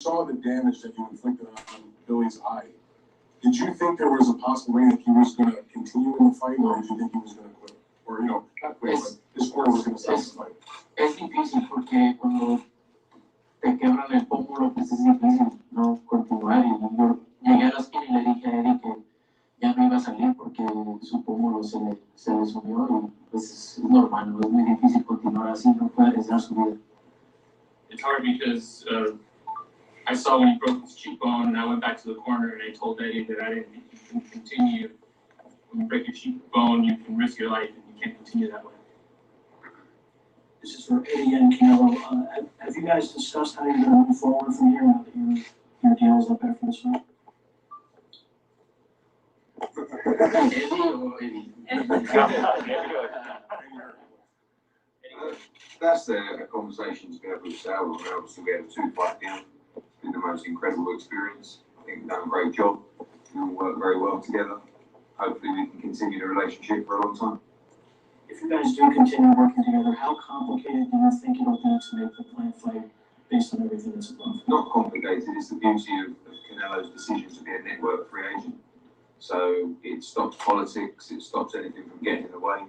saw the damage that you inflicted on Billy's eye, did you think there was a possible way that he was going to continue in the fight, or did you think he was going to quit? Or, not quit, but his corner was going to stop the fight? Es difícil porque cuando te quebran el pómulo, pues es difícil no continuar. Y yo llegué a la esquina y le dije a Eddie que ya no iba a salir porque su pómulo se les unió y pues es normal, no es muy difícil continuar así, no puede arriesgar su vida. It's hard because I saw when he broke his cheekbone, and I went back to the corner and I told Eddie that I didn't continue. When you break your cheekbone, you can risk your life and you can't continue that way. This is for Eddie and Canelo. Have you guys discussed how you're going to move forward from here now that your deal is up after this fight? Eddie or Eddie? That's a conversation to be able to sell. We're obviously we had a 2-fight deal. It's been the most incredible experience. I think we've done a great job. We all work very well together. Hopefully we can continue the relationship for a long time. If you guys do continue working together, how complicated do you think it'll be to make the plan fight based on everything that's involved? Not complicated. It's the beauty of Canelo's decision to be a network free agent. So it stops politics. It stops anything from getting in the way.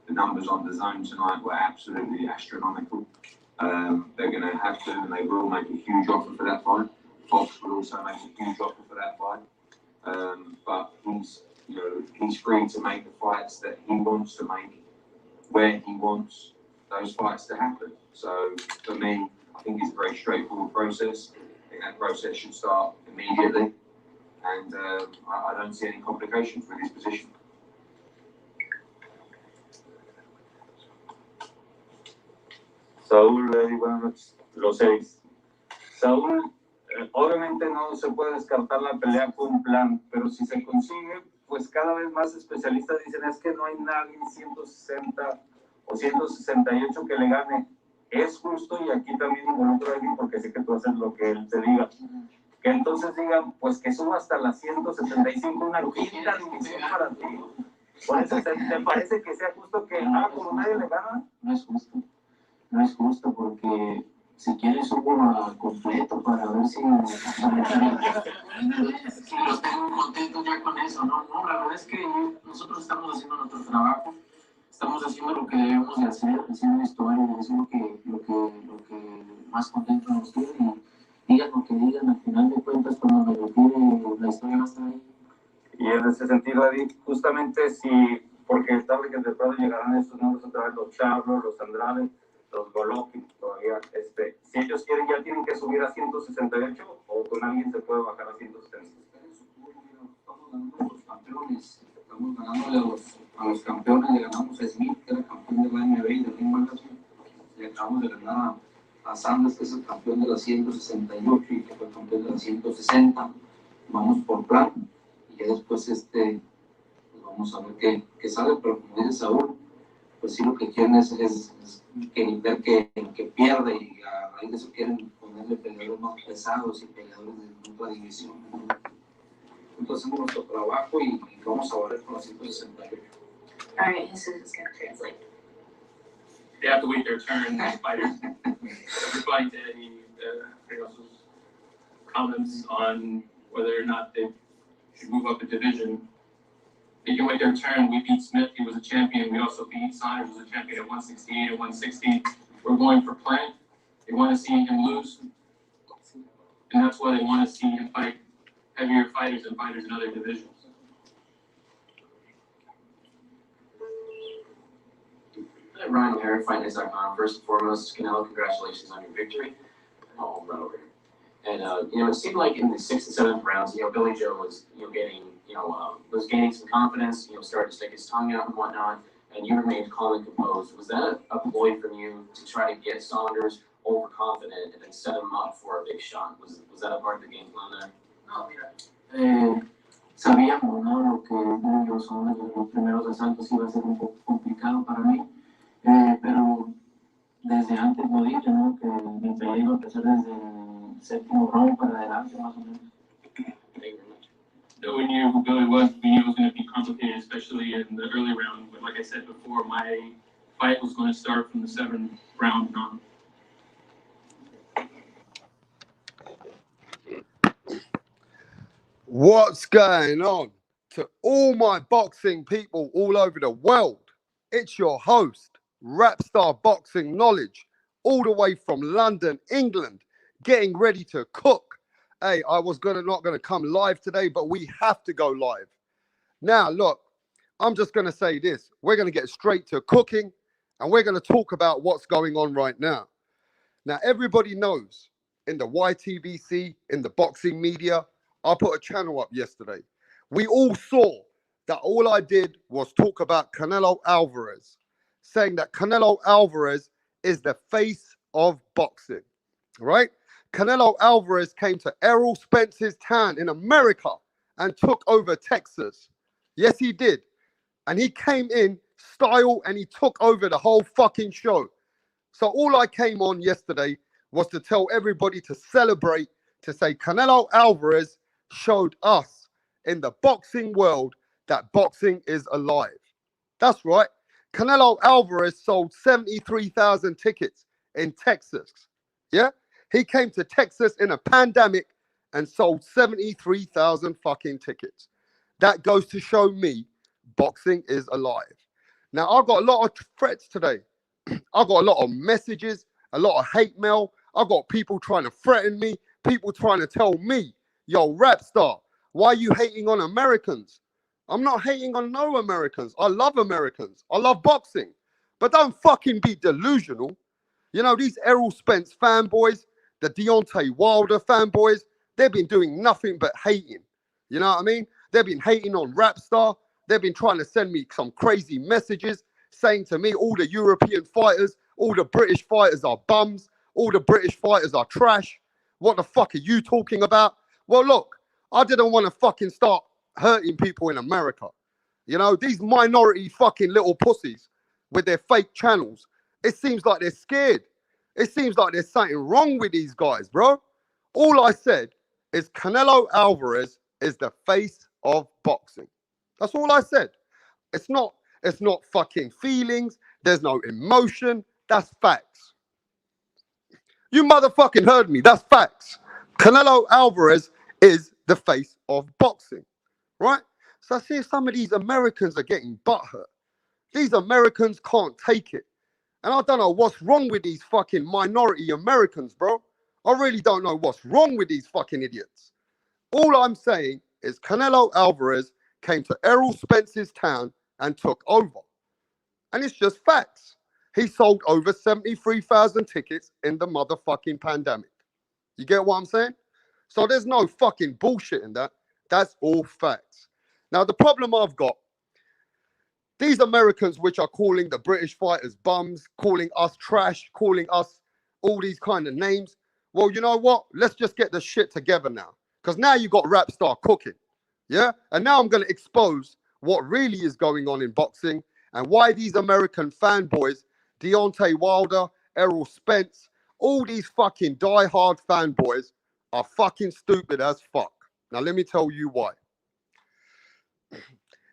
The numbers on the zone tonight were absolutely astronomical. They're going to have to, and they will make a huge offer for that fight. Fox will also make a huge offer for that fight. But he's free to make the fights that he wants to make, where he wants those fights to happen. So for me, I think it's a very straightforward process. I think that process should start immediately, and I don't see any complications with his position. Saúl, Eddie, buenas noches, los 6. Saúl, obviamente no se puede descartar la pelea con un plan, pero si se consigue, pues cada vez más especialistas dicen es que no hay nadie en 160 o 168 que le gane. Es justo, y aquí también involucro a Eddie porque sé que tú haces lo que él te diga. Que entonces digan, pues que suba hasta las 175, una quinta división para ti. Por eso, ¿te parece que sea justo que como nadie le gana? No es justo. No es justo porque si quieres subo a completo para ver si los tengo contentos ya con eso. No, la verdad es que nosotros estamos haciendo nuestro trabajo, estamos haciendo lo que debemos de hacer, haciendo historia, es lo que más contento nos tiene. Y digan lo que digan, al final de cuentas cuando me retire la historia va a estar ahí. Y en ese sentido, Eddie, justamente porque tarde que temprano llegarán estos nombres otra vez, los Charlos, los Andrade, los Golovkin todavía, si ellos quieren ya tienen que subir a 168 o con alguien se puede bajar a 170. Estamos ganando a los campeones, estamos ganándole a los campeones, le ganamos a Smith, que era campeón de la NBA y de Ring Magazine, le acabamos de ganar a Sanders, que es el campeón de la 168 y que fue campeón de la 160, vamos por plan, y ya después pues vamos a ver qué sale, pero como dice Saúl, pues sí lo que quieren es ver que pierde, y a raíz de eso quieren ponerle peleadores más pesados y peleadores de otra división. Entonces hacemos nuestro trabajo y vamos a valer con la 168. All right, Jesus is going to translate. They have to wait their turn as fighters. Replying to Eddie Reynoso's comments on whether or not they should move up a division. They can wait their turn. We beat Smith, he was a champion. We also beat Saunders, who was a champion at 168 and 160. We're going for Plant. They want to see him lose. And that's why they want to see him fight heavier fighters and fighters in other divisions. Ryan O'Hara, Fightnews.com. First and foremost, Canelo, congratulations on your victory. Home run over here. And, it seemed like in the 6th and 7th rounds, Billy Joe was, was gaining some confidence, started to stick his tongue out and whatnot, and you remained calm and composed. Was that a ploy from you to try to get Saunders overconfident and then set him up for a big shot? Was that a part of the game plan there? No, mira. Sabíamos, ¿no? Lo que los primeros asaltos iba a ser un poco complicado para mí, pero desde antes lo dije, ¿no? Que mi pelea iba a empezar desde el 7º round para adelante, más o menos. So we knew who Billy was. We knew it was going to be complicated, especially in the early round. But like I said before, my fight was going to start from the 7th round on. What's going on to all my boxing people all over the world? It's your host, Rapstar Boxing Knowledge, all the way from London, England, getting ready to cook. Hey, I was not gonna come live today, but we have to go live. Now, look, I'm just gonna say this. We're gonna get straight to cooking, and we're gonna talk about what's going on right now. Now, everybody knows in the YTBC, in the boxing media, I put a channel up yesterday. We all saw that all I did was talk about Canelo Alvarez, saying that Canelo Alvarez is the face of boxing, right? Canelo Alvarez came to Errol Spence's town in America and took over Texas. Yes, he did. And he came in style and he took over the whole fucking show. So all I came on yesterday was to tell everybody to celebrate, to say Canelo Alvarez showed us in the boxing world that boxing is alive. That's right. Canelo Alvarez sold 73,000 tickets in Texas. Yeah? He came to Texas in a pandemic and sold 73,000 fucking tickets. That goes to show me boxing is alive. Now, I've got a lot of threats today. I've got a lot of messages, a lot of hate mail. I've got people trying to threaten me, people trying to tell me, yo, Rapstar, why are you hating on Americans? I'm not hating on no Americans. I love Americans. I love boxing. But don't fucking be delusional. You know, these Errol Spence fanboys, the Deontay Wilder fanboys, they've been doing nothing but hating. You know what I mean? They've been hating on Rapstar. They've been trying to send me some crazy messages saying to me, all the European fighters, all the British fighters are bums. All the British fighters are trash. What the fuck are you talking about? Well, look, I didn't want to fucking start hurting people in America. You know, these minority fucking little pussies with their fake channels, it seems like they're scared. It seems like there's something wrong with these guys, bro. All I said is Canelo Alvarez is the face of boxing. That's all I said. It's not fucking feelings. There's no emotion. That's facts. You motherfucking heard me. That's facts. Canelo Alvarez is the face of boxing, right? So I see some of these Americans are getting butthurt. These Americans can't take it. And I don't know what's wrong with these fucking minority Americans, bro. I really don't know what's wrong with these fucking idiots. All I'm saying is Canelo Alvarez came to Errol Spence's town and took over. And it's just facts. He sold over 73,000 tickets in the motherfucking pandemic. You get what I'm saying? So there's no fucking bullshit in that. That's all facts. Now, the problem I've got, these Americans which are calling the British fighters bums, calling us trash, calling us all these kind of names. Well, you know what? Let's just get the shit together now. Because now you got Rapstar cooking. Yeah? And now I'm going to expose what really is going on in boxing and why these American fanboys, Deontay Wilder, Errol Spence, all these fucking diehard fanboys are fucking stupid as fuck. Now, let me tell you why.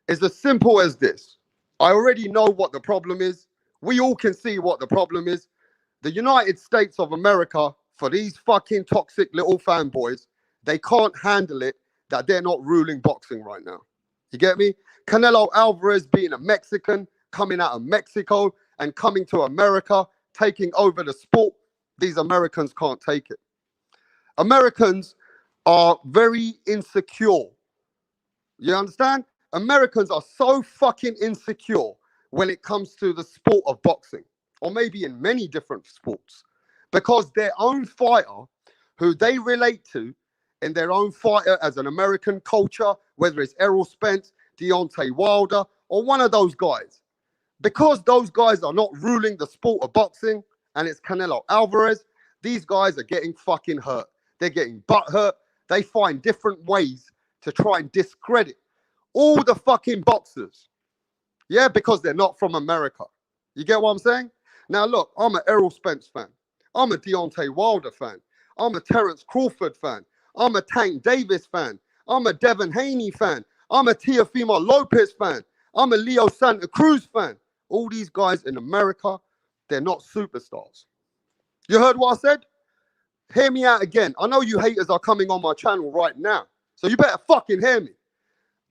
It's as simple as this. I already know what the problem is. We all can see what the problem is. The United States of America, for these fucking toxic little fanboys, they can't handle it that they're not ruling boxing right now. You get me? Canelo Alvarez being a Mexican, coming out of Mexico and coming to America, taking over the sport, these Americans can't take it. Americans are very insecure. You understand? Americans are so fucking insecure when it comes to the sport of boxing, or maybe in many different sports, because their own fighter, who they relate to in their own fighter as an American culture, whether it's Errol Spence, Deontay Wilder, or one of those guys, because those guys are not ruling the sport of boxing and it's Canelo Alvarez, these guys are getting fucking hurt. They're getting butthurt. They find different ways to try and discredit all the fucking boxers. Yeah, because they're not from America. You get what I'm saying? Now, look, I'm an Errol Spence fan. I'm a Deontay Wilder fan. I'm a Terence Crawford fan. I'm a Tank Davis fan. I'm a Devin Haney fan. I'm a Teofimo Lopez fan. I'm a Leo Santa Cruz fan. All these guys in America, they're not superstars. You heard what I said? Hear me out again. I know you haters are coming on my channel right now. So you better fucking hear me.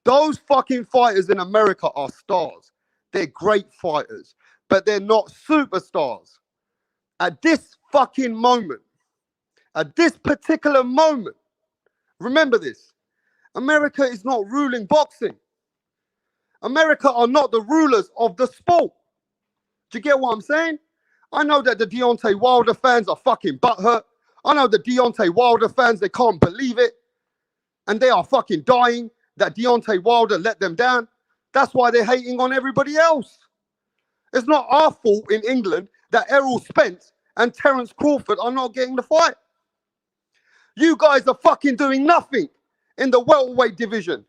Those fucking fighters in America are stars. They're great fighters, but they're not superstars. At this fucking moment, at this particular moment, remember this, America is not ruling boxing. America are not the rulers of the sport. Do you get what I'm saying? I know that the Deontay Wilder fans are fucking butthurt. I know the Deontay Wilder fans, they can't believe it. And they are fucking dying that Deontay Wilder let them down. That's why they're hating on everybody else. It's not our fault in England that Errol Spence and Terence Crawford are not getting the fight. You guys are fucking doing nothing in the welterweight division.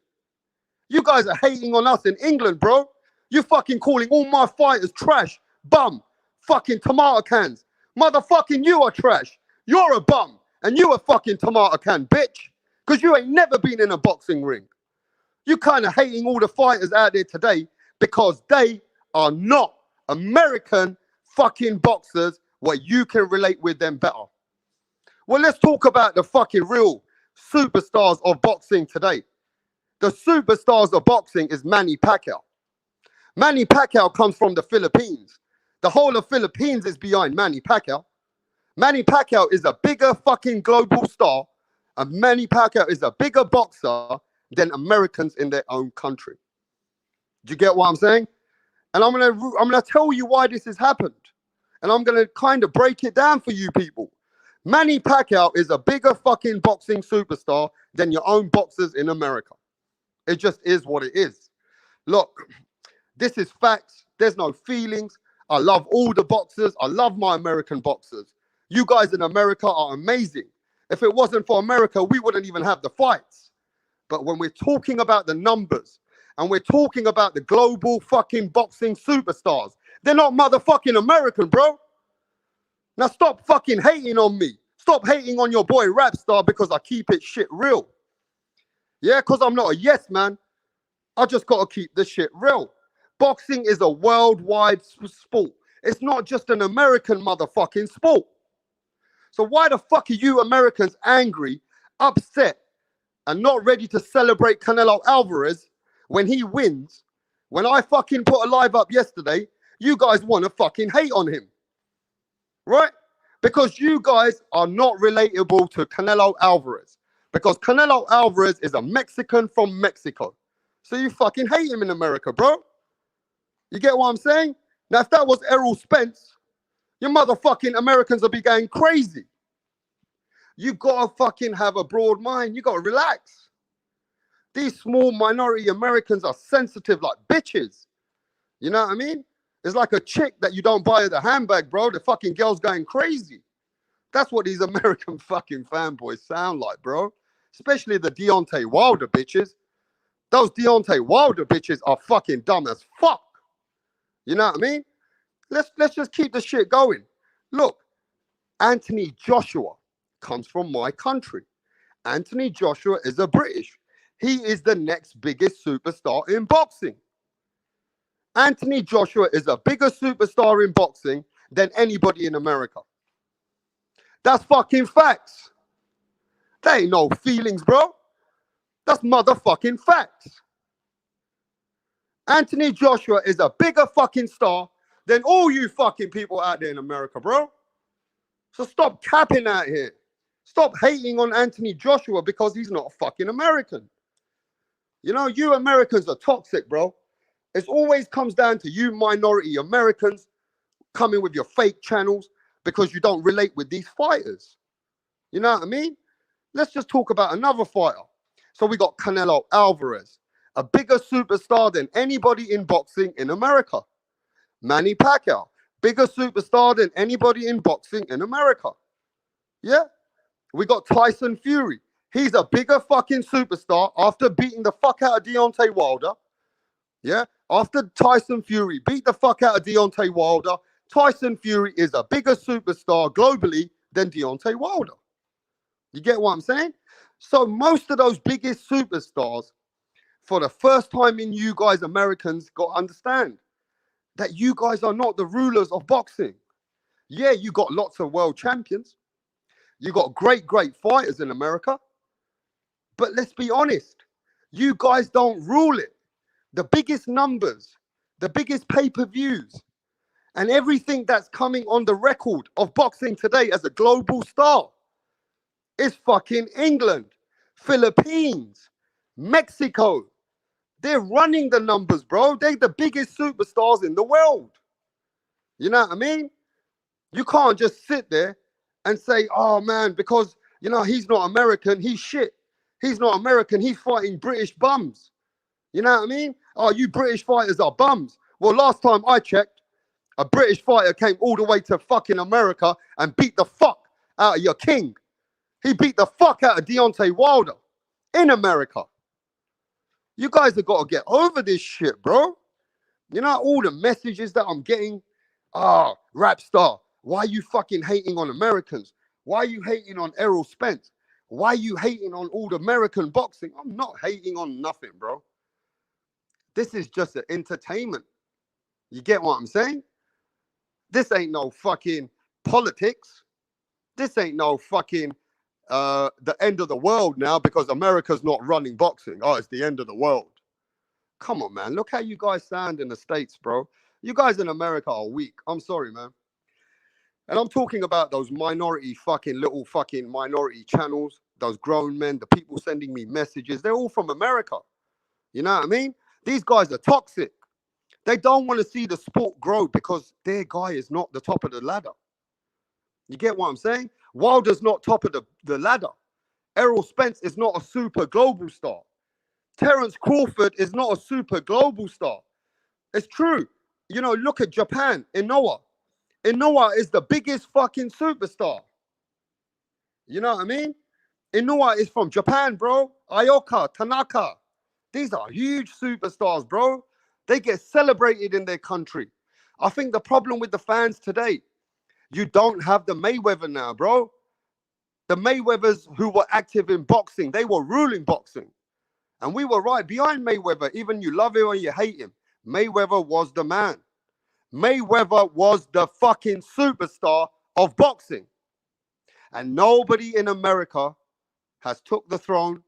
You guys are hating on us in England, bro. You fucking calling all my fighters trash, bum, fucking tomato cans. Motherfucking you are trash. You're a bum, and you a fucking tomato can, bitch. Because you ain't never been in a boxing ring. You kind of hating all the fighters out there today because they are not American fucking boxers where you can relate with them better. Well, let's talk about the fucking real superstars of boxing today. The superstars of boxing is Manny Pacquiao. Manny Pacquiao comes from the Philippines. The whole of Philippines is behind Manny Pacquiao. Manny Pacquiao is a bigger fucking going star, and Manny Pacquiao is a bigger boxer than Americans in their own country. Do you get what I'm saying? And I'm gonna tell you why this has happened. And I'm gonna kind of break it down for you people. Manny Pacquiao is a bigger fucking boxing superstar than your own boxers in America. It just is what it is. Look, this is facts. There's no feelings. I love all the boxers. I love my American boxers. You guys in America are amazing. If it wasn't for America, we wouldn't even have the fights. But when we're talking about the numbers and we're talking about the global fucking boxing superstars, they're not motherfucking American, bro. Now stop fucking hating on me. Stop hating on your boy Rapstar because I keep it shit real. Yeah, because I'm not a yes man. I just got to keep the shit real. Boxing is a worldwide sport. It's not just an American motherfucking sport. So why the fuck are you Americans angry, upset, and not ready to celebrate Canelo Alvarez when he wins? When I fucking put a live up yesterday, you guys want to fucking hate on him. Right? Because you guys are not relatable to Canelo Alvarez. Because Canelo Alvarez is a Mexican from Mexico. So you fucking hate him in America, bro. You get what I'm saying? Now, if that was Errol Spence, your motherfucking Americans will be going crazy. You gotta fucking have a broad mind. You gotta relax. These small minority Americans are sensitive like bitches. You know what I mean? It's like a chick that you don't buy the handbag, bro. The fucking girl's going crazy. That's what these American fucking fanboys sound like, bro. Especially the Deontay Wilder bitches. Those Deontay Wilder bitches are fucking dumb as fuck. You know what I mean? Let's just keep the shit going. Look, Anthony Joshua comes from my country. Anthony Joshua is a British. He is the next biggest superstar in boxing. Anthony Joshua is a bigger superstar in boxing than anybody in America. That's fucking facts. There ain't no feelings, bro. That's motherfucking facts. Anthony Joshua is a bigger fucking star than all you fucking people out there in America, bro. So stop capping out here. Stop hating on Anthony Joshua because he's not a fucking American. You know, you Americans are toxic, bro. It always comes down to you minority Americans coming with your fake channels because you don't relate with these fighters. You know what I mean? Let's just talk about another fighter. So we got Canelo Alvarez, a bigger superstar than anybody in boxing in America. Manny Pacquiao, bigger superstar than anybody in boxing in America. Yeah? We got Tyson Fury. He's a bigger fucking superstar after beating the fuck out of Deontay Wilder. Yeah? After Tyson Fury beat the fuck out of Deontay Wilder, Tyson Fury is a bigger superstar globally than Deontay Wilder. You get what I'm saying? So most of those biggest superstars, for the first time in you guys Americans, got to understand that you guys are not the rulers of boxing. Yeah, you got lots of world champions. You got great, great fighters in America. But let's be honest, you guys don't rule it. The biggest numbers, the biggest pay-per-views, and everything that's coming on the record of boxing today as a global star is fucking England, Philippines, Mexico. They're running the numbers, bro. They're the biggest superstars in the world. You know what I mean? You can't just sit there and say, oh man, because, you know, he's not American, he's shit. He's not American, he's fighting British bums. You know what I mean? Oh, you British fighters are bums. Well, last time I checked, a British fighter came all the way to fucking America and beat the fuck out of your king. He beat the fuck out of Deontay Wilder in America. You guys have got to get over this shit, bro. You know all the messages that I'm getting? Ah, rap star, why are you fucking hating on Americans? Why are you hating on Errol Spence? Why are you hating on all the American boxing? I'm not hating on nothing, bro. This is just an entertainment. You get what I'm saying? This ain't no fucking politics. This ain't no fucking the end of the world now because America's not running boxing. Oh, it's the end of the world. Come on, man. Look how you guys sound in the States, bro. You guys in America are weak. I'm sorry, man. And I'm talking about those minority fucking little fucking minority channels, those grown men, the people sending me messages. They're all from America. You know what I mean? These guys are toxic. They don't want to see the sport grow because their guy is not the top of the ladder. You get what I'm saying? Wilder's not top of the ladder. Errol Spence is not a super global star. Terence Crawford is not a super global star. It's true. You know, look at Japan, Inoue. Inoue is the biggest fucking superstar. You know what I mean? Inoue is from Japan, bro. Ioka, Tanaka. These are huge superstars, bro. They get celebrated in their country. I think the problem with the fans today, you don't have the Mayweather now, bro. The Mayweathers who were active in boxing, they were ruling boxing. And we were right behind Mayweather. Even you love him or you hate him. Mayweather was the man. Mayweather was the fucking superstar of boxing. And nobody in America has took the throne.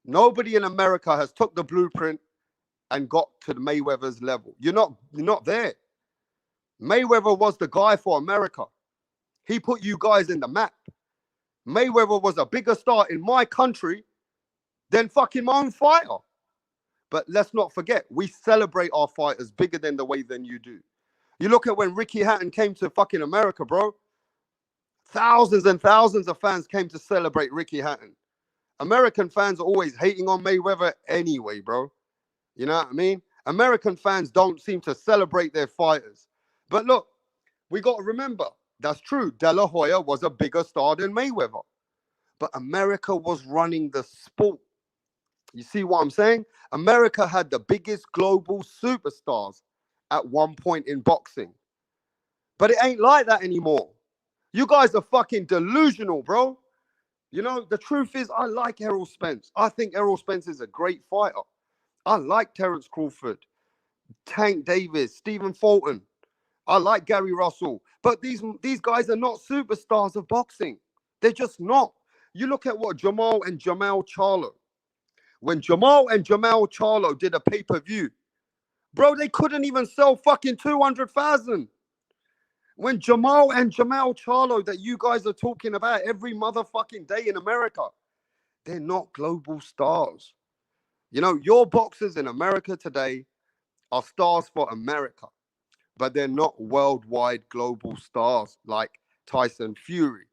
Nobody in America has took the blueprint and got to the Mayweather's level. You're not there. Mayweather was the guy for America. He put you guys in the map. Mayweather was a bigger star in my country than fucking my own fighter. But let's not forget, we celebrate our fighters bigger than the way than you do. You look at when Ricky Hatton came to fucking America, bro. Thousands and thousands of fans came to celebrate Ricky Hatton. American fans are always hating on Mayweather anyway, bro. You know what I mean? American fans don't seem to celebrate their fighters. But look, we got to remember, that's true. De La Hoya was a bigger star than Mayweather. But America was running the sport. You see what I'm saying? America had the biggest global superstars at one point in boxing. But it ain't like that anymore. You guys are fucking delusional, bro. You know, the truth is, I like Errol Spence. I think Errol Spence is a great fighter. I like Terence Crawford, Tank Davis, Stephen Fulton. I like Gary Russell. But these guys are not superstars of boxing. They're just not. You look at what Jamal and Jamal Charlo. When Jamal and Jamal Charlo did a pay-per-view, bro, they couldn't even sell fucking 200,000. When Jamal and Jamal Charlo that you guys are talking about every motherfucking day in America, they're not global stars. You know, your boxers in America today are stars for America, but they're not worldwide global stars like Tyson Fury,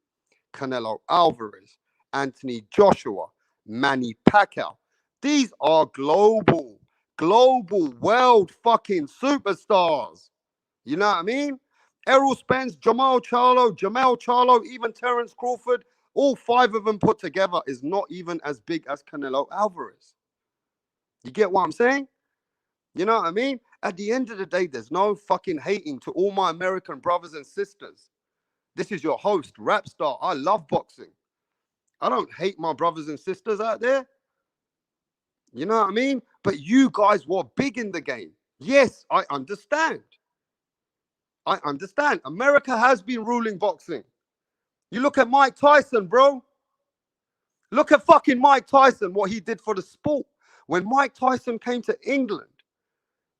Canelo Alvarez, Anthony Joshua, Manny Pacquiao. These are global world fucking superstars. You know what I mean? Errol Spence, Jamal Charlo, even Terence Crawford, all five of them put together is not even as big as Canelo Alvarez. You get what I'm saying? You know what I mean? At the end of the day, there's no fucking hating to all my American brothers and sisters. This is your host, Rap Star. I love boxing. I don't hate my brothers and sisters out there. You know what I mean? But you guys were big in the game. Yes, I understand. I understand. America has been ruling boxing. You look at Mike Tyson, bro. Look at fucking Mike Tyson, what he did for the sport. When Mike Tyson came to England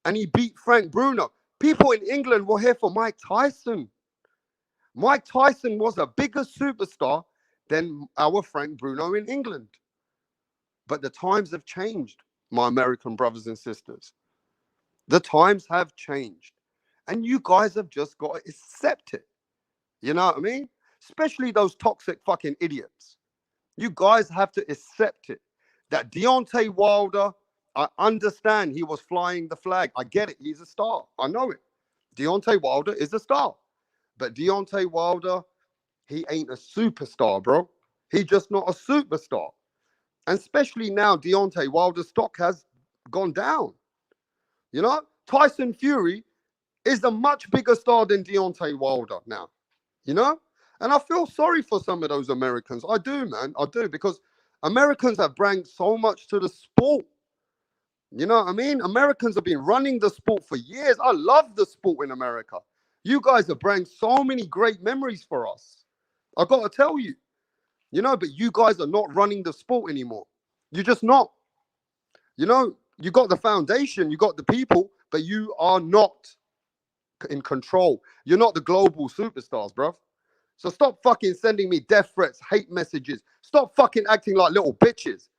and he beat Frank Bruno, people in England were here for Mike Tyson. Mike Tyson was a bigger superstar than our Frank Bruno in England. But the times have changed, my American brothers and sisters. The times have changed. And you guys have just got to accept it. You know what I mean? Especially those toxic fucking idiots. You guys have to accept it. That Deontay Wilder, I understand he was flying the flag. I get it. He's a star. I know it. Deontay Wilder is a star. But Deontay Wilder, he ain't a superstar, bro. He's just not a superstar. And especially now, Deontay Wilder's stock has gone down. You know, Tyson Fury is a much bigger star than Deontay Wilder now. You know? And I feel sorry for some of those Americans. I do, man. I do, because Americans have brought so much to the sport. You know what I mean? Americans have been running the sport for years. I love the sport in America. You guys have brought so many great memories for us. I got to tell you. You know, but you guys are not running the sport anymore. You're just not. You know, you got the foundation, you got the people, but you are not in control. You're not the global superstars, bruv. So stop fucking sending me death threats, hate messages. Stop fucking acting like little bitches.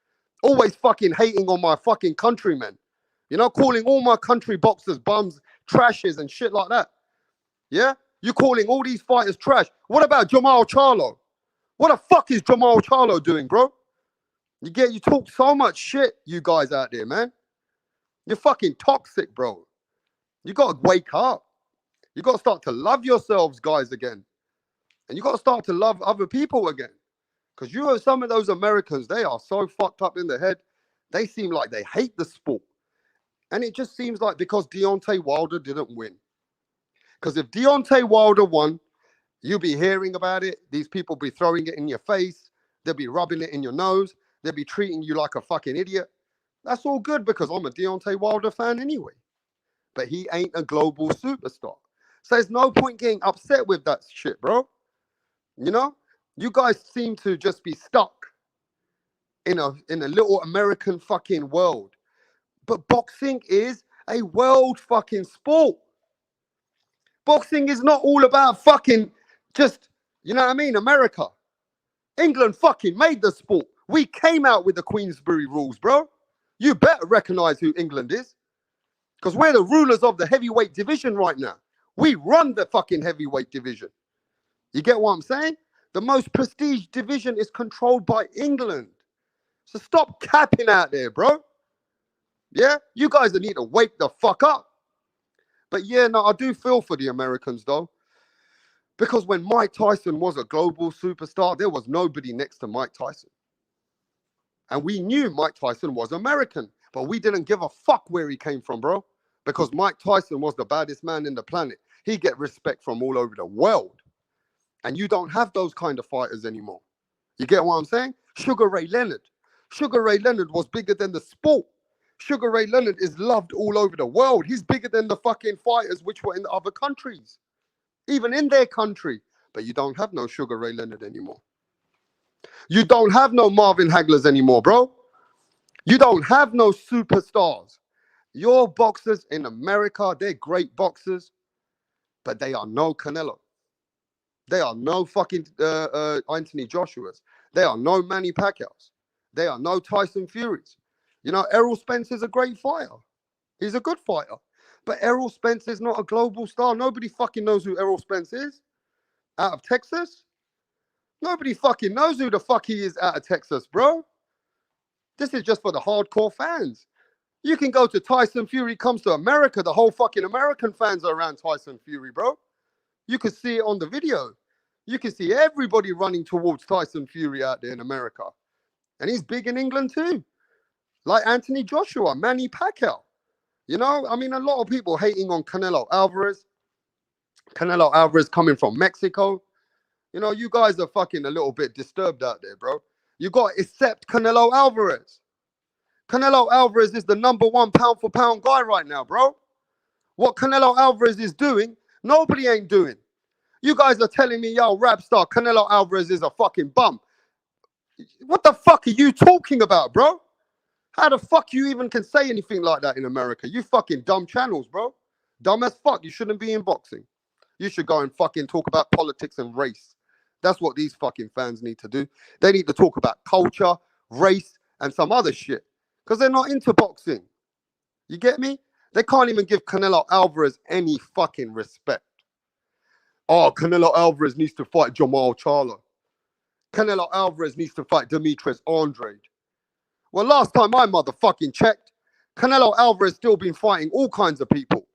Always fucking hating on my fucking countrymen. You know, calling all my country boxers bums, trashes and shit like that. Yeah? You're calling all these fighters trash. What about Jamal Charlo? What the fuck is Jamal Charlo doing, bro? You talk so much shit, you guys out there, man. You're fucking toxic, bro. You got to wake up. You got to start to love yourselves, guys, again. And you got to start to love other people again. Because you know, some of those Americans, they are so fucked up in the head. They seem like they hate the sport. And it just seems like because Deontay Wilder didn't win. Because if Deontay Wilder won, you'll be hearing about it. These people be throwing it in your face. They'll be rubbing it in your nose. They'll be treating you like a fucking idiot. That's all good because I'm a Deontay Wilder fan anyway. But he ain't a global superstar. So there's no point getting upset with that shit, bro. You know? You guys seem to just be stuck in a little American fucking world. But boxing is a world fucking sport. Boxing is not all about fucking just, you know what I mean, America. England fucking made the sport. We came out with the Queensberry rules, bro. You better recognize who England is. Because we're the rulers of the heavyweight division right now. We run the fucking heavyweight division. You get what I'm saying? The most prestige division is controlled by England. So stop capping out there, bro. Yeah? You guys need to wake the fuck up. But yeah, no, I do feel for the Americans, though. Because when Mike Tyson was a global superstar, there was nobody next to Mike Tyson. And we knew Mike Tyson was American, but we didn't give a fuck where he came from, bro. Because Mike Tyson was the baddest man in the planet. He get respect from all over the world. And you don't have those kind of fighters anymore. You get what I'm saying? Sugar Ray Leonard. Sugar Ray Leonard was bigger than the sport. Sugar Ray Leonard is loved all over the world. He's bigger than the fucking fighters which were in the other countries. Even in their country. But you don't have no Sugar Ray Leonard anymore. You don't have no Marvin Haglers anymore, bro. You don't have no superstars. Your boxers in America, they're great boxers, but they are no Canelo. They are no fucking Anthony Joshua's. They are no Manny Pacquiao's. They are no Tyson Fury's. You know, Errol Spence is a great fighter. He's a good fighter. But Errol Spence is not a global star. Nobody fucking knows who Errol Spence is. Out of Texas? Nobody fucking knows who the fuck he is out of Texas, bro. This is just for the hardcore fans. You can go to Tyson Fury comes to America. The whole fucking American fans are around Tyson Fury, bro. You can see it on the video. You can see everybody running towards Tyson Fury out there in America. And he's big in England too. Like Anthony Joshua, Manny Pacquiao. You know, I mean, a lot of people hating on Canelo Alvarez. Canelo Alvarez coming from Mexico. You know, you guys are fucking a little bit disturbed out there, bro. You got to accept Canelo Alvarez. Canelo Alvarez is the #1 pound for pound guy right now, bro. What Canelo Alvarez is doing, nobody ain't doing. You guys are telling me, yo, rap star, Canelo Alvarez is a fucking bum. What the fuck are you talking about, bro? How the fuck you even can say anything like that in America? You fucking dumb channels, bro. Dumb as fuck. You shouldn't be in boxing. You should go and fucking talk about politics and race. That's what these fucking fans need to do. They need to talk about culture, race, and some other shit. Because they're not into boxing. You get me? They can't even give Canelo Alvarez any fucking respect. Oh, Canelo Alvarez needs to fight Jamal Charlo. Canelo Alvarez needs to fight Demetrius Andrade. Well, last time I motherfucking checked, Canelo Alvarez still been fighting all kinds of people.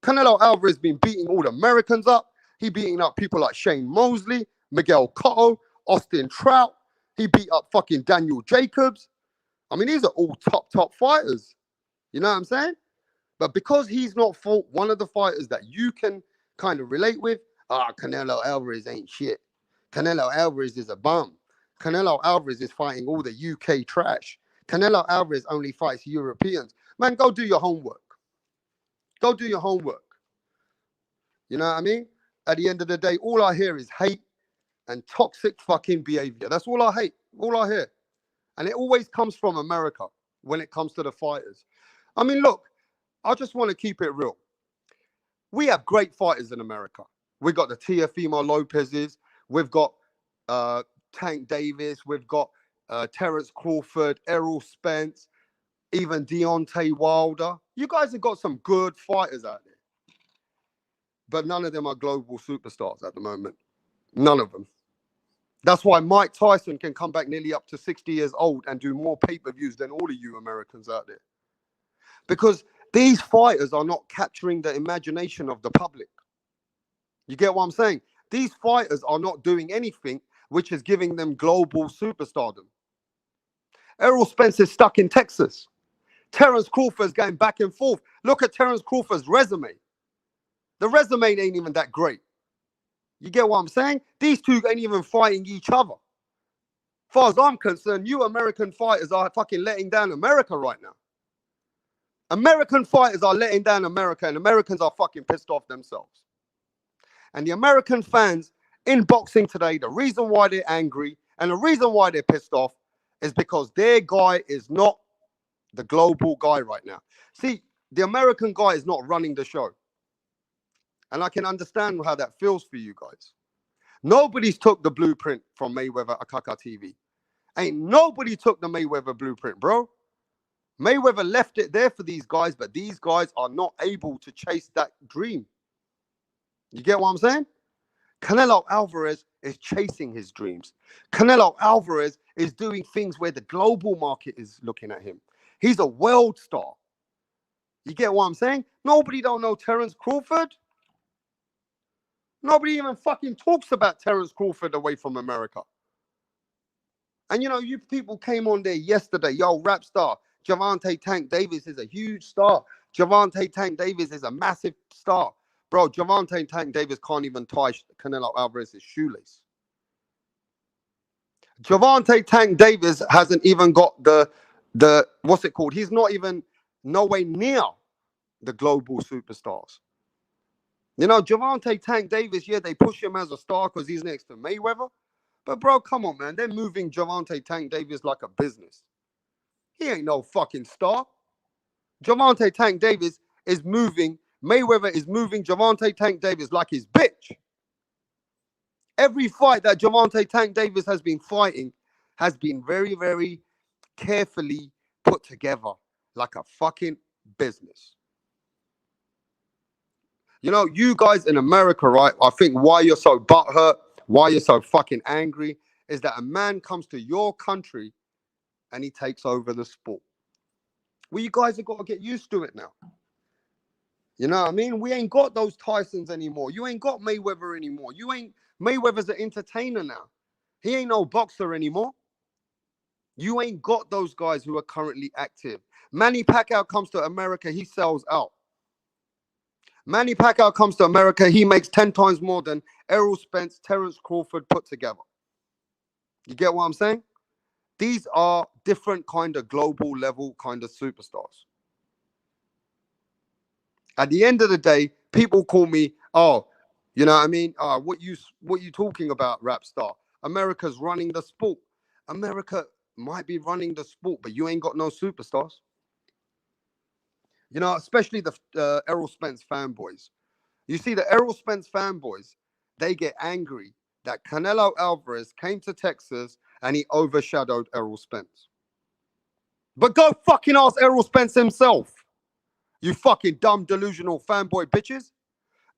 Canelo Alvarez been beating all the Americans up. He beating up people like Shane Mosley, Miguel Cotto, Austin Trout. He beat up fucking Daniel Jacobs. I mean, these are all top fighters. You know what I'm saying? But because he's not fought one of the fighters that you can kind of relate with, Canelo Alvarez ain't shit. Canelo Alvarez is a bum. Canelo Alvarez is fighting all the UK trash. Canelo Alvarez only fights Europeans. Man, go do your homework. Go do your homework. You know what I mean? At the end of the day, all I hear is hate and toxic fucking behavior. That's all I hate. All I hear. And it always comes from America when it comes to the fighters. I mean, look, I just want to keep it real. We have great fighters in America. We've got the Teofimo Lopez's. We've got Tank Davis. We've got Terence Crawford, Errol Spence, even Deontay Wilder. You guys have got some good fighters out there. But none of them are global superstars at the moment. None of them. That's why Mike Tyson can come back nearly up to 60 years old and do more pay-per-views than all of you Americans out there. Because these fighters are not capturing the imagination of the public. You get what I'm saying? These fighters are not doing anything which is giving them global superstardom. Errol Spence is stuck in Texas. Terence Crawford's going back and forth. Look at Terence Crawford's resume. The resume ain't even that great. You get what I'm saying? These two ain't even fighting each other. As far as I'm concerned, you American fighters are fucking letting down America right now. American fighters are letting down America, and Americans are fucking pissed off themselves. And the American fans in boxing today, the reason why they're angry and the reason why they're pissed off is because their guy is not the global guy right now. See, the American guy is not running the show. And I can understand how that feels for you guys. Nobody's took the blueprint from Mayweather Akaka TV. Ain't nobody took the Mayweather blueprint, bro. Mayweather left it there for these guys, but these guys are not able to chase that dream. You get what I'm saying? Canelo Alvarez is chasing his dreams. Canelo Alvarez is doing things where the global market is looking at him. He's a world star. You get what I'm saying? Nobody don't know Terence Crawford. Nobody even fucking talks about Terence Crawford away from America. And you know, you people came on there yesterday. Yo, rap star. Gervonta Tank Davis is a huge star. Gervonta Tank Davis is a massive star. Bro, Gervonta Tank Davis can't even tie Canelo Alvarez's shoelace. Gervonta Tank Davis hasn't even got the what's it called? He's not even nowhere near the global superstars. You know, Gervonta Tank Davis, yeah, they push him as a star because he's next to Mayweather. But bro, come on, man. They're moving Gervonta Tank Davis like a business. He ain't no fucking star. Gervonta Tank Davis is moving. Mayweather is moving Gervonta Tank Davis like his bitch. Every fight that Gervonta Tank Davis has been fighting has been very, very carefully put together like a fucking business. You know, you guys in America, right? I think why you're so butthurt, why you're so fucking angry, is that a man comes to your country and he takes over the sport. Well, you guys have got to get used to it now. You know what I mean? We ain't got those Tysons anymore. You ain't got Mayweather anymore. Mayweather's an entertainer now. He ain't no boxer anymore. You ain't got those guys who are currently active. Manny Pacquiao comes to America, he sells out. Manny Pacquiao comes to America, he makes 10 times more than Errol Spence, Terence Crawford put together. You get what I'm saying? These are different kind of global level kind of superstars. At the end of the day, people call me, oh, you know what I mean? What you talking about, rap star? America's running the sport. America might be running the sport, but you ain't got no superstars. You know, especially the Errol Spence fanboys. You see, the Errol Spence fanboys, they get angry that Canelo Alvarez came to Texas and he overshadowed Errol Spence. But go fucking ask Errol Spence himself, you fucking dumb, delusional fanboy bitches.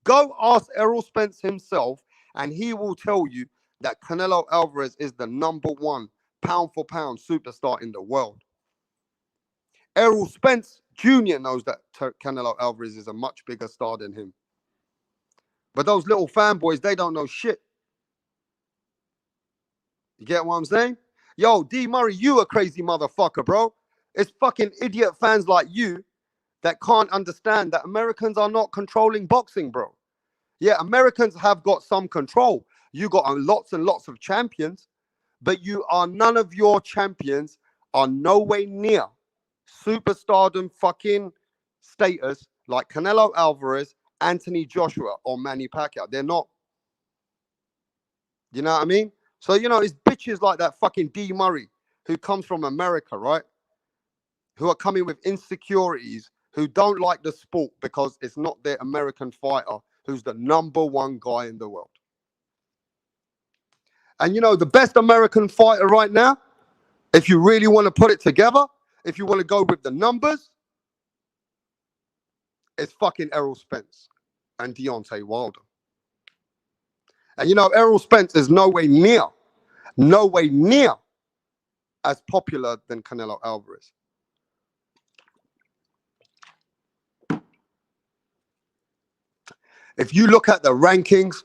Go ask Errol Spence himself, and he will tell you that Canelo Alvarez is the #1 pound for pound superstar in the world. Errol Spence Jr. knows that Canelo Alvarez is a much bigger star than him. But those little fanboys, they don't know shit. You get what I'm saying? Yo, D. Murray, you a crazy motherfucker, bro. It's fucking idiot fans like you that can't understand that Americans are not controlling boxing, bro. Yeah, Americans have got some control. You got lots and lots of champions, but none of your champions are no way near superstardom fucking status like Canelo Alvarez, Anthony Joshua, or Manny Pacquiao. They're not. You know what I mean? So, you know, it's bitches like that fucking D. Murray who comes from America, right? Who are coming with insecurities, who don't like the sport because it's not their American fighter who's the #1 guy in the world. And, you know, the best American fighter right now, if you really want to put it together, if you want to go with the numbers, it's fucking Errol Spence and Deontay Wilder. And, you know, Errol Spence is no way near as popular than Canelo Alvarez. If you look at the rankings,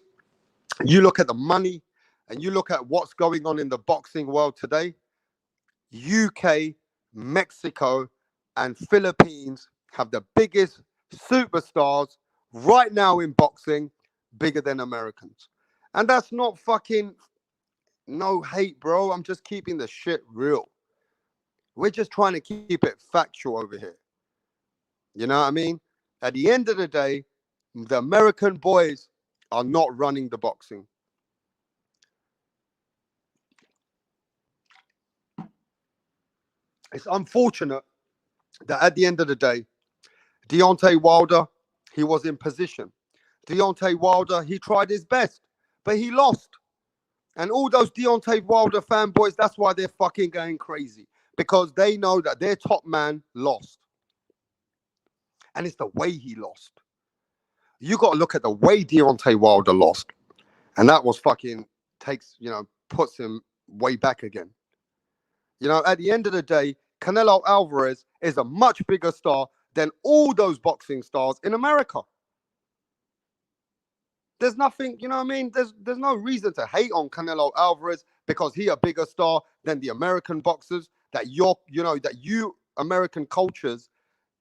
you look at the money, and you look at what's going on in the boxing world today, UK, Mexico, and Philippines have the biggest superstars right now in boxing, bigger than Americans. And that's not fucking no hate, bro. I'm just keeping the shit real. We're just trying to keep it factual over here. You know what I mean? At the end of the day, the American boys are not running the boxing. It's unfortunate that at the end of the day, Deontay Wilder, he was in position. Deontay Wilder, he tried his best, but he lost. And all those Deontay Wilder fanboys, that's why they're fucking going crazy. Because they know that their top man lost. And it's the way he lost. You got to look at the way Deontay Wilder lost. And that was fucking puts him way back again. You know, at the end of the day, Canelo Alvarez is a much bigger star than all those boxing stars in America. There's nothing, you know what I mean? There's no reason to hate on Canelo Alvarez because he a bigger star than the American boxers, that you American cultures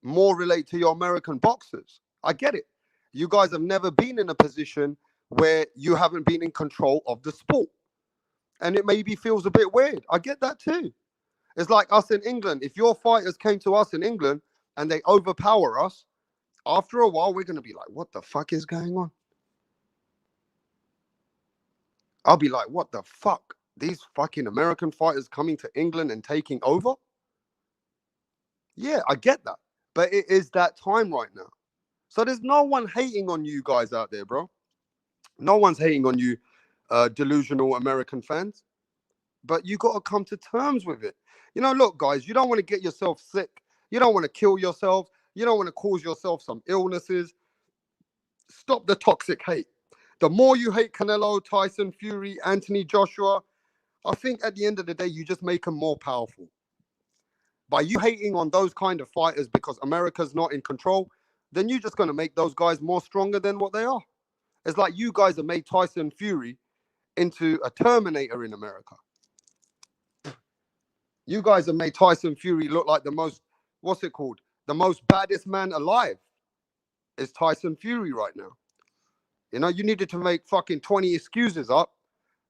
more relate to your American boxers. I get it. You guys have never been in a position where you haven't been in control of the sport. And it maybe feels a bit weird. I get that too. It's like us in England. If your fighters came to us in England and they overpower us, after a while, we're going to be like, what the fuck is going on? I'll be like, what the fuck? These fucking American fighters coming to England and taking over? Yeah, I get that. But it is that time right now. So there's no one hating on you guys out there, bro. No one's hating on you, delusional American fans. But you got to come to terms with it. You know, look, guys, you don't want to get yourself sick. You don't want to kill yourself. You don't want to cause yourself some illnesses. Stop the toxic hate. The more you hate Canelo, Tyson, Fury, Anthony Joshua, I think at the end of the day, you just make them more powerful. By you hating on those kind of fighters because America's not in control, then you're just going to make those guys more stronger than what they are. It's like you guys have made Tyson Fury into a Terminator in America. You guys have made Tyson Fury look like the most, the most baddest man alive is Tyson Fury right now. You know, you needed to make fucking 20 excuses up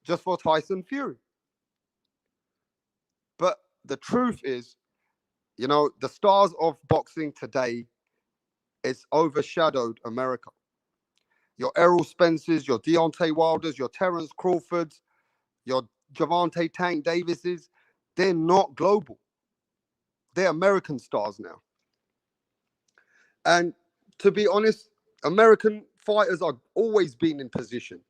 just for Tyson Fury. But the truth is, you know, the stars of boxing today, it's overshadowed America. Your Errol Spencers, your Deontay Wilders, your Terence Crawfords, your Gervonta Tank Davises, They're not global. They're American stars now. And to be honest, American fighters are always been in position.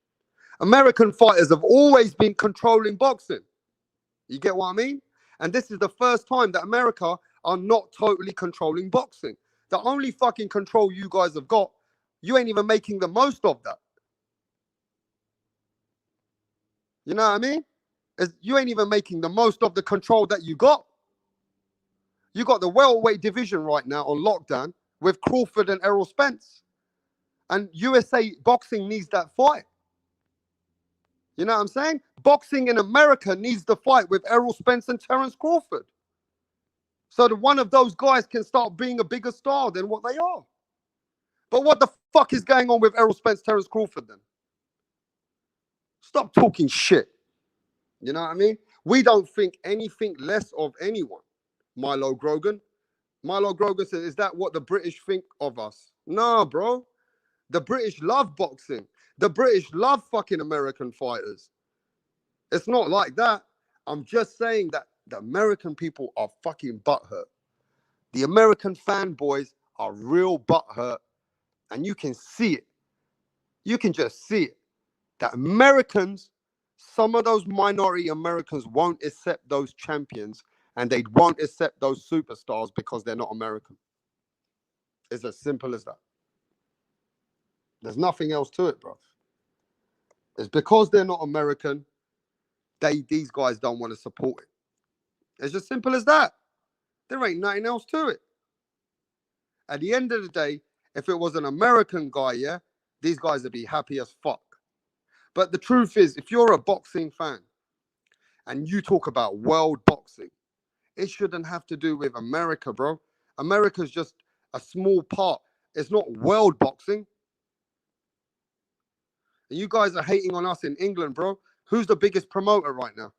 American fighters have always been controlling boxing. You get what I mean? And this is the first time that America are not totally controlling boxing. The only fucking control you guys have got, you ain't even making the most of that. You know what I mean? You ain't even making the most of the control that you got. You got the welterweight division right now on lockdown with Crawford and Errol Spence. And USA boxing needs that fight. You know what I'm saying? Boxing in America needs the fight with Errol Spence and Terence Crawford. So that one of those guys can start being a bigger star than what they are. But what the fuck is going on with Errol Spence, Terence Crawford then? Stop talking shit. You know what I mean? We don't think anything less of anyone. Milo Grogan. Milo Grogan says, is that what the British think of us? No, bro. The British love boxing. The British love fucking American fighters. It's not like that. I'm just saying that the American people are fucking butthurt. The American fanboys are real butthurt. And you can see it. You can just see it. That Americans, some of those minority Americans won't accept those champions and they won't accept those superstars because they're not American. It's as simple as that. There's nothing else to it, bro. It's because they're not American, these guys don't want to support it. It's as simple as that. There ain't nothing else to it. At the end of the day, if it was an American guy, yeah, these guys would be happy as fuck. But the truth is, if you're a boxing fan and you talk about world boxing, it shouldn't have to do with America, bro. America's just a small part. It's not world boxing. And you guys are hating on us in England, bro. Who's the biggest promoter right now?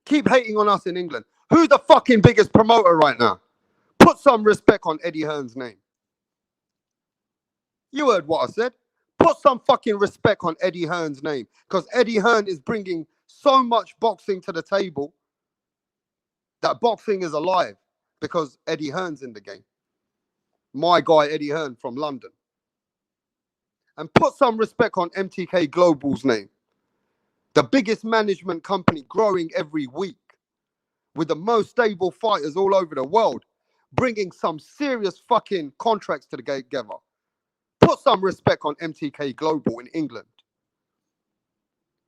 Keep hating on us in England. Who's the fucking biggest promoter right now? Put some respect on Eddie Hearn's name. You heard what I said. Put some fucking respect on Eddie Hearn's name. Because Eddie Hearn is bringing so much boxing to the table that boxing is alive because Eddie Hearn's in the game. My guy, Eddie Hearn from London. And put some respect on MTK Global's name. The biggest management company growing every week with the most stable fighters all over the world, bringing some serious fucking contracts to the together. Put some respect on MTK Global in England.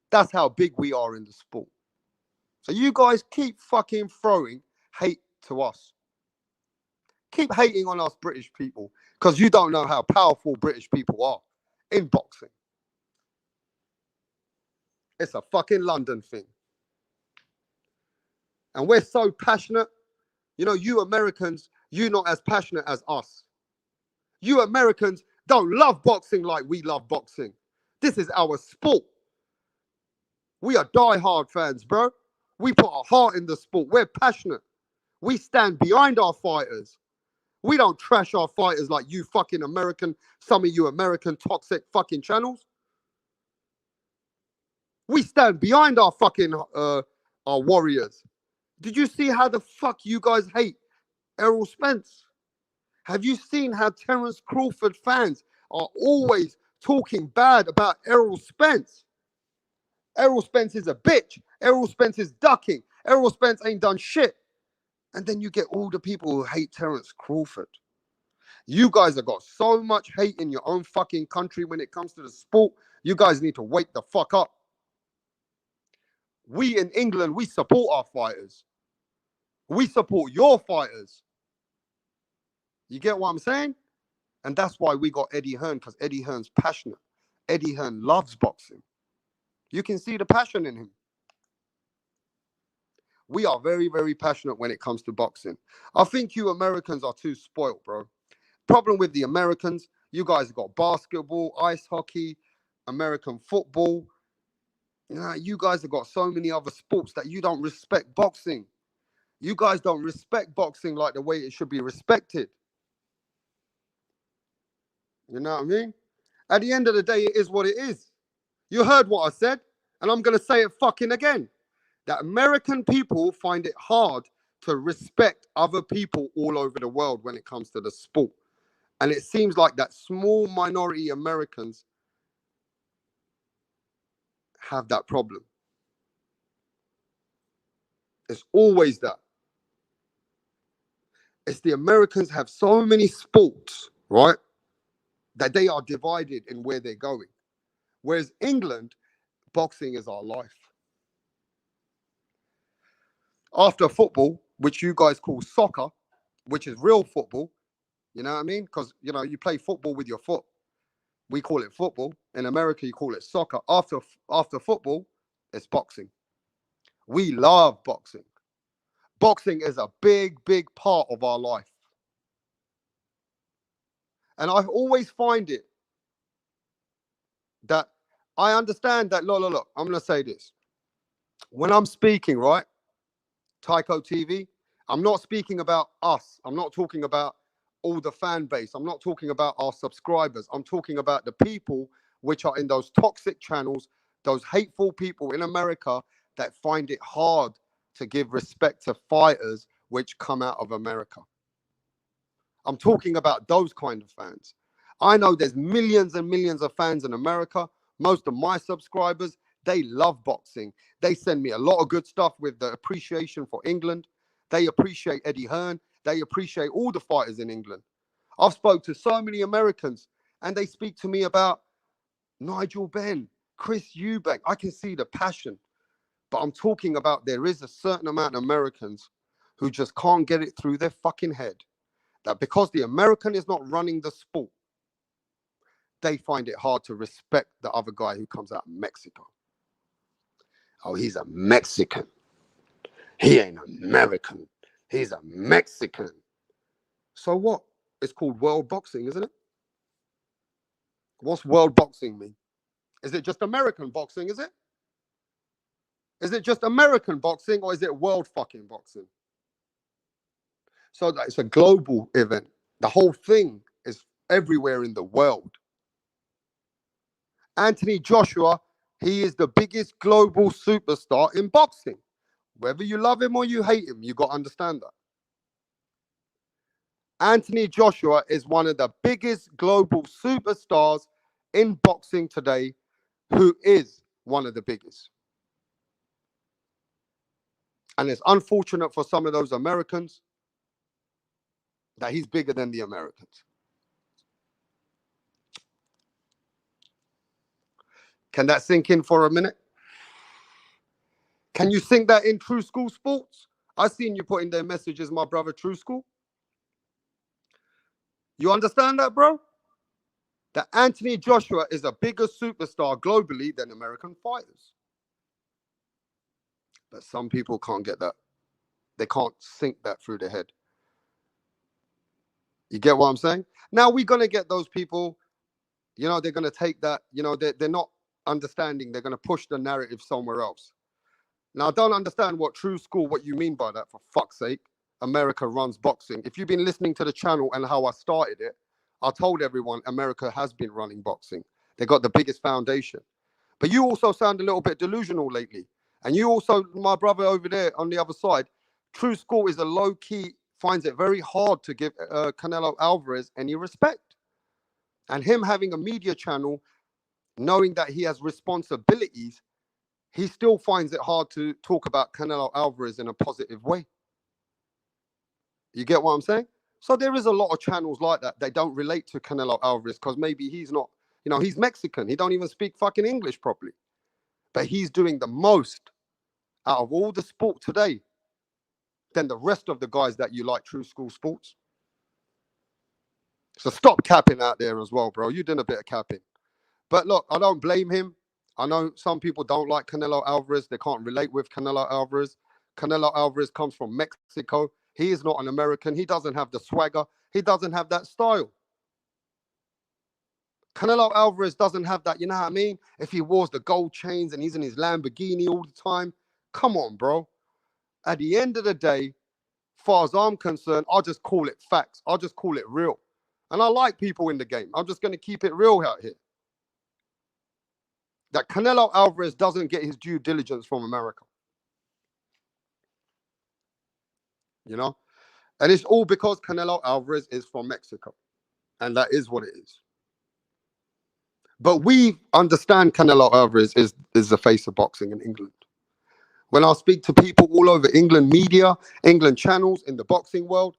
That's how big we are in the sport. So you guys keep fucking throwing hate to us. Keep hating on us British people because you don't know how powerful British people are in boxing. It's a fucking London thing. And we're so passionate. You know, you Americans, you're not as passionate as us. You Americans don't love boxing like we love boxing. This is our sport. We are diehard fans, bro. We put our heart in the sport. We're passionate. We stand behind our fighters. We don't trash our fighters like you fucking American, some of you American toxic fucking channels. We stand behind our fucking our warriors. Did you see how the fuck you guys hate Errol Spence? Have you seen how Terence Crawford fans are always talking bad about Errol Spence? Errol Spence is a bitch. Errol Spence is ducking. Errol Spence ain't done shit. And then you get all the people who hate Terence Crawford. You guys have got so much hate in your own fucking country when it comes to the sport. You guys need to wake the fuck up. We in England, we support our fighters. We support your fighters. You get what I'm saying? And that's why we got Eddie Hearn, because Eddie Hearn's passionate. Eddie Hearn loves boxing. You can see the passion in him. We are very, very passionate when it comes to boxing. I think you Americans are too spoiled, bro. Problem with the Americans, you guys have got basketball, ice hockey, American football. You know, you guys have got so many other sports that you don't respect boxing. You guys don't respect boxing like the way it should be respected. You know what I mean? At the end of the day, it is what it is. You heard what I said, and I'm going to say it fucking again. that American people find it hard to respect other people all over the world when it comes to the sport. And it seems like that small minority Americans have that problem. It's always that. It's the Americans have so many sports, right, that they are divided in where they're going. Whereas England, boxing is our life. After football, which you guys call soccer, which is real football, you know what I mean? Because, you know, you play football with your foot. We call it football. In America, you call it soccer. After football, it's boxing. We love boxing. Boxing is a big, big part of our life. And I always find it that I understand that, look, I'm going to say this. When I'm speaking, right, Tyco TV, I'm not speaking about us. I'm not talking about all the fan base. I'm not talking about our subscribers. I'm talking about the people which are in those toxic channels, those hateful people in America that find it hard to give respect to fighters which come out of America. I'm talking about those kind of fans. I know there's millions and millions of fans in America. Most of my subscribers, they love boxing. They send me a lot of good stuff with the appreciation for England. They appreciate Eddie Hearn. They appreciate all the fighters in England. I've spoke to so many Americans and they speak to me about Nigel Benn, Chris Eubank. I can see the passion, but I'm talking about there is a certain amount of Americans who just can't get it through their fucking head that because the American is not running the sport, they find it hard to respect the other guy who comes out of Mexico. Oh, he's a Mexican. He ain't American. He's a Mexican. So what? It's called world boxing, isn't it? What's world boxing mean? Is it just American boxing, is it? Is it just American boxing or is it world fucking boxing? So that it's a global event. The whole thing is everywhere in the world. Anthony Joshua, he is the biggest global superstar in boxing. Whether you love him or you hate him, you got to understand that. Anthony Joshua is one of the biggest global superstars in boxing today, who is one of the biggest. And it's unfortunate for some of those Americans that he's bigger than the Americans. Can that sink in for a minute? Can you think that in True School Sports? I've seen you put in their messages, my brother, True School. You understand that, bro? That Anthony Joshua is a bigger superstar globally than American fighters. But some people can't get that. They can't sink that through their head. You get what I'm saying? Now we're going to get those people, you know, they're going to take that, you know, they're not understanding. They're going to push the narrative somewhere else. Now, I don't understand what True School, what you mean by that, for fuck's sake. America runs boxing. If you've been listening to the channel and how I started it, I told everyone America has been running boxing. They got the biggest foundation. But you also sound a little bit delusional lately. And you also, my brother over there on the other side, True School is a low-key, finds it very hard to give Canelo Alvarez any respect. And him having a media channel, knowing that he has responsibilities, he still finds it hard to talk about Canelo Alvarez in a positive way. You get what I'm saying? So there is a lot of channels like that. They don't relate to Canelo Alvarez because maybe he's not, you know, he's Mexican. He don't even speak fucking English properly. But he's doing the most out of all the sport today than the rest of the guys that you like, True School Sports. So stop capping out there as well, bro. You're doing a bit of capping. But look, I don't blame him. I know some people don't like Canelo Alvarez. They can't relate with Canelo Alvarez. Canelo Alvarez comes from Mexico. He is not an American. He doesn't have the swagger. He doesn't have that style. Canelo Alvarez doesn't have that, you know what I mean? If he wears the gold chains and he's in his Lamborghini all the time, come on, bro. At the end of the day, far as I'm concerned, I'll just call it facts. I'll just call it real. And I like people in the game. I'm just going to keep it real out here. That Canelo Alvarez doesn't get his due diligence from America. you know? And it's all because Canelo Alvarez is from Mexico. And that is what it is. But we understand Canelo Alvarez is the face of boxing in England. When I speak to people all over England media, England channels, in the boxing world,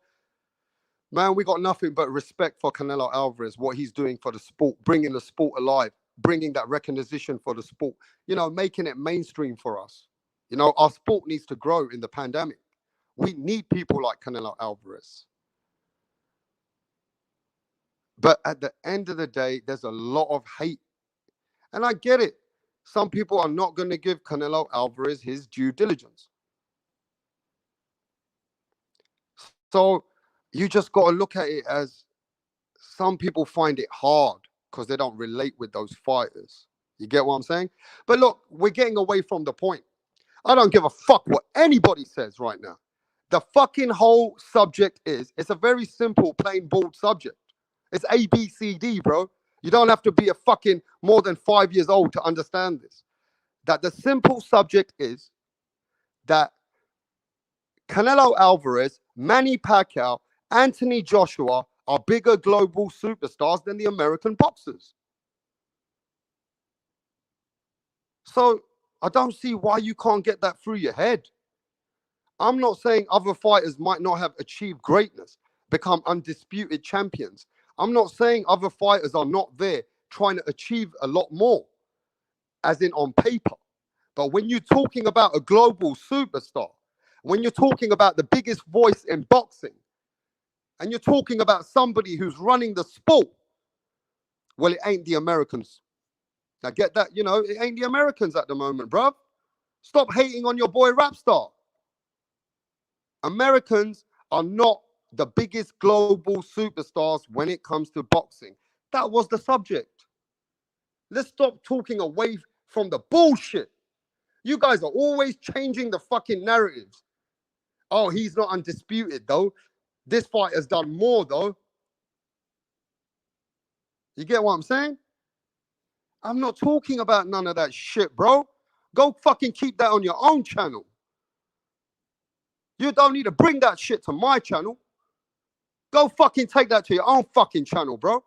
man, we got nothing but respect for Canelo Alvarez, what he's doing for the sport, bringing the sport alive, bringing that recognition for the sport, you know, making it mainstream for us. You know, our sport needs to grow in the pandemic. We need people like Canelo Alvarez. But at the end of the day, there's a lot of hate. And I get it. Some people are not going to give Canelo Alvarez his due diligence. So you just got to look at it as some people find it hard because they don't relate with those fighters. You get what I'm saying? But look, we're getting away from the point. I don't give a fuck what anybody says right now. The fucking whole subject is, it's a very simple, plain, bold subject. It's A, B, C, D, bro. You don't have to be a fucking more than 5 years old to understand this. That the simple subject is that Canelo Alvarez, Manny Pacquiao, Anthony Joshua are bigger global superstars than the American boxers. So I don't see why you can't get that through your head. I'm not saying other fighters might not have achieved greatness, become undisputed champions. I'm not saying other fighters are not there trying to achieve a lot more, as in on paper. But when you're talking about a global superstar, when you're talking about the biggest voice in boxing, and you're talking about somebody who's running the sport, well, it ain't the Americans. Now get that, you know, it ain't the Americans at the moment, bruv. Stop hating on your boy Rapstar. Americans are not the biggest global superstars when it comes to boxing. That was the subject. Let's stop talking away from the bullshit. You guys are always changing the fucking narratives. Oh, he's not undisputed though. This fight has done more though. You get what I'm saying? I'm not talking about none of that shit, bro. Go fucking keep that on your own channel. You don't need to bring that shit to my channel. Go fucking take that to your own fucking channel, bro.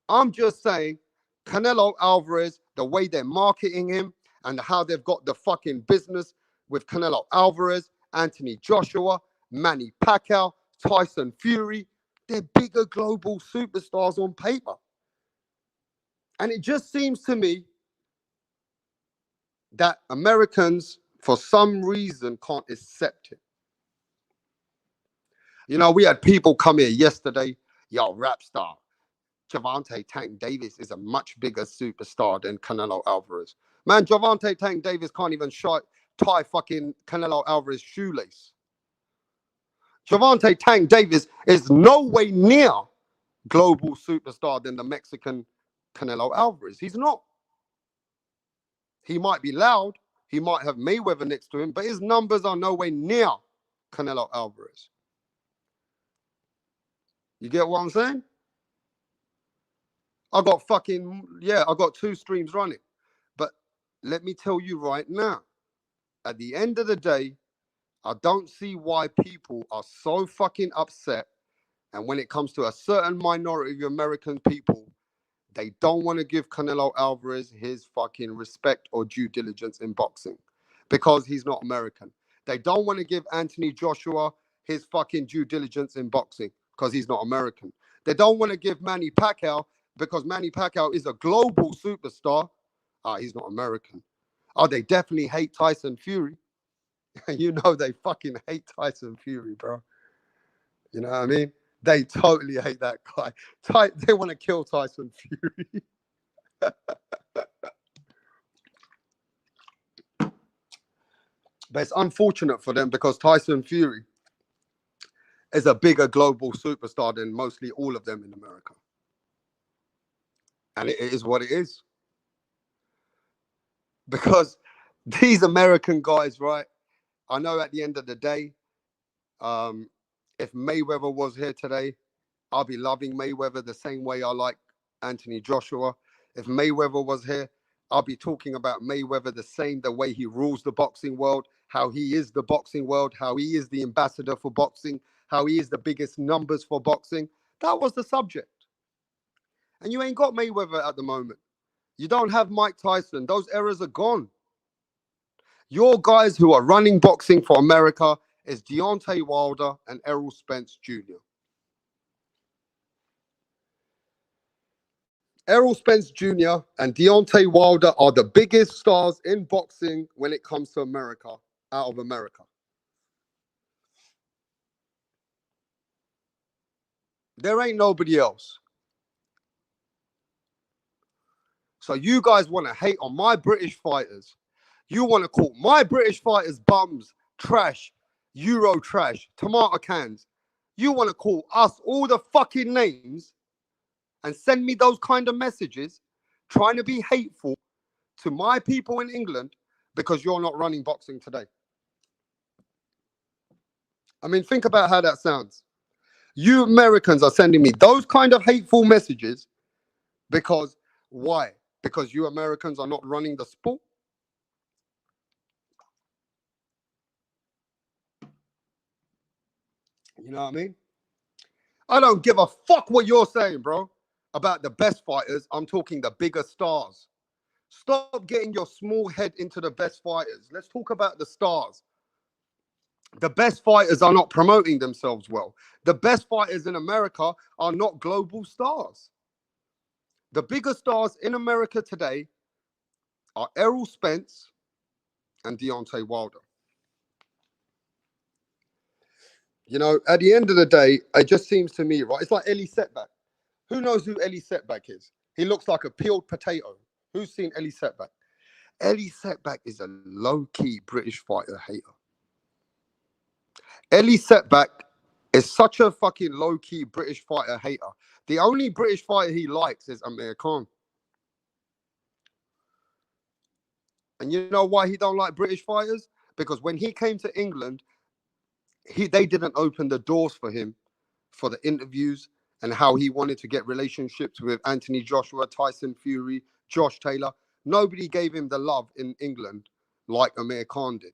I'm just saying, Canelo Alvarez, the way they're marketing him and how they've got the fucking business with Canelo Alvarez, Anthony Joshua, Manny Pacquiao, Tyson Fury, they're bigger global superstars on paper. And it just seems to me that Americans, for some reason, can't accept it. You know, we had people come here yesterday, yo, Rapstar, Gervonta Tank Davis is a much bigger superstar than Canelo Alvarez. Man, Gervonta Tank Davis can't even tie fucking Canelo Alvarez's shoelace. Gervonta Tank Davis is no way near global superstar than the Mexican Canelo Alvarez. He's not. He might be loud. He might have Mayweather next to him, but his numbers are nowhere near Canelo Alvarez. You get what I'm saying? I got 2 streams running. But let me tell you right now, at the end of the day, I don't see why people are so fucking upset. And when it comes to a certain minority of American people, they don't want to give Canelo Alvarez his fucking respect or due diligence in boxing because he's not American. They don't want to give Anthony Joshua his fucking due diligence in boxing because he's not American. They don't want to give Manny Pacquiao because Manny Pacquiao is a global superstar. He's not American. Oh, they definitely hate Tyson Fury. You know they fucking hate Tyson Fury, bro. You know what I mean? They totally hate that guy. They want to kill Tyson Fury. But it's unfortunate for them because Tyson Fury is a bigger global superstar than mostly all of them in America. And it is what it is. Because these American guys, right? I know at the end of the day, if Mayweather was here today, I'll be loving Mayweather the same way I like Anthony Joshua. If Mayweather was here, I'll be talking about Mayweather the way he rules the boxing world, how he is the boxing world, how he is the ambassador for boxing, how he is the biggest numbers for boxing. That was the subject. And you ain't got Mayweather at the moment. You don't have Mike Tyson. Those eras are gone. Your guys who are running boxing for America is Deontay Wilder and Errol Spence Jr. Errol Spence Jr. and Deontay Wilder are the biggest stars in boxing when it comes to America, out of America. There ain't nobody else. So you guys want to hate on my British fighters. You want to call my British fighters bums, trash, Euro trash, tomato cans. You want to call us all the fucking names and send me those kind of messages, trying to be hateful to my people in England because you're not running boxing today. I mean, think about how that sounds. You Americans are sending me those kind of hateful messages because why? Because you Americans are not running the sport? You know what I mean? I don't give a fuck what you're saying, bro, about the best fighters. I'm talking the bigger stars. Stop getting your small head into the best fighters. Let's talk about the stars. The best fighters are not promoting themselves well. The best fighters in America are not global stars. The biggest stars in America today are Errol Spence and Deontay Wilder. You know, at the end of the day, it just seems to me, right? It's like Ellie Setback. Who knows who Ellie Setback is? He looks like a peeled potato. Who's seen Ellie Setback? Ellie Setback is a low-key British fighter hater. Ellie Setback is such a fucking low-key British fighter hater. The only British fighter he likes is Amir Khan. And you know why he don't like British fighters? Because when he came to England, they didn't open the doors for him for the interviews and how he wanted to get relationships with Anthony Joshua, Tyson Fury, Josh Taylor. Nobody gave him the love in England like Amir Khan did.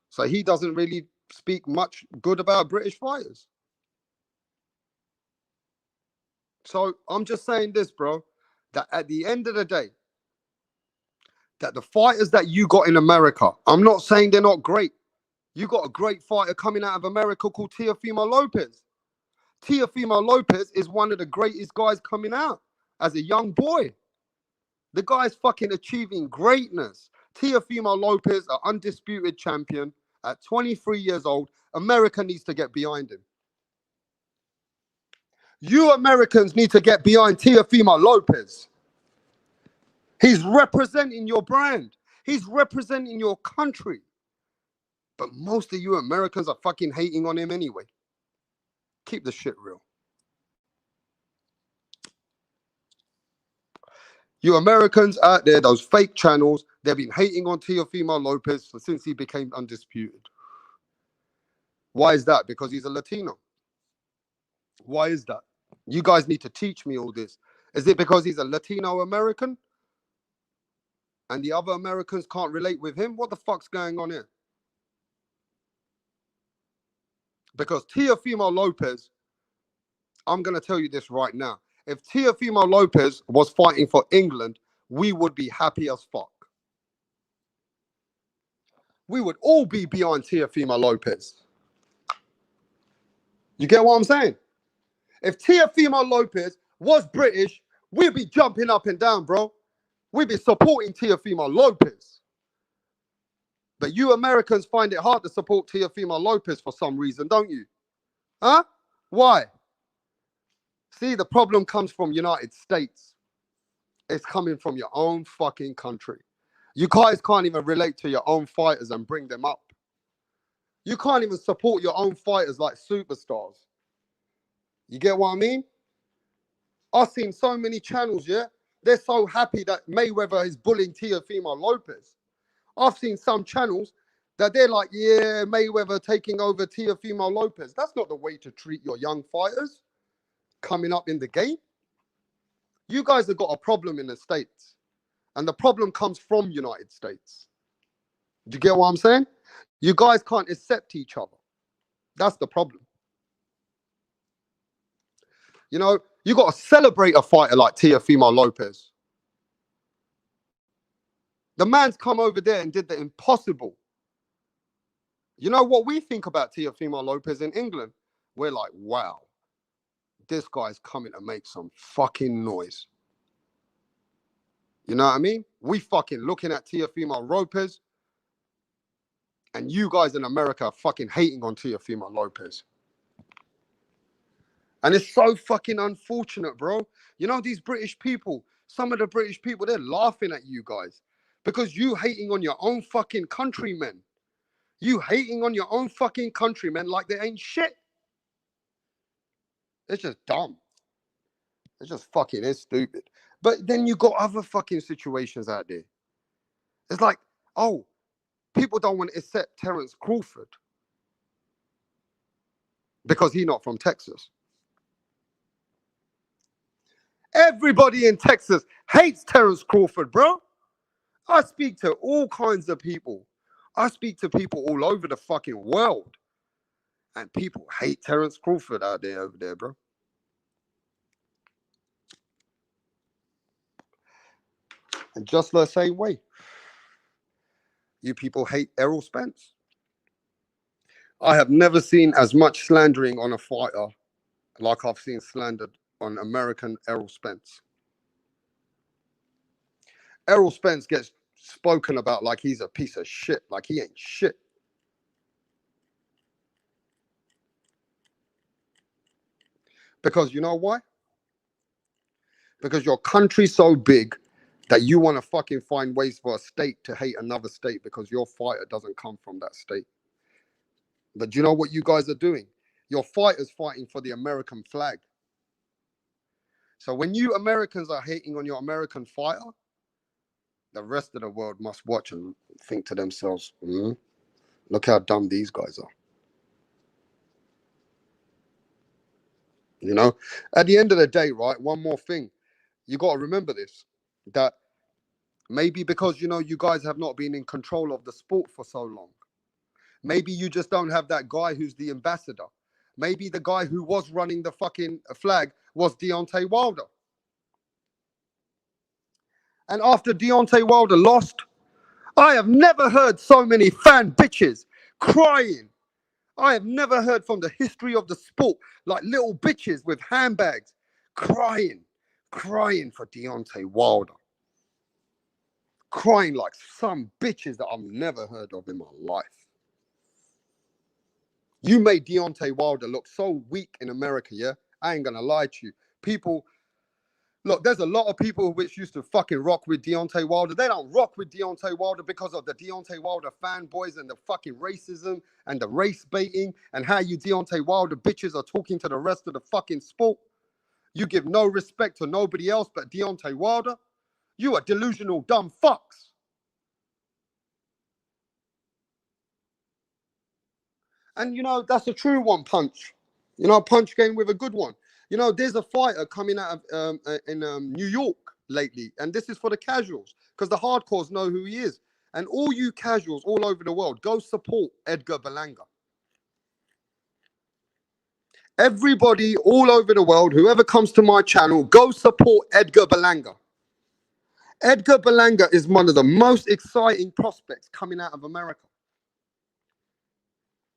So he doesn't really speak much good about British fighters. So I'm just saying this, bro, that at the end of the day, that the fighters that you got in America, I'm not saying they're not great. You got a great fighter coming out of America called Teofimo Lopez. Teofimo Lopez is one of the greatest guys coming out as a young boy. The guy's fucking achieving greatness. Teofimo Lopez, an undisputed champion at 23 years old. America needs to get behind him. You Americans need to get behind Teofimo Lopez. He's representing your brand. He's representing your country. But most of you Americans are fucking hating on him anyway. Keep the shit real. You Americans out there, those fake channels, they've been hating on Teofimo Lopez since he became undisputed. Why is that? Because he's a Latino. Why is that? You guys need to teach me all this. Is it because he's a Latino American? And the other Americans can't relate with him? What the fuck's going on here? Because Teofimo Lopez, I'm going to tell you this right now. If Teofimo Lopez was fighting for England, we would be happy as fuck. We would all be behind Teofimo Lopez. You get what I'm saying? If Teofimo Lopez was British, we'd be jumping up and down, bro. We'd be supporting Teofimo Lopez. But you Americans find it hard to support Teofimo Lopez for some reason, don't you? Huh? Why? See, the problem comes from United States. It's coming from your own fucking country. You guys can't even relate to your own fighters and bring them up. You can't even support your own fighters like superstars. You get what I mean? I've seen so many channels, yeah? They're so happy that Mayweather is bullying Teofimo Lopez. I've seen some channels that they're like, yeah, Mayweather taking over Teofimo Lopez. That's not the way to treat your young fighters coming up in the game. You guys have got a problem in the States. And the problem comes from United States. Do you get what I'm saying? You guys can't accept each other. That's the problem. You know, you got to celebrate a fighter like Teofimo Lopez. The man's come over there and did the impossible. You know what we think about Teofimo Lopez in England? We're like, wow, this guy's coming to make some fucking noise. You know what I mean? We fucking looking at Teofimo Lopez, and you guys in America are fucking hating on Teofimo Lopez. And it's so fucking unfortunate, bro. You know, these British people, some of the British people, they're laughing at you guys because you hating on your own fucking countrymen. You hating on your own fucking countrymen like they ain't shit. It's just dumb. It's just fucking, it's stupid. But then you got other fucking situations out there. It's like, oh, people don't want to accept Terence Crawford because he's not from Texas. Everybody in Texas hates Terence Crawford, bro. I speak to all kinds of people. I speak to people all over the fucking world. And people hate Terence Crawford out there, over there, bro. And just the same way, you people hate Errol Spence. I have never seen as much slandering on a fighter like I've seen slandered on American Errol Spence. Errol Spence gets spoken about like he's a piece of shit, like he ain't shit. Because you know why? Because your country's so big that you want to fucking find ways for a state to hate another state because your fighter doesn't come from that state. But you know what you guys are doing? Your fighter's fighting for the American flag. So when you Americans are hating on your American fighter, the rest of the world must watch and think to themselves, look how dumb these guys are. You know, at the end of the day, right, one more thing. You got to remember this, that maybe because, you know, you guys have not been in control of the sport for so long. Maybe you just don't have that guy who's the ambassador. Maybe the guy who was running the fucking flag was Deontay Wilder. And after Deontay Wilder lost, I have never heard so many fan bitches crying. I have never heard from the history of the sport like little bitches with handbags crying for Deontay Wilder. Crying like some bitches that I've never heard of in my life. You made Deontay Wilder look so weak in America, yeah? I ain't gonna lie to you. People, look, there's a lot of people which used to fucking rock with Deontay Wilder. They don't rock with Deontay Wilder because of the Deontay Wilder fanboys and the fucking racism and the race baiting and how you Deontay Wilder bitches are talking to the rest of the fucking sport. You give no respect to nobody else but Deontay Wilder. You are delusional dumb fucks. And, you know, that's a true one, Punch. You know, Punch came with a good one. You know, there's a fighter coming out of in New York lately, and this is for the casuals, because the hardcores know who he is. And all you casuals all over the world, go support Edgar Berlanga. Everybody all over the world, whoever comes to my channel, go support Edgar Berlanga. Edgar Berlanga is one of the most exciting prospects coming out of America.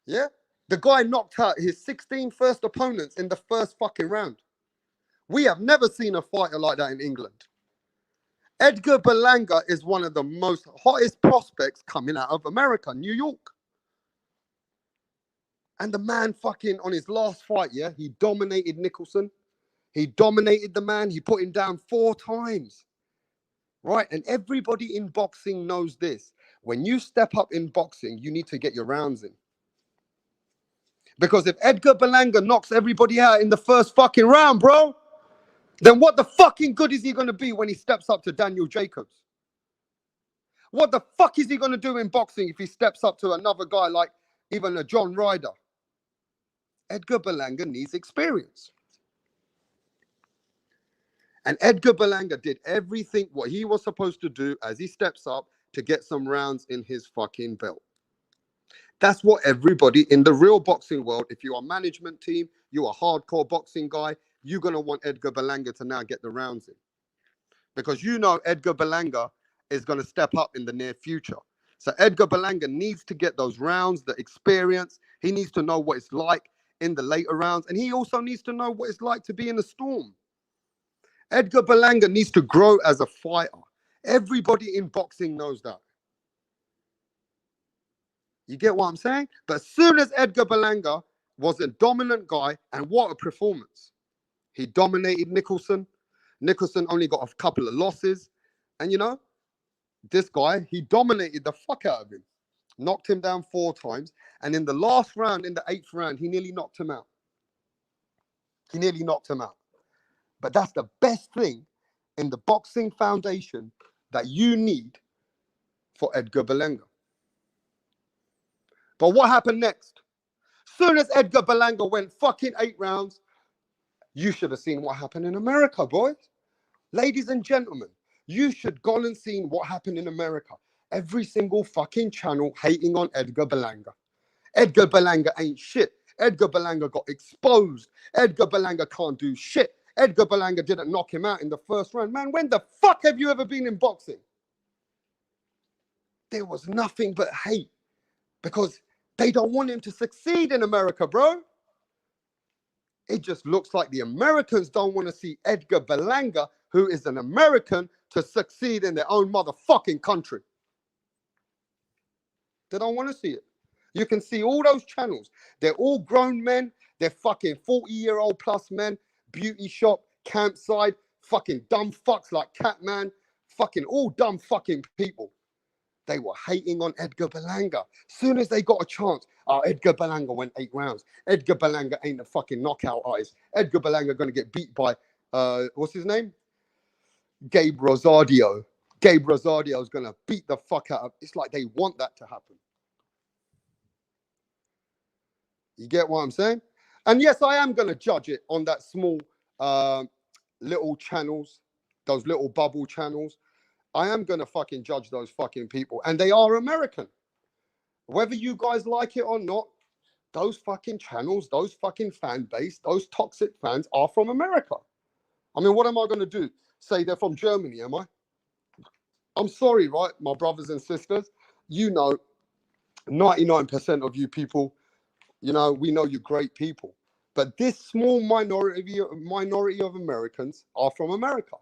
Yeah? The guy knocked out his 16 first opponents in the first fucking round. We have never seen a fighter like that in England. Edgar Berlanga is one of the most hottest prospects coming out of America, New York. And the man fucking, on his last fight, yeah, he dominated Nicholson. He dominated the man. He put him down 4 times. Right? And everybody in boxing knows this. When you step up in boxing, you need to get your rounds in. Because if Edgar Berlanga knocks everybody out in the first fucking round, bro, then what the fucking good is he going to be when he steps up to Daniel Jacobs? What the fuck is he going to do in boxing if he steps up to another guy like even a John Ryder? Edgar Berlanga needs experience. And Edgar Berlanga did everything what he was supposed to do as he steps up to get some rounds in his fucking belt. That's what everybody in the real boxing world, if you're a management team, you're a hardcore boxing guy, you're going to want Edgar Berlanga to now get the rounds in. Because you know Edgar Berlanga is going to step up in the near future. So Edgar Berlanga needs to get those rounds, the experience. He needs to know what it's like in the later rounds. And he also needs to know what it's like to be in the storm. Edgar Berlanga needs to grow as a fighter. Everybody in boxing knows that. You get what I'm saying? But as soon as Edgar Berlanga was a dominant guy, and what a performance. He dominated Nicholson. Nicholson only got a couple of losses. And you know, this guy, he dominated the fuck out of him. Knocked him down 4 times. And in the last round, in the 8th round, he nearly knocked him out. He nearly knocked him out. But that's the best thing in the boxing foundation that you need for Edgar Berlanga. But what happened next? Soon as Edgar Berlanga went fucking 8 rounds, you should have seen what happened in America, boys. Ladies and gentlemen, you should go and see what happened in America. Every single fucking channel hating on Edgar Berlanga. Edgar Berlanga ain't shit. Edgar Berlanga got exposed. Edgar Berlanga can't do shit. Edgar Berlanga didn't knock him out in the first round. Man, when the fuck have you ever been in boxing? There was nothing but hate because they don't want him to succeed in America, bro. It just looks like the Americans don't want to see Edgar Berlanga, who is an American, to succeed in their own motherfucking country. They don't want to see it. You can see all those channels. They're all grown men. They're fucking 40-year-old plus men. Beauty shop, campsite, fucking dumb fucks like Catman. Fucking all dumb fucking people. They were hating on Edgar Berlanga. Soon as they got a chance, Edgar Berlanga went 8 rounds. Edgar Berlanga ain't a fucking knockout artist. Edgar Berlanga gonna get beat by, what's his name? Gabe Rosario. Gabe Rosario is gonna beat the fuck out of. It's like they want that to happen. You get what I'm saying? And yes, I am gonna judge it on that small, little channels, those little bubble channels. I am going to fucking judge those fucking people. And they are American. Whether you guys like it or not, those fucking channels, those fucking fan base, those toxic fans are from America. I mean, what am I going to do? Say they're from Germany, am I? I'm sorry, right, my brothers and sisters. You know, 99% of you people, you know, we know you're great people. But this small minority of Americans are from America.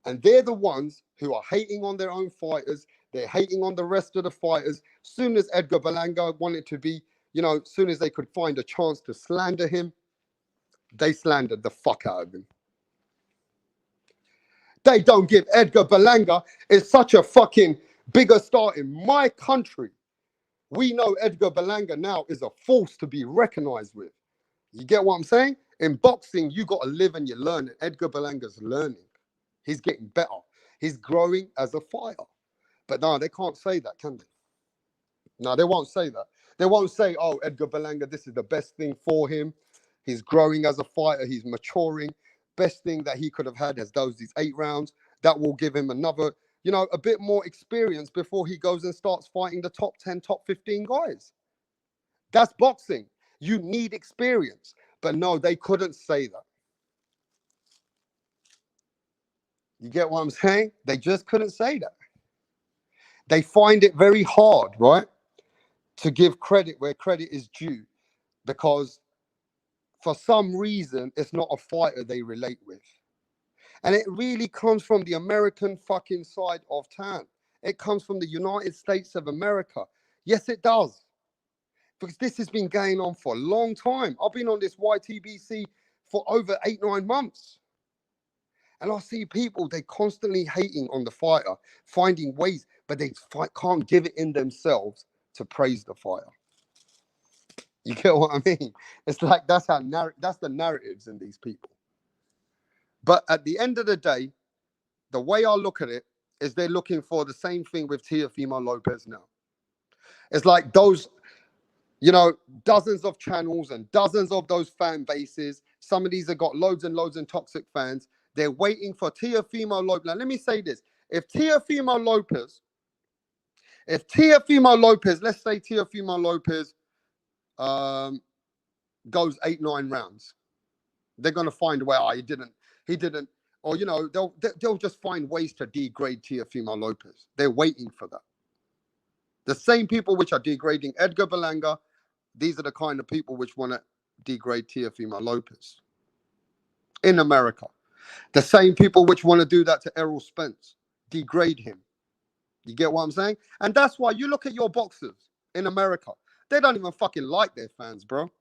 And they're the ones who are hating on their own fighters. They're hating on the rest of the fighters. Soon as Edgar Berlanga wanted to be, you know, soon as they could find a chance to slander him, they slandered the fuck out of him. They don't give Edgar Berlanga is such a fucking bigger star in my country. We know Edgar Berlanga now is a force to be recognized with. You get what I'm saying? In boxing, you got to live and you learn. Edgar Berlanga's learning. He's getting better. He's growing as a fighter. But no, they can't say that, can they? No, they won't say that. They won't say, oh, Edgar Berlanga, this is the best thing for him. He's growing as a fighter. He's maturing. Best thing that he could have had is these 8 rounds. That will give him another, you know, a bit more experience before he goes and starts fighting the top 10, top 15 guys. That's boxing. You need experience. But no, they couldn't say that. You get what I'm saying? They just couldn't say that. They find it very hard, right, to give credit where credit is due because for some reason, it's not a fighter they relate with. And it really comes from the American fucking side of town. It comes from the United States of America. Yes, it does. Because this has been going on for a long time. I've been on this YTBC for over 8-9 months. And I see people, they constantly hating on the fighter, finding ways, but they can't give it in themselves to praise the fighter. You get what I mean? It's like that's the narratives in these people. But at the end of the day, the way I look at it is they're looking for the same thing with Teofimo Lopez now. It's like those, you know, dozens of channels and dozens of those fan bases. Some of these have got loads and loads of toxic fans. They're waiting for Teofimo Lopez. Now, let me say this. If Teofimo Lopez If Teofimo Lopez, let's say Teofimo Lopez goes 8-9 rounds, they're gonna find a way. Oh, he didn't, or you know, they'll just find ways to degrade Teofimo Lopez. They're waiting for that. The same people which are degrading Edgar Berlanga, these are the kind of people which want to degrade Teofimo Lopez in America. The same people which want to do that to Errol Spence, degrade him. You get what I'm saying? And that's why you look at your boxers in America. They don't even fucking like their fans, bro.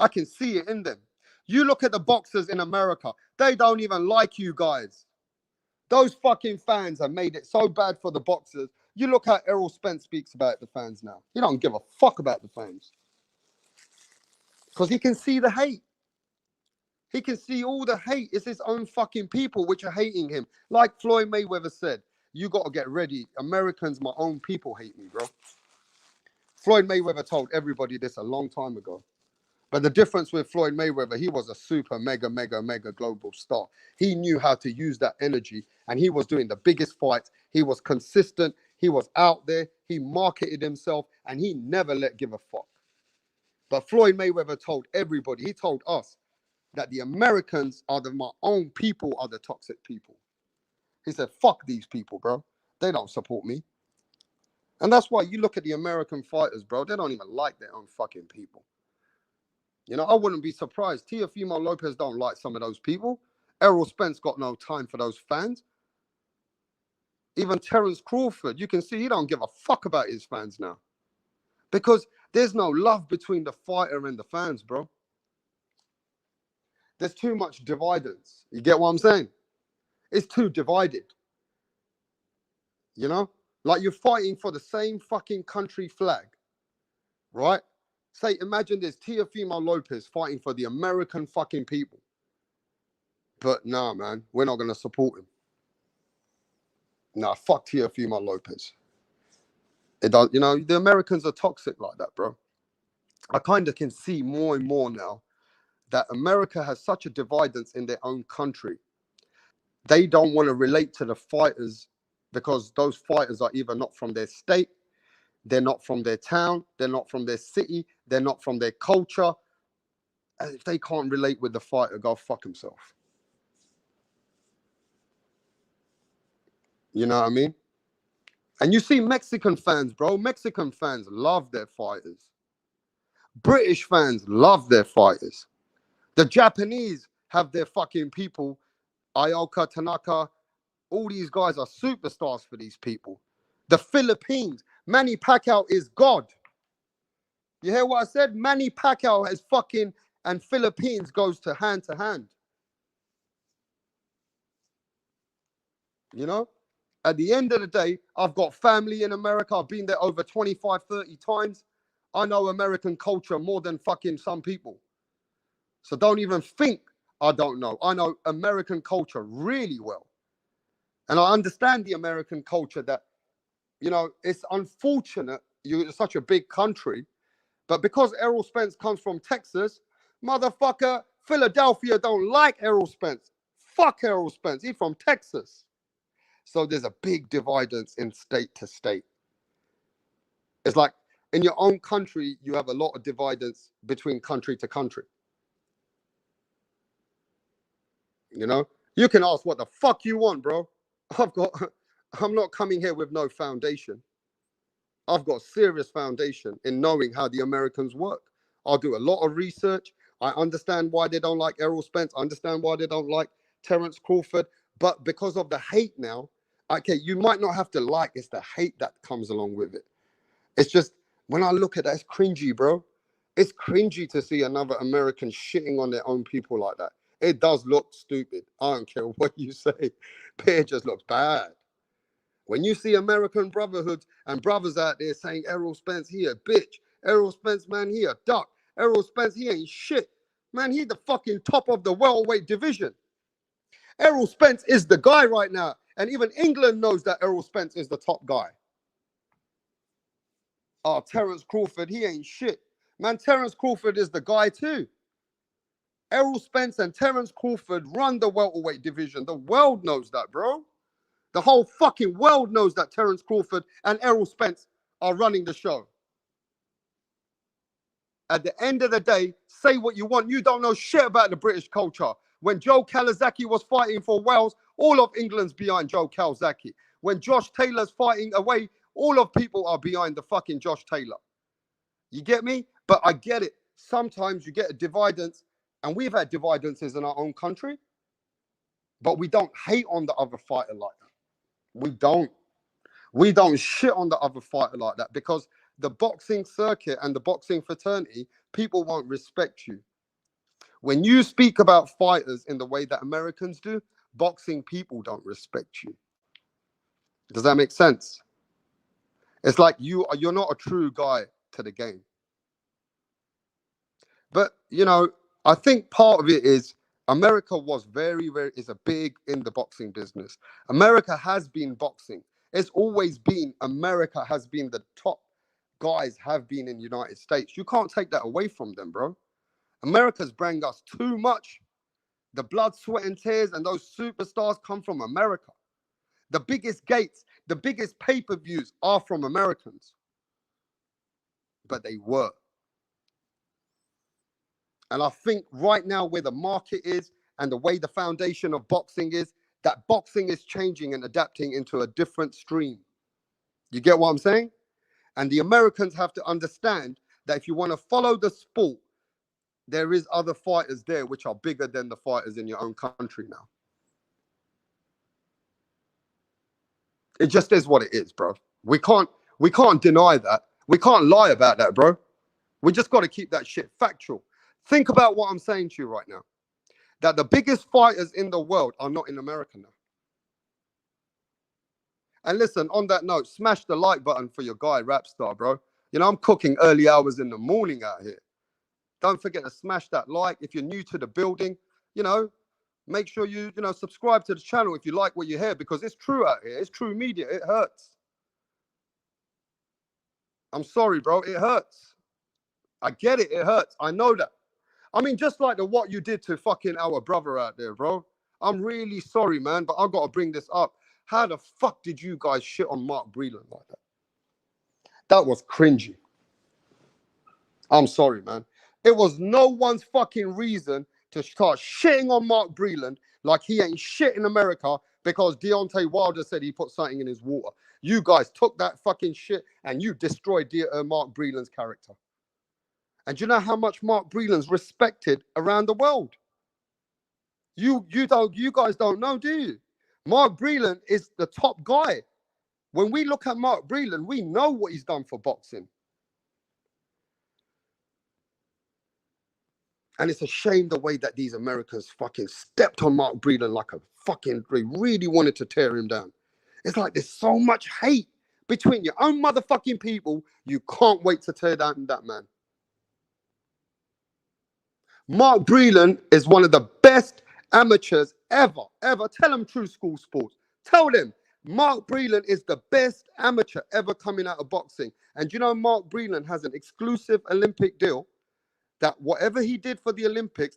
I can see it in them. You look at the boxers in America. They don't even like you guys. Those fucking fans have made it so bad for the boxers. You look how Errol Spence speaks about the fans now. He don't give a fuck about the fans. Because he can see the hate. He can see all the hate. It's his own fucking people which are hating him. Like Floyd Mayweather said, you got to get ready. Americans, my own people hate me, bro. Floyd Mayweather told everybody this a long time ago. But the difference with Floyd Mayweather, he was a super mega global star. He knew how to use that energy, and he was doing the biggest fights. He was consistent. He was out there. He marketed himself, and he never give a fuck. But Floyd Mayweather told everybody, he told us, that the Americans are my own people are the toxic people. He said, fuck these people, bro. They don't support me. And that's why you look at the American fighters, bro. They don't even like their own fucking people. You know, I wouldn't be surprised. Teofimo Lopez don't like some of those people. Errol Spence got no time for those fans. Even Terence Crawford, you can see he don't give a fuck about his fans now. Because there's no love between the fighter and the fans, bro. There's too much dividance. You get what I'm saying? It's too divided. You know? Like you're fighting for the same fucking country flag. Right? Say, imagine there's Teofimo Lopez fighting for the American fucking people. But nah, man, we're not going to support him. Nah, fuck Teofimo Lopez. It does, you know, the Americans are toxic like that, bro. I kind of can see more and more now that America has such a dividance in their own country. They don't want to relate to the fighters because those fighters are either not from their state, they're not from their town, they're not from their city, they're not from their culture. And if they can't relate with the fighter, go fuck himself. You know what I mean? And you see Mexican fans, bro. Mexican fans love their fighters. British fans love their fighters. The Japanese have their fucking people. Ioka, Tanaka, all these guys are superstars for these people. The Philippines, Manny Pacquiao is God. You hear what I said? Manny Pacquiao is fucking, and Philippines goes to hand. You know? At the end of the day, I've got family in America. I've been there over 25, 30 times. I know American culture more than fucking some people. So don't even think I don't know. I know American culture really well. And I understand the American culture that, you know, it's unfortunate you're such a big country, but because Errol Spence comes from Texas, motherfucker, Philadelphia don't like Errol Spence. Fuck Errol Spence. He's from Texas. So there's a big dividence in state to state. It's like in your own country, you have a lot of dividence between country to country. You know, you can ask what the fuck you want, bro. I'm not coming here with no foundation. I've got serious foundation in knowing how the Americans work. I'll do a lot of research. I understand why they don't like Errol Spence. I understand why they don't like Terence Crawford. But because of the hate now, okay, you might not have to like, it's the hate that comes along with it. It's just, when I look at that, it's cringy, bro. It's cringy to see another American shitting on their own people like that. It does look stupid. I don't care what you say. But it just looks bad. When you see American brotherhoods and brothers out there saying, Errol Spence, he a bitch. Errol Spence, man, he a duck. Errol Spence, he ain't shit. Man, he the fucking top of the welterweight division. Errol Spence is the guy right now. And even England knows that Errol Spence is the top guy. Oh, Terence Crawford, he ain't shit. Man, Terence Crawford is the guy too. Errol Spence and Terence Crawford run the welterweight division. The world knows that, bro. The whole fucking world knows that Terence Crawford and Errol Spence are running the show. At the end of the day, say what you want. You don't know shit about the British culture. When Joe Calzaghe was fighting for Wales, all of England's behind Joe Calzaghe. When Josh Taylor's fighting away, all of people are behind the fucking Josh Taylor. You get me? But I get it. Sometimes you get a dividance, and we've had dividences in our own country, but we don't hate on the other fighter like that. We don't. We don't shit on the other fighter like that, because the boxing circuit and the boxing fraternity, people won't respect you. When you speak about fighters in the way that Americans do, boxing people don't respect you. Does that make sense? It's like you're not a true guy to the game. But, you know, I think part of it is America was is a big in the boxing business. America has been boxing. It's always been, America has been the top guys have been in the United States. You can't take that away from them, bro. America's bring us too much. The blood, sweat, and tears, and those superstars come from America. The biggest gates, the biggest pay-per-views are from Americans. But they were. And I think right now where the market is and the way the foundation of boxing is, that boxing is changing and adapting into a different stream. You get what I'm saying? And the Americans have to understand that if you want to follow the sport, there is other fighters there which are bigger than the fighters in your own country now. It just is what it is, bro. We can't deny that. We can't lie about that, bro. We just got to keep that shit factual. Think about what I'm saying to you right now. That the biggest fighters in the world are not in America now. And listen, on that note, smash the like button for your guy, Rapstar, bro. You know, I'm cooking early hours in the morning out here. Don't forget to smash that like. If you're new to the building, you know, make sure you subscribe to the channel if you like what you hear, because it's true out here. It's true media. It hurts. I'm sorry, bro. It hurts. I get it. It hurts. I know that. I mean, just like what you did to fucking our brother out there, bro. I'm really sorry, man, but I've got to bring this up. How the fuck did you guys shit on Mark Breland like that? That was cringy. I'm sorry, man. It was no one's fucking reason to start shitting on Mark Breland like he ain't shit in America because Deontay Wilder said he put something in his water. You guys took that fucking shit and you destroyed Mark Breland's character. And do you know how much Mark Breland's respected around the world? You guys don't know, do you? Mark Breland is the top guy. When we look at Mark Breland, we know what he's done for boxing. And it's a shame the way that these Americans fucking stepped on Mark Breland like a fucking, they really wanted to tear him down. It's like there's so much hate between your own motherfucking people. You can't wait to tear down that man. Mark Breland is one of the best amateurs ever. Tell them True School Sports. Tell them Mark Breland is the best amateur ever coming out of boxing. And you know, Mark Breland has an exclusive Olympic deal that whatever he did for the Olympics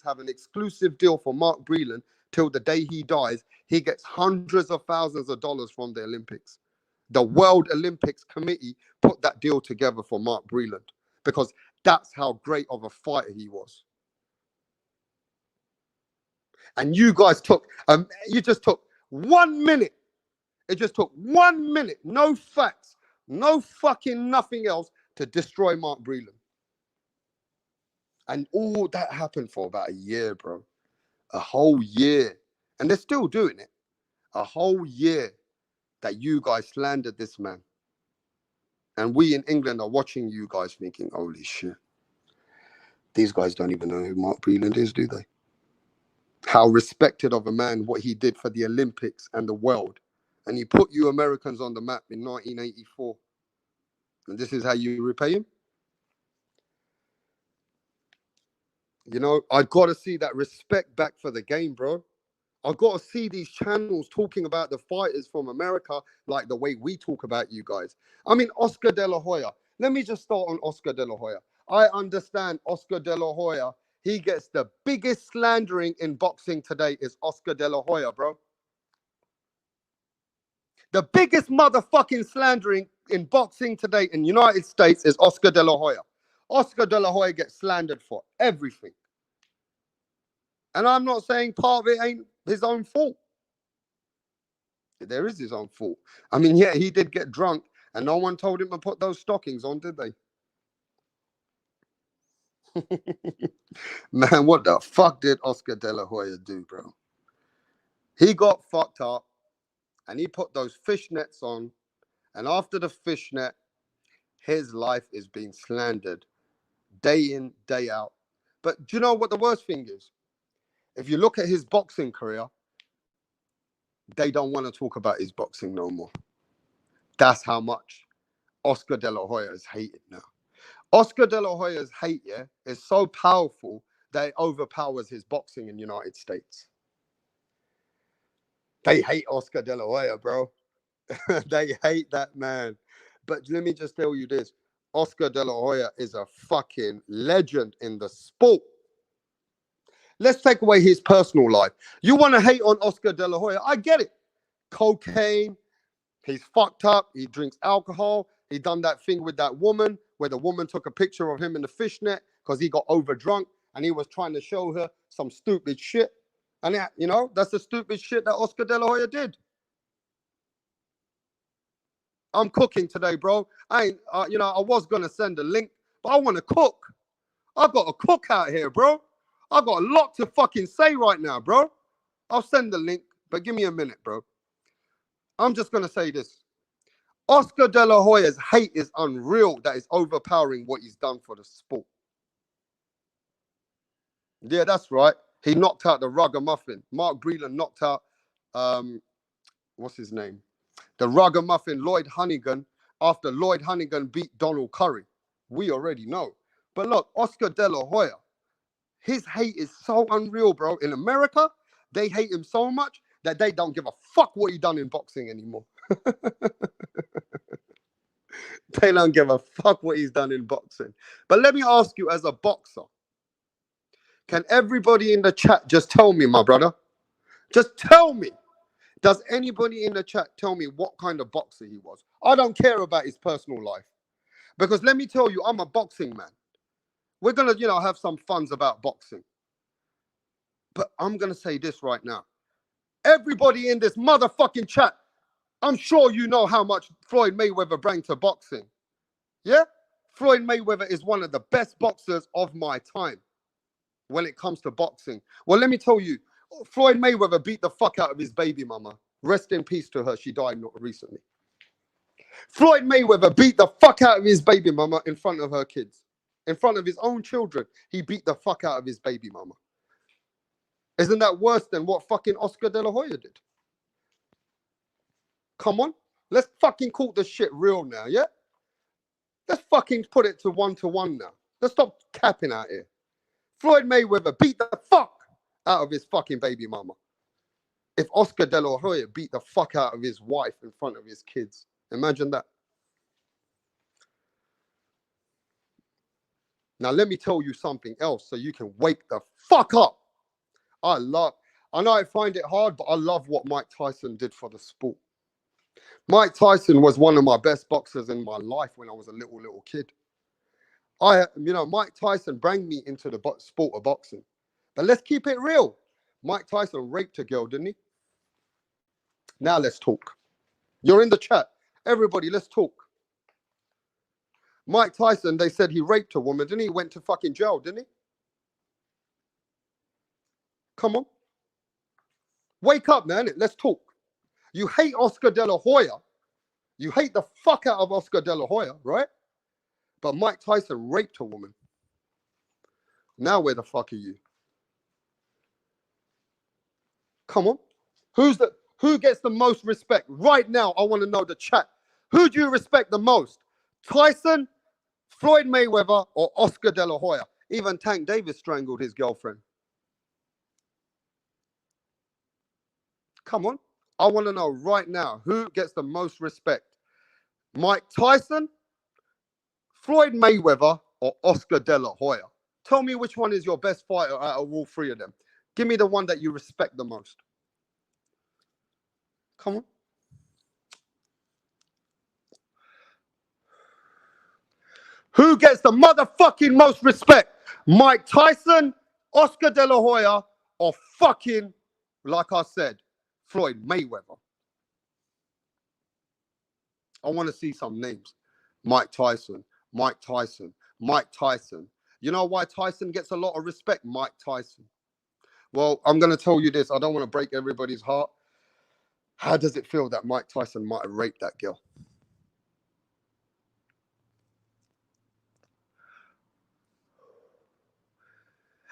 have an exclusive deal for Mark Breland till the day he dies. He gets hundreds of thousands of dollars from the Olympics. The World Olympics Committee put that deal together for Mark Breland because that's how great of a fighter he was. And you guys you just took 1 minute. It just took 1 minute, no facts, no fucking nothing else to destroy Mark Breland. And all that happened for about a year, bro. A whole year. And they're still doing it. A whole year that you guys slandered this man. And we in England are watching you guys thinking, holy shit. These guys don't even know who Mark Breland is, do they? How respected of a man, what he did for the Olympics and the world. And he put you Americans on the map in 1984. And this is how you repay him? You know, I've got to see that respect back for the game, bro. I've got to see these channels talking about the fighters from America like the way we talk about you guys. I mean, Oscar De La Hoya. Let me just start on Oscar De La Hoya. I understand Oscar De La Hoya. He gets the biggest slandering in boxing today is Oscar De La Hoya, bro. The biggest motherfucking slandering in boxing today in United States is Oscar De La Hoya. Oscar De La Hoya gets slandered for everything. And I'm not saying part of it ain't his own fault. There is his own fault. I mean, yeah, he did get drunk and no one told him to put those stockings on, did they? Man, what the fuck did Oscar De La Hoya do, bro? He got fucked up and he put those fishnets on. And after the fishnet, his life is being slandered day in, day out. But do you know what the worst thing is? If you look at his boxing career, they don't want to talk about his boxing no more. That's how much Oscar De La Hoya is hated now. Oscar De La Hoya's hate, yeah, is so powerful that it overpowers his boxing in the United States. They hate Oscar De La Hoya, bro. They hate that man. But let me just tell you this. Oscar De La Hoya is a fucking legend in the sport. Let's take away his personal life. You want to hate on Oscar De La Hoya? I get it. Cocaine. He's fucked up. He drinks alcohol. He done that thing with that woman where the woman took a picture of him in the fishnet because he got overdrunk and he was trying to show her some stupid shit. And, you know, that's the stupid shit that Oscar De La Hoya did. I'm cooking today, bro. I ain't, I was going to send a link, but I want to cook. I got to cook out here, bro. I got a lot to fucking say right now, bro. I'll send the link, but give me a minute, bro. I'm just going to say this. Oscar De La Hoya's hate is unreal that is overpowering what he's done for the sport. Yeah, that's right. He knocked out the Ragamuffin. Mark Breland knocked out, what's his name? The Ragamuffin, Lloyd Honeyghan, after Lloyd Honeyghan beat Donald Curry. We already know. But look, Oscar De La Hoya, his hate is so unreal, bro. In America, they hate him so much that they don't give a fuck what he done in boxing anymore. They don't give a fuck what he's done in boxing. But let me ask you, as a boxer, can everybody in the chat just tell me, my brother? Just tell me. Does anybody in the chat tell me what kind of boxer he was? I don't care about his personal life. Because let me tell you, I'm a boxing man. We're going to, have some funs about boxing. But I'm going to say this right now. Everybody in this motherfucking chat, I'm sure you know how much Floyd Mayweather brought to boxing. Yeah? Floyd Mayweather is one of the best boxers of my time when it comes to boxing. Well, let me tell you, Floyd Mayweather beat the fuck out of his baby mama. Rest in peace to her. She died recently. Floyd Mayweather beat the fuck out of his baby mama in front of her kids. In front of his own children, he beat the fuck out of his baby mama. Isn't that worse than what fucking Oscar De La Hoya did? Come on. Let's fucking call this shit real now, yeah? Let's fucking put it to one now. Let's stop capping out here. Floyd Mayweather beat the fuck out of his fucking baby mama. If Oscar De La Hoya beat the fuck out of his wife in front of his kids. Imagine that. Now, let me tell you something else so you can wake the fuck up. I know I find it hard, but I love what Mike Tyson did for the sport. Mike Tyson was one of my best boxers in my life when I was a little kid. Mike Tyson brought me into the sport of boxing. But let's keep it real. Mike Tyson raped a girl, didn't he? Now let's talk. You're in the chat. Everybody, let's talk. Mike Tyson, they said he raped a woman, didn't he? He went to fucking jail, didn't he? Come on. Wake up, man. Let's talk. You hate Oscar De La Hoya. You hate the fuck out of Oscar De La Hoya, right? But Mike Tyson raped a woman. Now where the fuck are you? Come on. Who gets the most respect? Right now, I want to know the chat. Who do you respect the most? Tyson, Floyd Mayweather, or Oscar De La Hoya? Even Tank Davis strangled his girlfriend. Come on. I want to know right now, who gets the most respect? Mike Tyson, Floyd Mayweather, or Oscar De La Hoya? Tell me which one is your best fighter out of all three of them. Give me the one that you respect the most. Come on. Who gets the motherfucking most respect? Mike Tyson, Oscar De La Hoya, or fucking, like I said, Floyd Mayweather? I want to see some names. Mike Tyson, Mike Tyson, Mike Tyson. You know why Tyson gets a lot of respect? Mike Tyson. Well, I'm going to tell you this. I don't want to break everybody's heart. How does it feel that Mike Tyson might have raped that girl?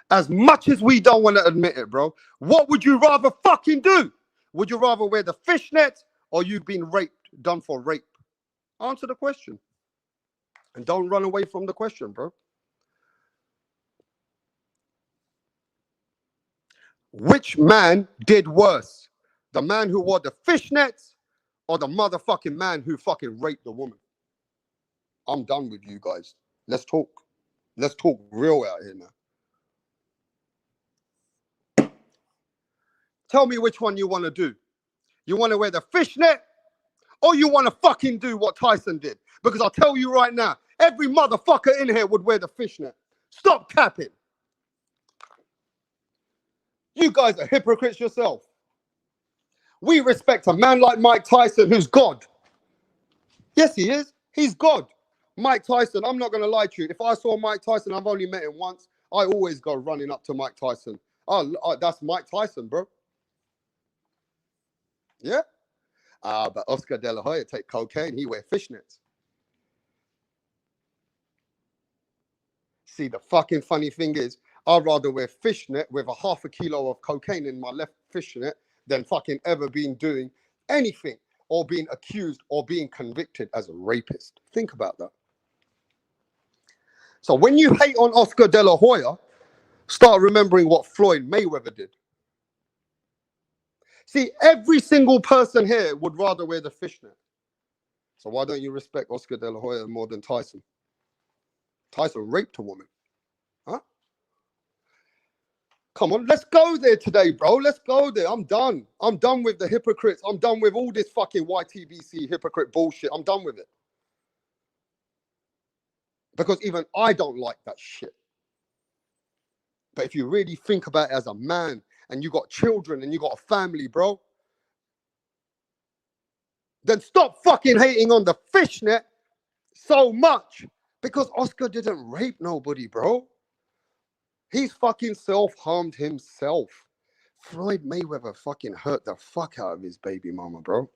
As much as we don't want to admit it, bro, what would you rather fucking do? Would you rather wear the fishnet or you've been raped, done for rape? Answer the question. And don't run away from the question, bro. Which man did worse? The man who wore the fishnets or the motherfucking man who fucking raped the woman? I'm done with you guys. Let's talk. Let's talk real out here now. Tell me which one you want to do. You want to wear the fishnet or you want to fucking do what Tyson did? Because I'll tell you right now, every motherfucker in here would wear the fishnet. Stop capping. You guys are hypocrites yourself. We respect a man like Mike Tyson, who's God. Yes, he is. He's God. Mike Tyson, I'm not going to lie to you. If I saw Mike Tyson, I've only met him once. I always go running up to Mike Tyson. Oh, that's Mike Tyson, bro. Yeah. But Oscar De La Hoya take cocaine. He wear fishnets. See, the fucking funny thing is, I'd rather wear fishnet with a half a kilo of cocaine in my left fishnet than fucking ever been doing anything or being accused or being convicted as a rapist. Think about that. So when you hate on Oscar De La Hoya, start remembering what Floyd Mayweather did. See, every single person here would rather wear the fishnet. So why don't you respect Oscar De La Hoya more than Tyson? Tyson raped a woman. Huh? Come on, let's go there today, bro. Let's go there. I'm done. I'm done with the hypocrites. I'm done with all this fucking YTBC hypocrite bullshit. I'm done with it. Because even I don't like that shit. But if you really think about it as a man and you got children and you got a family, bro, then stop fucking hating on the fishnet so much. Because Oscar didn't rape nobody, bro. He's fucking self-harmed himself. Floyd Mayweather fucking hurt the fuck out of his baby mama, bro.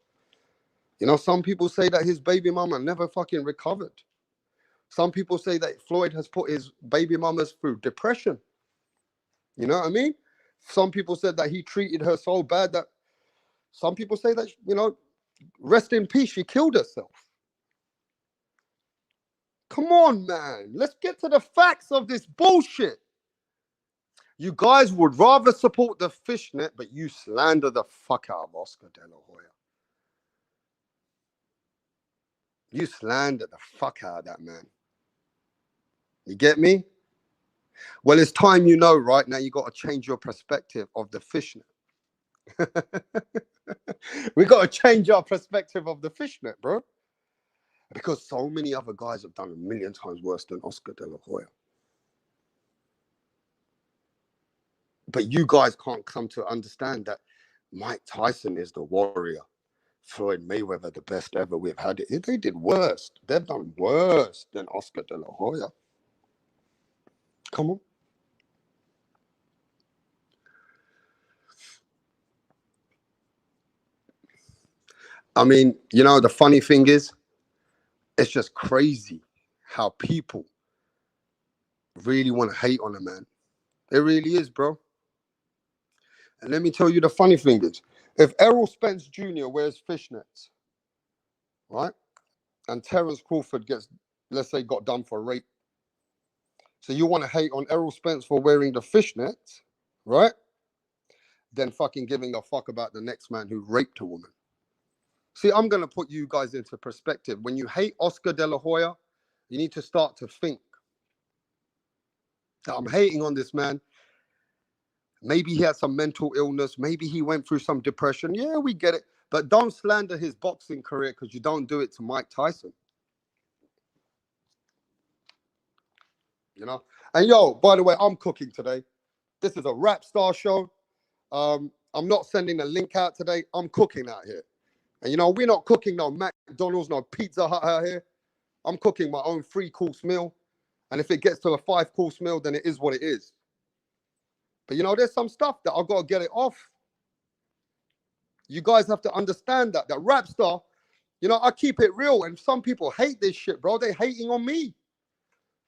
You know, some people say that his baby mama never fucking recovered. Some people say that Floyd has put his baby mamas through depression. You know what I mean? Some people said that he treated her so bad that some people say that, you know, rest in peace, she killed herself. Come on, man. Let's get to the facts of this bullshit. You guys would rather support the fishnet, but you slander the fuck out of Oscar De La Hoya. You slander the fuck out of that man. You get me? Well, it's time you know, right? Now you got to change your perspective of the fishnet. We got to change our perspective of the fishnet, bro. Because so many other guys have done a million times worse than Oscar De La Hoya. But you guys can't come to understand that Mike Tyson is the warrior. Floyd Mayweather, the best ever we've had. They did worse. They've done worse than Oscar De La Hoya. Come on. I mean, you know, the funny thing is, it's just crazy how people really want to hate on a man. It really is, bro. And let me tell you the funny thing is, if Errol Spence Jr. wears fishnets, right, and Terence Crawford gets, let's say, got done for rape, so you want to hate on Errol Spence for wearing the fishnets, right, then fucking giving a fuck about the next man who raped a woman. See, I'm going to put you guys into perspective. When you hate Oscar De La Hoya, you need to start to think that I'm hating on this man. Maybe he had some mental illness. Maybe he went through some depression. Yeah, we get it. But don't slander his boxing career because you don't do it to Mike Tyson. you know. And yo, by the way, I'm cooking today. This is a Rap Star show. I'm not sending a link out today. I'm cooking out here. And you know, we're not cooking no McDonald's, no Pizza Hut out here. I'm cooking my own 3-course meal. And if it gets to a 5-course meal, then it is what it is. But you know, there's some stuff that I've got to get it off. You guys have to understand that Rap Star, you know, I keep it real. And some people hate this shit, bro. They're hating on me.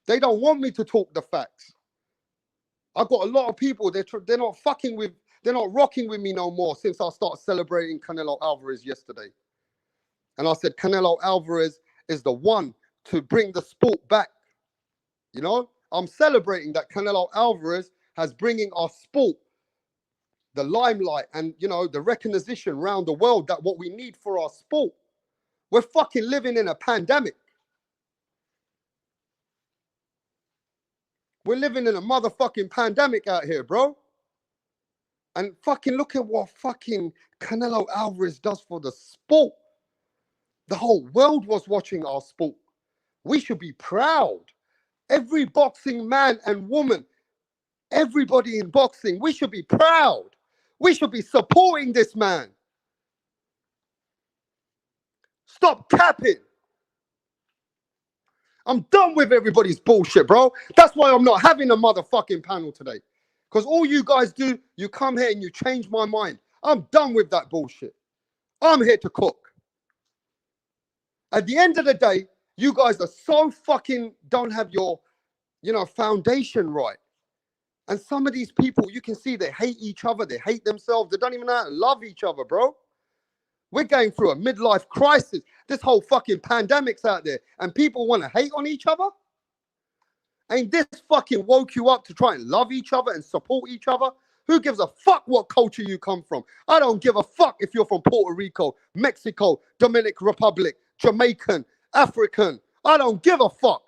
They don't want me to talk the facts. I've got a lot of people, they're not fucking with, they're not rocking with me no more since I started celebrating Canelo Alvarez yesterday. And I said, Canelo Alvarez is the one to bring the sport back. You know, I'm celebrating that Canelo Alvarez has bringing our sport the limelight and, you know, the recognition around the world that what we need for our sport. We're fucking living in a pandemic. We're living in a motherfucking pandemic out here, bro. And fucking look at what fucking Canelo Alvarez does for the sport. The whole world was watching our sport. We should be proud. Every boxing man and woman, everybody in boxing, we should be proud. We should be supporting this man. Stop capping. I'm done with everybody's bullshit, bro. That's why I'm not having a motherfucking panel today. Because all you guys do, you come here and you change my mind. I'm done with that bullshit. I'm here to cook. At the end of the day, you guys are so fucking don't have your, you know, foundation right. And some of these people, you can see they hate each other. They hate themselves. They don't even know how to love each other, bro. We're going through a midlife crisis. This whole fucking pandemic's out there. And people want to hate on each other? Ain't this fucking woke you up to try and love each other and support each other? Who gives a fuck what culture you come from? I don't give a fuck if you're from Puerto Rico, Mexico, Dominican Republic, Jamaican, African. I don't give a fuck.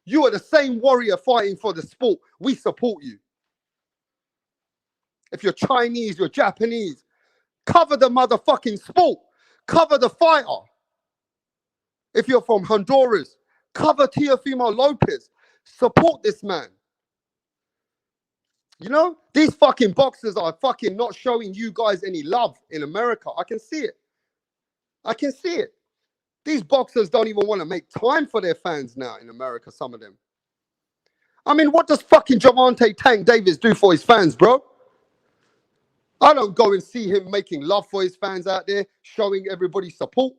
You are the same warrior fighting for the sport. We support you. If you're Chinese, you're Japanese, cover the motherfucking sport. Cover the fighter. If you're from Honduras, cover Teofimo Lopez. Support this man. You know, these fucking boxers are fucking not showing you guys any love in America. I can see it. I can see it. These boxers don't even want to make time for their fans now in America, some of them. I mean, what does fucking Gervonta Tank Davis do for his fans, bro? I don't go and see him making love for his fans out there, showing everybody support.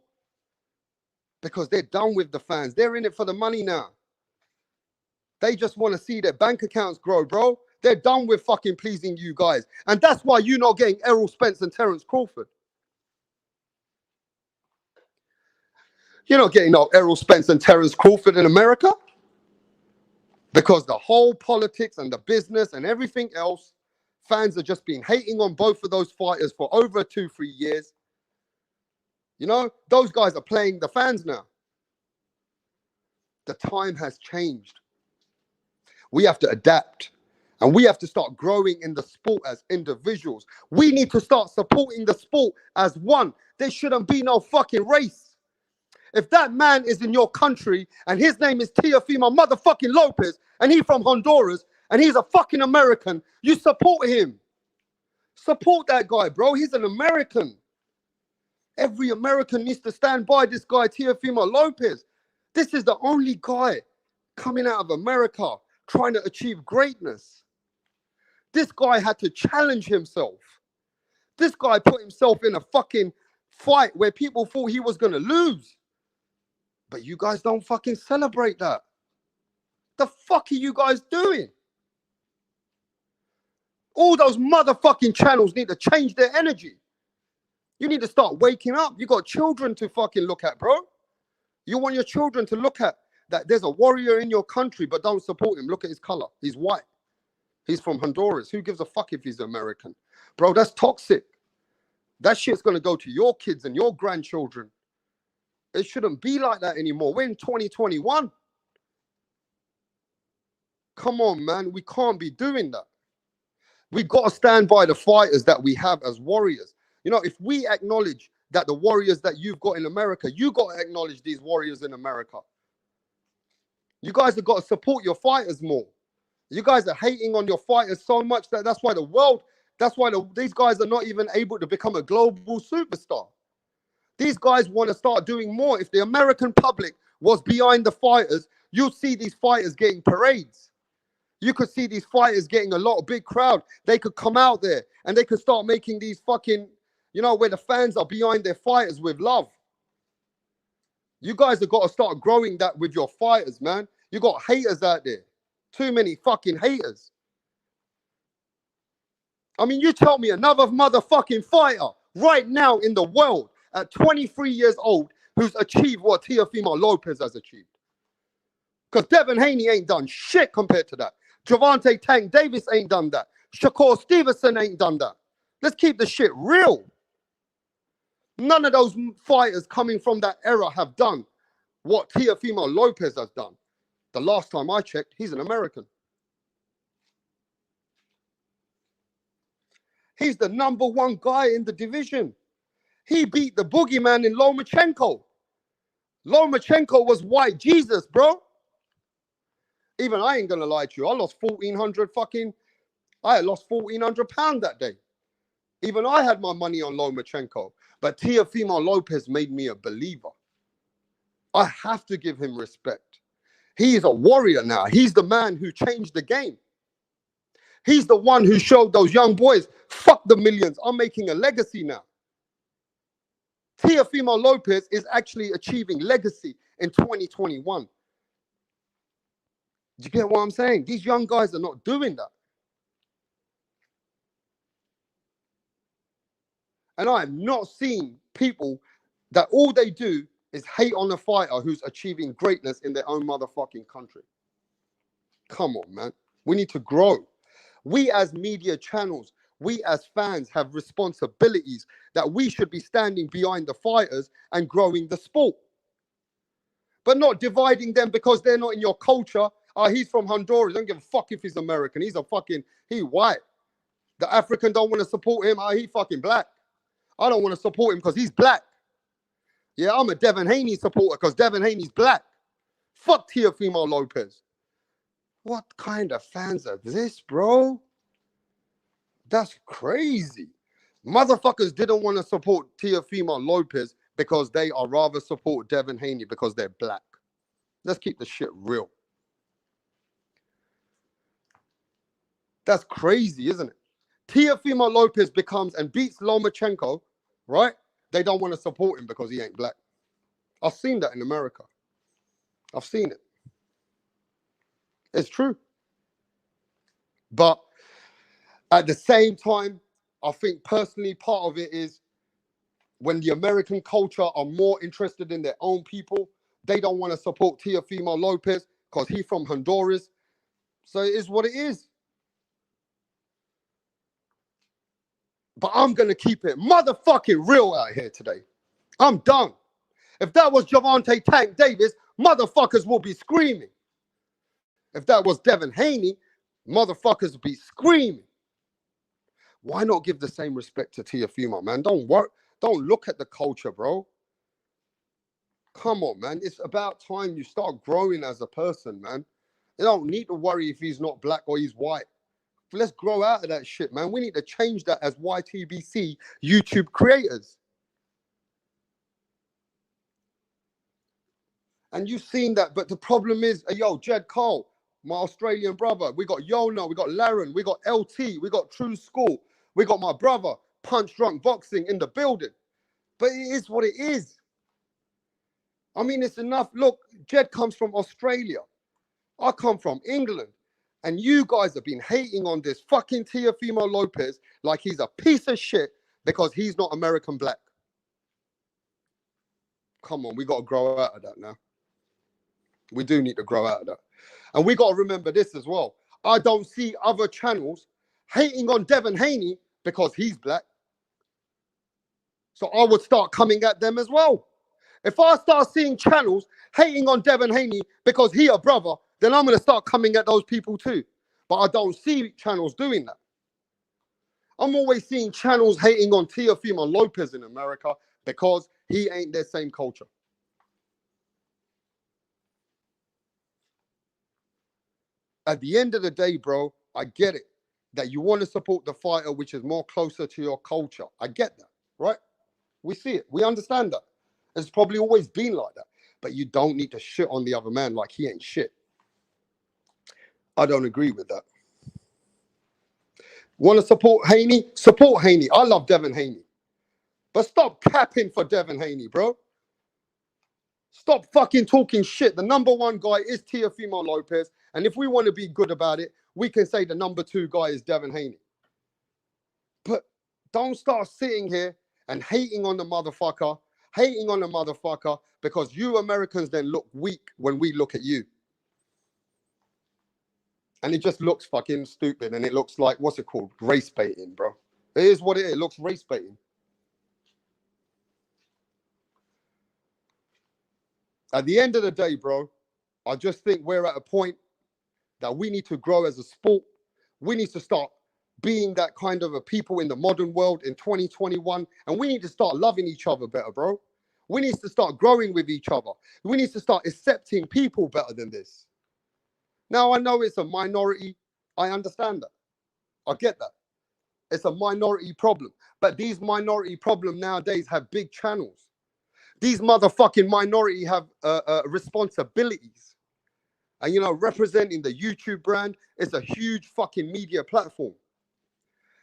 Because they're done with the fans. They're in it for the money now. They just want to see their bank accounts grow, bro. They're done with fucking pleasing you guys. And that's why you're not getting Errol Spence and Terence Crawford. You're not getting no Errol Spence and Terence Crawford in America. Because the whole politics and the business and everything else, fans are just been hating on both of those fighters for over 2-3 years. You know, those guys are playing the fans now. The time has changed. We have to adapt. And we have to start growing in the sport as individuals. We need to start supporting the sport as one. There shouldn't be no fucking race. If that man is in your country and his name is Teofimo motherfucking Lopez and he's from Honduras and he's a fucking American, you support him. Support that guy, bro. He's an American. Every American needs to stand by this guy, Teofimo Lopez. This is the only guy coming out of America trying to achieve greatness. This guy had to challenge himself. This guy put himself in a fucking fight where people thought he was going to lose. But you guys don't fucking celebrate that. The fuck are you guys doing? All those motherfucking channels need to change their energy. You need to start waking up. You got children to fucking look at, bro. You want your children to look at that there's a warrior in your country, but don't support him. Look at his color. He's white. He's from Honduras. Who gives a fuck if he's American? Bro, that's toxic. That shit's going to go to your kids and your grandchildren. It shouldn't be like that anymore. We're in 2021. Come on, man. We can't be doing that. We got to stand by the fighters that we have as warriors. You know, if we acknowledge that the warriors that you've got in America, you got to acknowledge these warriors in America. You guys have got to support your fighters more. You guys are hating on your fighters so much that's why these guys are not even able to become a global superstar. These guys want to start doing more. If the American public was behind the fighters, you'd see these fighters getting parades. You could see these fighters getting a lot of big crowd. They could come out there and they could start making these fucking, where the fans are behind their fighters with love. You guys have got to start growing that with your fighters, man. You got haters out there. Too many fucking haters. I mean, you tell me another motherfucking fighter right now in the world at 23 years old who's achieved what Teofimo Lopez has achieved. Because Devin Haney ain't done shit compared to that. Gervonta Tank Davis ain't done that. Shakur Stevenson ain't done that. Let's keep the shit real. None of those fighters coming from that era have done what Teofimo Lopez has done. The last time I checked, he's an American. He's the #1 guy in the division. He beat the boogeyman in Lomachenko. Lomachenko was white Jesus, bro. Even I ain't gonna lie to you. I lost 1,400 pounds that day. Even I had my money on Lomachenko. But Teofimo Lopez made me a believer. I have to give him respect. He is a warrior now. He's the man who changed the game. He's the one who showed those young boys, fuck the millions. I'm making a legacy now. Teofimo Lopez is actually achieving legacy in 2021. Do you get what I'm saying? These young guys are not doing that. And I have not seen people that all they do is hate on a fighter who's achieving greatness in their own motherfucking country. Come on, man. We need to grow. We as media channels, we as fans have responsibilities that we should be standing behind the fighters and growing the sport. But not dividing them because they're not in your culture. He's from Honduras. Don't give a fuck if he's American. He white. The African don't want to support him. He fucking black. I don't want to support him because he's black. Yeah, I'm a Devin Haney supporter because Devin Haney's black. Fuck Teofimo Lopez. What kind of fans are this, bro? That's crazy. Motherfuckers didn't want to support Teofimo Lopez because they are rather support Devin Haney because they're black. Let's keep the shit real. That's crazy, isn't it? Teofimo Lopez becomes and beats Lomachenko, right? They don't want to support him because he ain't black. I've seen that in America. I've seen it. It's true. But at the same time, I think personally part of it is when the American culture are more interested in their own people, they don't want to support Teofimo Lopez because he's from Honduras. So it is what it is. But I'm going to keep it motherfucking real out here today. I'm done. If that was Gervonta Tank Davis, motherfuckers will be screaming. If that was Devin Haney, motherfuckers would be screaming. Why not give the same respect to Teofimo, man? Don't look at the culture, bro. Come on, man. It's about time you start growing as a person, man. You don't need to worry if he's not black or he's white. Let's grow out of that shit, man. We need to change that as YTBC YouTube creators. And you've seen that, but the problem is, yo, Jed Cole, my Australian brother. We got Yona, we got Laren, we got LT, we got True School, we got my brother, Punch Drunk Boxing in the building. But it is what it is. I mean, it's enough. Look, Jed comes from Australia. I come from England. And you guys have been hating on this fucking Teofimo Lopez like he's a piece of shit because he's not American black. Come on, we got to grow out of that now. We do need to grow out of that. And we got to remember this as well. I don't see other channels hating on Devin Haney because he's black. So I would start coming at them as well. If I start seeing channels hating on Devin Haney because he a brother, then I'm going to start coming at those people too. But I don't see channels doing that. I'm always seeing channels hating on Teofimo Lopez in America because he ain't their same culture. At the end of the day, bro, I get it that you want to support the fighter which is more closer to your culture. I get that, right? We see it. We understand that. It's probably always been like that. But you don't need to shit on the other man like he ain't shit. I don't agree with that. Want to support Haney? Support Haney. I love Devin Haney. But stop capping for Devin Haney, bro. Stop fucking talking shit. The number one guy is Teofimo Lopez. And if we want to be good about it, we can say the number two guy is Devin Haney. But don't start sitting here and hating on the motherfucker, because you Americans then look weak when we look at you. And it just looks fucking stupid. And it looks like, what's it called? Race baiting, bro. It is what it is. It looks race baiting. At the end of the day, bro, I just think we're at a point that we need to grow as a sport. We need to start being that kind of a people in the modern world in 2021. And we need to start loving each other better, bro. We need to start growing with each other. We need to start accepting people better than this. Now, I know it's a minority. I understand that. I get that. It's a minority problem. But these minority problems nowadays have big channels. These motherfucking minority have responsibilities. And, you know, representing the YouTube brand is a huge fucking media platform.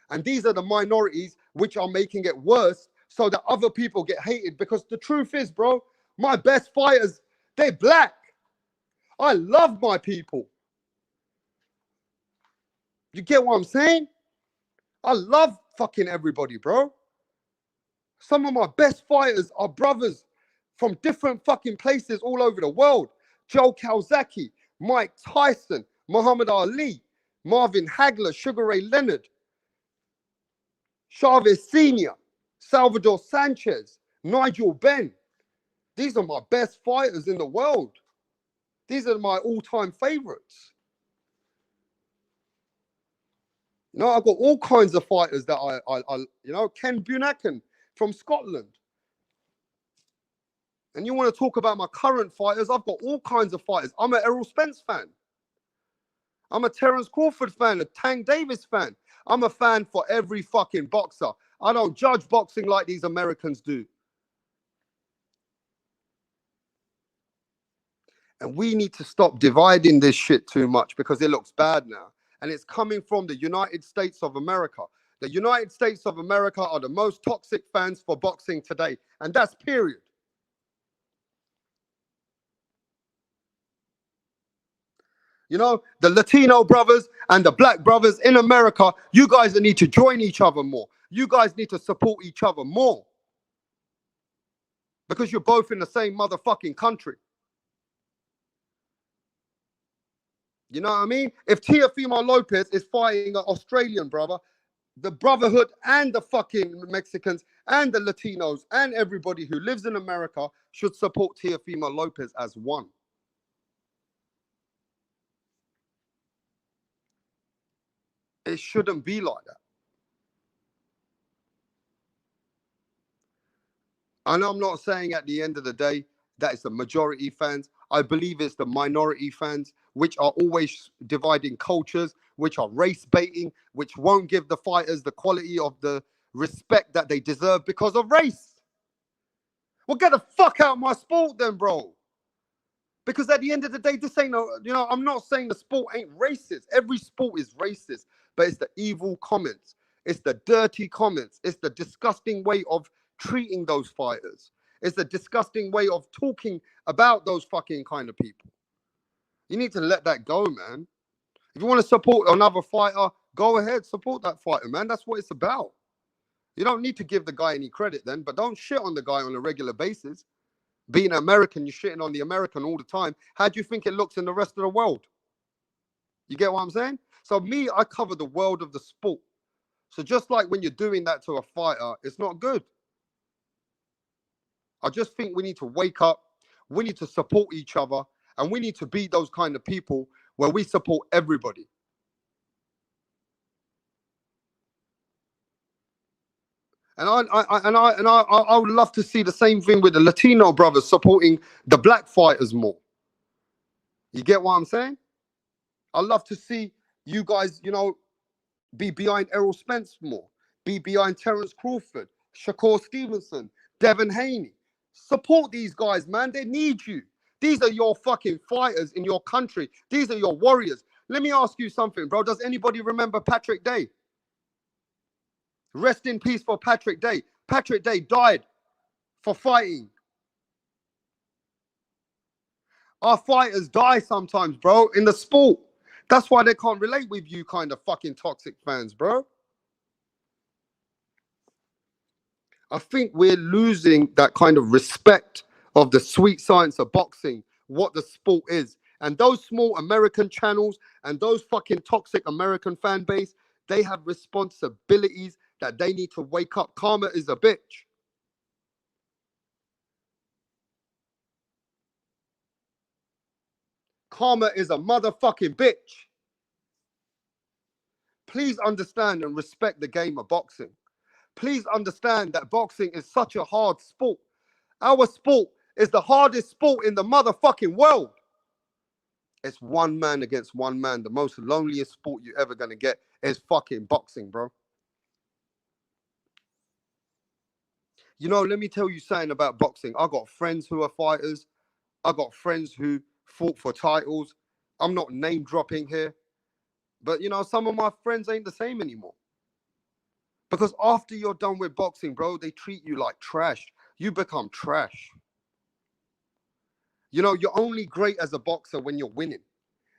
And these are the minorities which are making it worse so that other people get hated. Because the truth is, bro, my best fighters, they're black. I love my people. You get what I'm saying? I love fucking everybody, bro. Some of my best fighters are brothers from different fucking places all over the world. Joe Calzaghe, Mike Tyson, Muhammad Ali, Marvin Hagler, Sugar Ray Leonard, Chavez Sr., Salvador Sanchez, Nigel Benn. These are my best fighters in the world. These are my all-time favorites. You know, I've got all kinds of fighters that I you know, Ken Buchanan from Scotland. And you want to talk about my current fighters? I've got all kinds of fighters. I'm an Errol Spence fan. I'm a Terence Crawford fan, a Tank Davis fan. I'm a fan for every fucking boxer. I don't judge boxing like these Americans do. And we need to stop dividing this shit too much because it looks bad now. And it's coming from the United States of America. The United States of America are the most toxic fans for boxing today. And that's period. You know, the Latino brothers and the black brothers in America, you guys need to join each other more. You guys need to support each other more. Because you're both in the same motherfucking country. You know what I mean? If Teofimo Lopez is fighting an Australian brother, the Brotherhood and the fucking Mexicans and the Latinos and everybody who lives in America should support Teofimo Lopez as one. It shouldn't be like that. And I'm not saying at the end of the day that it's the majority fans. I believe it's the minority fans, which are always dividing cultures, which are race baiting, which won't give the fighters the quality of the respect that they deserve because of race. Well, get the fuck out of my sport then, bro. Because at the end of the day, this ain't no, you know, I'm not saying the sport ain't racist. Every sport is racist, but it's the evil comments. It's the dirty comments. It's the disgusting way of treating those fighters. It's the disgusting way of talking about those fucking kind of people. You need to let that go, man. If you want to support another fighter, go ahead, support that fighter, man. That's what it's about. You don't need to give the guy any credit then, but don't shit on the guy on a regular basis. Being American, you're shitting on the American all the time. How do you think it looks in the rest of the world? You get what I'm saying? So me, I cover the world of the sport. So just like when you're doing that to a fighter, it's not good. I just think we need to wake up. We need to support each other. And we need to be those kind of people where we support everybody. And I would love to see the same thing with the Latino brothers supporting the black fighters more. You get what I'm saying? I love to see you guys, you know, be behind Errol Spence more, be behind Terence Crawford, Shakur Stevenson, Devin Haney. Support these guys, man. They need you. These are your fucking fighters in your country. These are your warriors. Let me ask you something, bro. Does anybody remember Patrick Day? Rest in peace for Patrick Day. Patrick Day died for fighting. Our fighters die sometimes, bro, in the sport. That's why they can't relate with you kind of fucking toxic fans, bro. I think we're losing that kind of respect of the sweet science of boxing, what the sport is. And those small American channels and those fucking toxic American fan base, they have responsibilities that they need to wake up. Karma is a bitch. Karma is a motherfucking bitch. Please understand and respect the game of boxing. Please understand that boxing is such a hard sport. Our sport is the hardest sport in the motherfucking world. It's one man against one man. The most loneliest sport you're ever going to get is fucking boxing, bro. You know, let me tell you something about boxing. I got friends who are fighters. I got friends who fought for titles. I'm not name dropping here. But, you know, some of my friends ain't the same anymore. Because after you're done with boxing, bro, they treat you like trash. You become trash. You know, you're only great as a boxer when you're winning.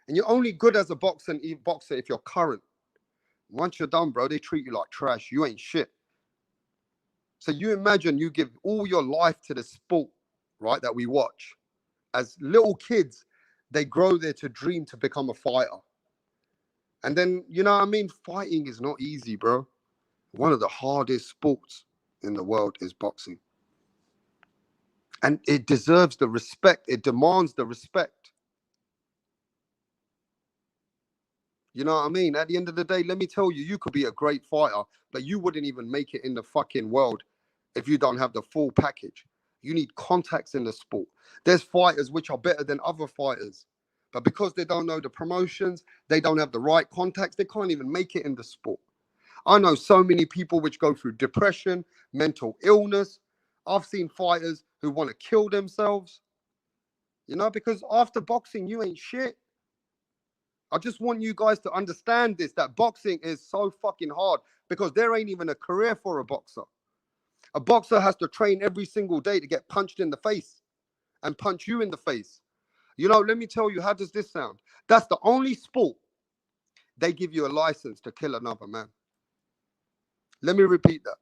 And you're only good as a boxer if you're current. Once you're done, bro, they treat you like trash. You ain't shit. So you imagine you give all your life to the sport, right, that we watch. As little kids, they grow there to dream to become a fighter. And then, you know what I mean? Fighting is not easy, bro. One of the hardest sports in the world is boxing. And it deserves the respect. It demands the respect. You know what I mean? At the end of the day, let me tell you, you could be a great fighter, but you wouldn't even make it in the fucking world if you don't have the full package. You need contacts in the sport. There's fighters which are better than other fighters, but because they don't know the promotions, they don't have the right contacts, they can't even make it in the sport. I know so many people which go through depression, mental illness. I've seen fighters who want to kill themselves, you know, because after boxing, you ain't shit. I just want you guys to understand this, that boxing is so fucking hard because there ain't even a career for a boxer. A boxer has to train every single day to get punched in the face and punch you in the face. You know, let me tell you, how does this sound? That's the only sport they give you a license to kill another man. Let me repeat that.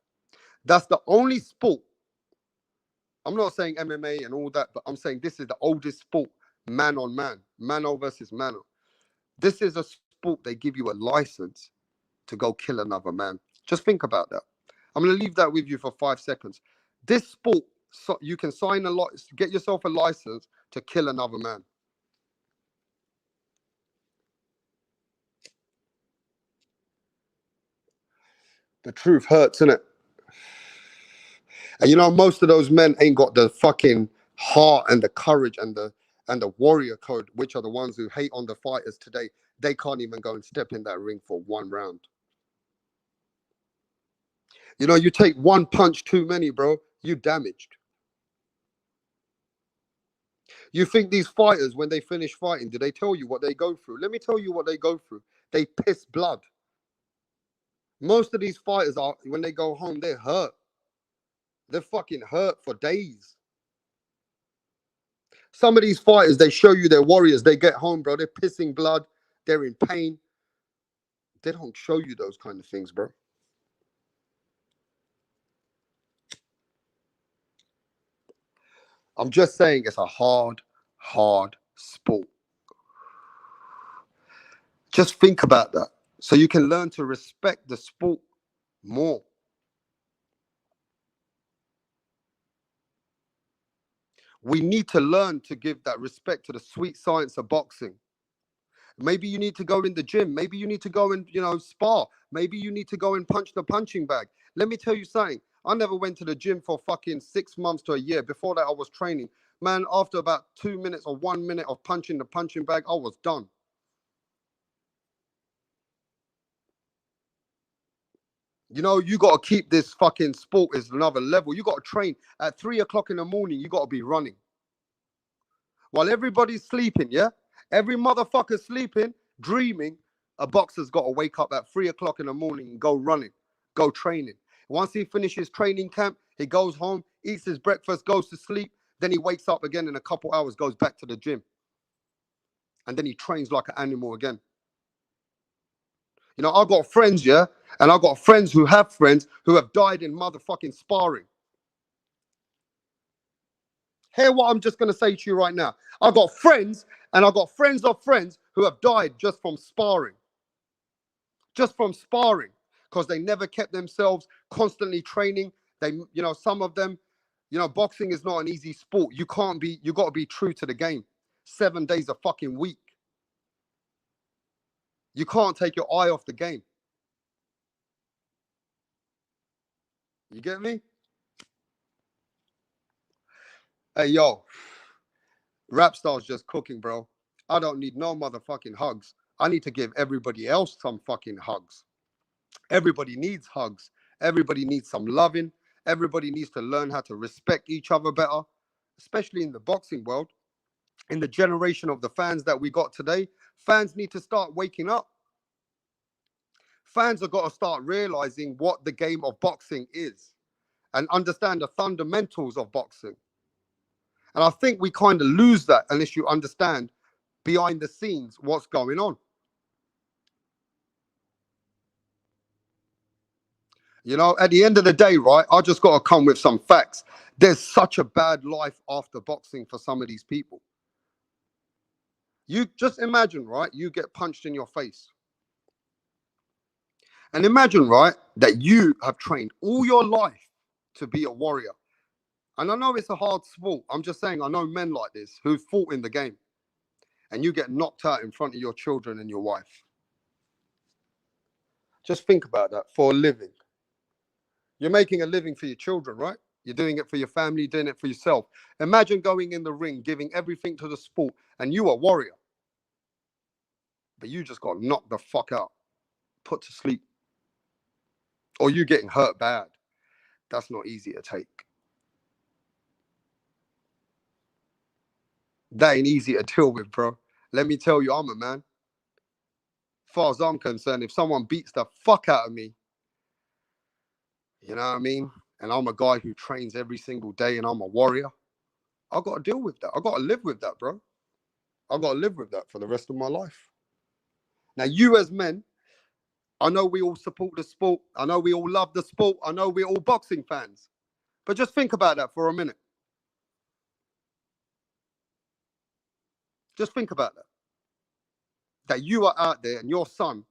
That's the only sport. I'm not saying MMA and all that, but I'm saying this is the oldest sport, man on man, mano versus mano. This is a sport they give you a license to go kill another man. Just think about that. I'm going to leave that with you for 5 seconds. This sport, so you can sign a lot, get yourself a license to kill another man. The truth hurts, innit? And you know, most of those men ain't got the fucking heart and the courage and the warrior code, which are the ones who hate on the fighters today. They can't even go and step in that ring for one round. You know, you take one punch too many, bro, you damaged. You think these fighters, when they finish fighting, do they tell you what they go through? Let me tell you what they go through. They piss blood. Most of these fighters are, when they go home, they're hurt. They're fucking hurt for days. Some of these fighters, they show you they're warriors. They get home, bro. They're pissing blood. They're in pain. They don't show you those kind of things, bro. I'm just saying it's a hard sport. Just think about that so you can learn to respect the sport more. We need to learn to give that respect to the sweet science of boxing. Maybe you need to go in the gym. Maybe you need to go and, you know, spar. Maybe you need to go and punch the punching bag. Let me tell you something. I never went to the gym for fucking 6 months to a year. Before that, I was training. Man, after about 2 minutes or 1 minute of punching the punching bag, I was done. You know, you got to keep this fucking sport is another level. You got to train at 3 o'clock in the morning. You got to be running while everybody's sleeping. Yeah, every motherfucker sleeping, dreaming. A boxer's got to wake up at 3 o'clock in the morning and go running, go training. Once he finishes training camp, he goes home, eats his breakfast, goes to sleep. Then he wakes up again in a couple hours, goes back to the gym, and then he trains like an animal again. You know, I've got friends, yeah, and I've got friends who have friends who have died in motherfucking sparring. Hear what I'm just going to say to you right now. I've got friends, and I've got friends of friends who have died just from sparring. Just from sparring, because they never kept themselves constantly training. They, you know, some of them, you know, boxing is not an easy sport. You got to be true to the game. 7 days a fucking week. You can't take your eye off the game. You get me? Hey, yo, Rapstar's just cooking, bro. I don't need no motherfucking hugs. I need to give everybody else some fucking hugs. Everybody needs hugs. Everybody needs some loving. Everybody needs to learn how to respect each other better, especially in the boxing world. In the generation of the fans that we got today, fans need to start waking up. Fans have got to start realizing what the game of boxing is and understand the fundamentals of boxing. And I think we kind of lose that unless you understand behind the scenes what's going on. You know, at the end of the day, right, I just got to come with some facts. There's such a bad life after boxing for some of these people. You just imagine, right, you get punched in your face. And imagine, right, that you have trained all your life to be a warrior. And I know it's a hard sport. I'm just saying, I know men like this who fought in the game. And you get knocked out in front of your children and your wife. Just think about that for a living. You're making a living for your children, right? You're doing it for your family, doing it for yourself. Imagine going in the ring, giving everything to the sport, and you are a warrior. But you just got knocked the fuck out, put to sleep. Or you getting hurt bad. That's not easy to take. That ain't easy to deal with, bro. Let me tell you, I'm a man. As far as I'm concerned, if someone beats the fuck out of me, you know what I mean? And I'm a guy who trains every single day and I'm a warrior, I've got to deal with that. I've got to live with that, bro. I've got to live with that for the rest of my life. Now, you as men, I know we all support the sport. I know we all love the sport. I know we're all boxing fans. But just think about that for a minute. Just think about that. That you are out there and your son,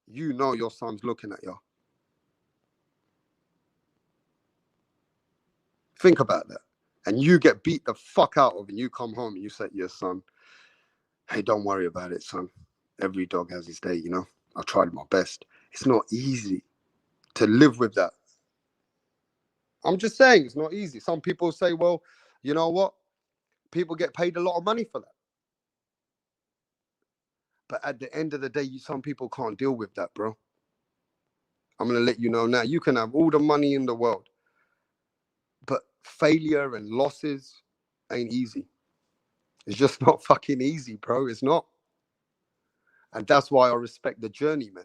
you know your son's looking at you. Think about that. And you get beat the fuck out of and you come home and you say to your son, hey, don't worry about it, son. Every dog has his day, you know. I tried my best. It's not easy to live with that. I'm just saying it's not easy. Some people say, well, you know what? People get paid a lot of money for that. But at the end of the day, some people can't deal with that, bro. I'm going to let you know now. You can have all the money in the world, but failure and losses ain't easy. It's just not fucking easy, bro. It's not. And that's why I respect the journeyman.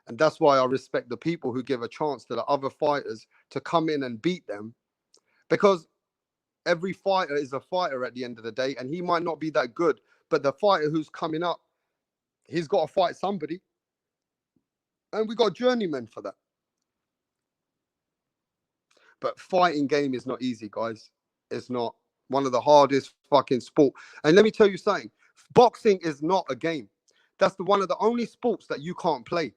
And that's why I respect the people who give a chance to the other fighters to come in and beat them. Because every fighter is a fighter at the end of the day. And he might not be that good. But the fighter who's coming up, he's got to fight somebody. And we got journeymen for that. But fighting game is not easy, guys. It's not. One of the hardest fucking sport. And let me tell you something. Boxing is not a game. That's one of the only sports that you can't play.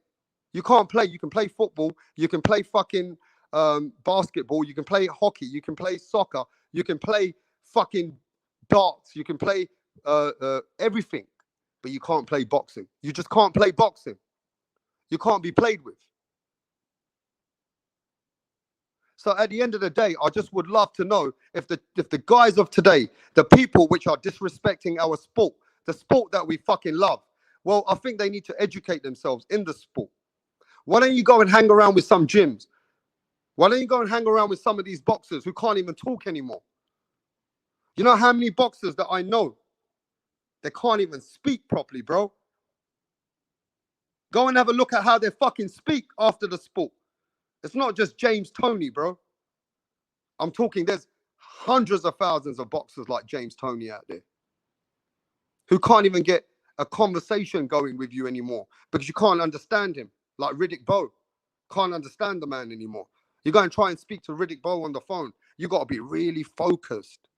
You can't play. You can play football. You can play fucking basketball. You can play hockey. You can play soccer. You can play fucking darts. You can play everything. But you can't play boxing. You just can't play boxing. You can't be played with. So at the end of the day, I just would love to know if the guys of today, the people which are disrespecting our sport, the sport that we fucking love, well, I think they need to educate themselves in the sport. Why don't you go and hang around with some gyms? Why don't you go and hang around with some of these boxers who can't even talk anymore? You know how many boxers that I know, they can't even speak properly, bro. Go and have a look at how they fucking speak after the sport. It's not just James Toney, bro. I'm talking, there's hundreds of thousands of boxers like James Toney out there who can't even get a conversation going with you anymore because you can't understand him. Like Riddick Bowe. Can't understand the man anymore. You go and try and speak to Riddick Bowe on the phone. You got to be really focused.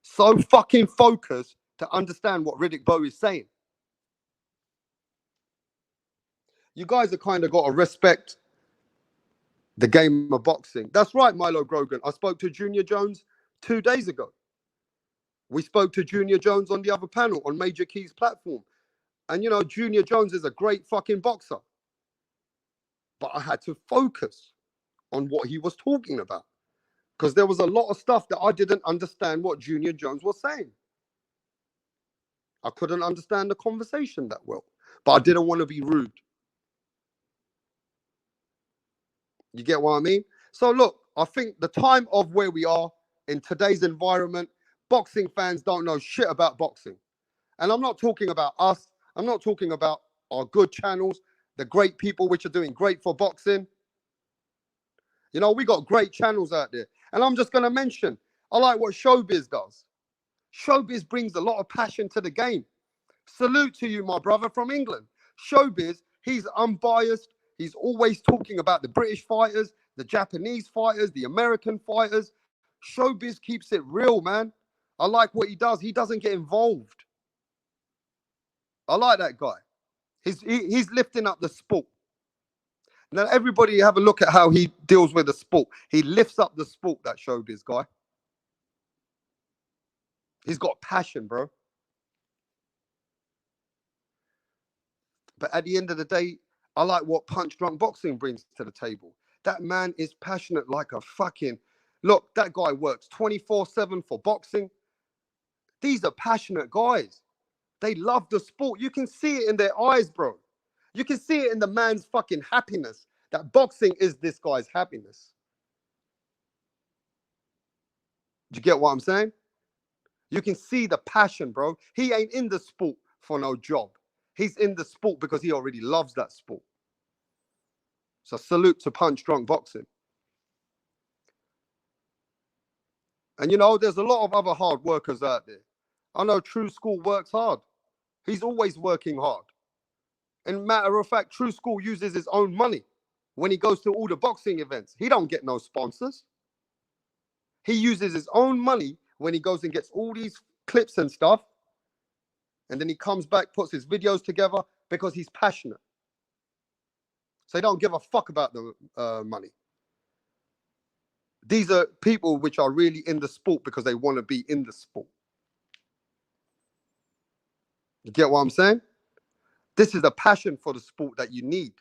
So fucking focused to understand what Riddick Bowe is saying. You guys have kind of got to respect the game of boxing. That's right, Milo Grogan. I spoke to Junior Jones 2 days ago. We spoke to Junior Jones on the other panel on Major Key's platform. And, you know, Junior Jones is a great fucking boxer. But I had to focus on what he was talking about. Because there was a lot of stuff that I didn't understand what Junior Jones was saying. I couldn't understand the conversation that well. But I didn't want to be rude. You get what I mean? So look, I think the time of where we are in today's environment, boxing fans don't know shit about boxing. And I'm not talking about us. I'm not talking about our good channels, the great people which are doing great for boxing. You know, we got great channels out there. And I'm just going to mention, I like what Showbiz does. Showbiz brings a lot of passion to the game. Salute to you, my brother from England. Showbiz, he's unbiased. He's always talking about the British fighters, the Japanese fighters, the American fighters. Showbiz keeps it real, man. I like what he does. He doesn't get involved. I like that guy. He's lifting up the sport. Now, everybody have a look at how he deals with the sport. He lifts up the sport, that Showbiz guy. He's got passion, bro. But at the end of the day, I like what Punch Drunk Boxing brings to the table. That man is passionate like a fucking... Look, that guy works 24/7 for boxing. These are passionate guys. They love the sport. You can see it in their eyes, bro. You can see it in the man's fucking happiness. That boxing is this guy's happiness. Do you get what I'm saying? You can see the passion, bro. He ain't in the sport for no job. He's in the sport because he already loves that sport. So salute to Punch Drunk Boxing. And you know, there's a lot of other hard workers out there. I know True School works hard. He's always working hard. And matter of fact, True School uses his own money when he goes to all the boxing events. He don't get no sponsors. He uses his own money when he goes and gets all these clips and stuff. And then he comes back, puts his videos together because he's passionate. So he don't give a fuck about the money. These are people which are really in the sport because they want to be in the sport. You get what I'm saying? This is a passion for the sport that you need.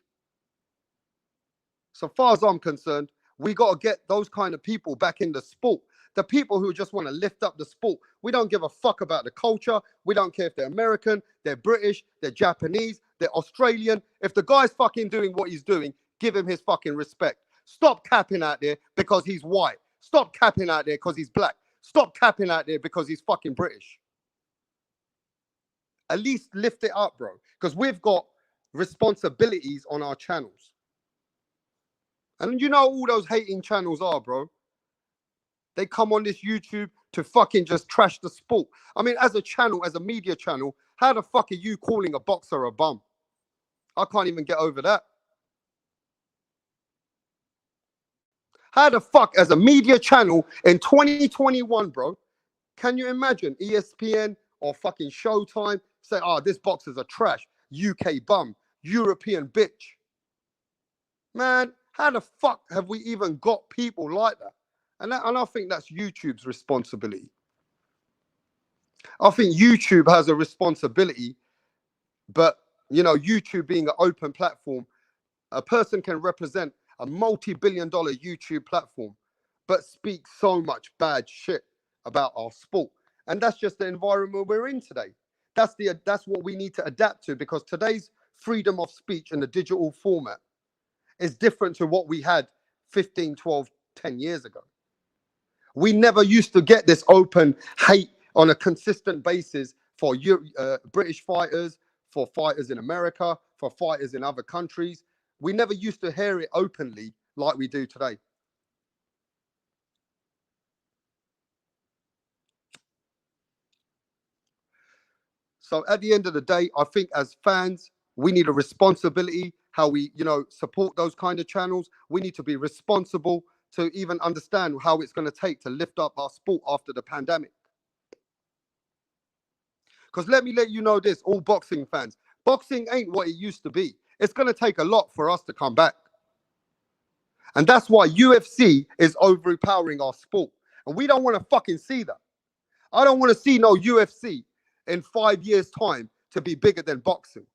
So far as I'm concerned, we got to get those kind of people back in the sport. The people who just want to lift up the sport. We don't give a fuck about the culture. We don't care if they're American, they're British, they're Japanese, they're Australian. If the guy's fucking doing what he's doing, give him his fucking respect. Stop capping out there because he's white. Stop capping out there because he's black. Stop capping out there because he's fucking British. At least lift it up, bro. Because we've got responsibilities on our channels. And you know all those hating channels are, bro. They come on this YouTube to fucking just trash the sport. I mean, as a channel, as a media channel, how the fuck are you calling a boxer a bum? I can't even get over that. How the fuck, as a media channel in 2021, bro, can you imagine ESPN or fucking Showtime say, oh, this boxer's a trash, UK bum, European bitch? Man, how the fuck have we even got people like that? And I think that's YouTube's responsibility. I think YouTube has a responsibility, but, you know, YouTube being an open platform, a person can represent a multi-billion-dollar YouTube platform, but speak so much bad shit about our sport. And that's just the environment we're in today. That's what we need to adapt to, because today's freedom of speech in the digital format is different to what we had 15, 12, 10 years ago. We never used to get this open hate on a consistent basis for British fighters, for fighters in America, for fighters in other countries. We never used to hear it openly like we do today. So at the end of the day, I think as fans, we need a responsibility how we, support those kind of channels. We need to be responsible to even understand how it's going to take to lift up our sport after the pandemic. Because let me let you know this, all boxing fans, boxing ain't what it used to be. It's going to take a lot for us to come back. And that's why UFC is overpowering our sport. And we don't want to fucking see that. I don't want to see no UFC in 5 years' time to be bigger than boxing.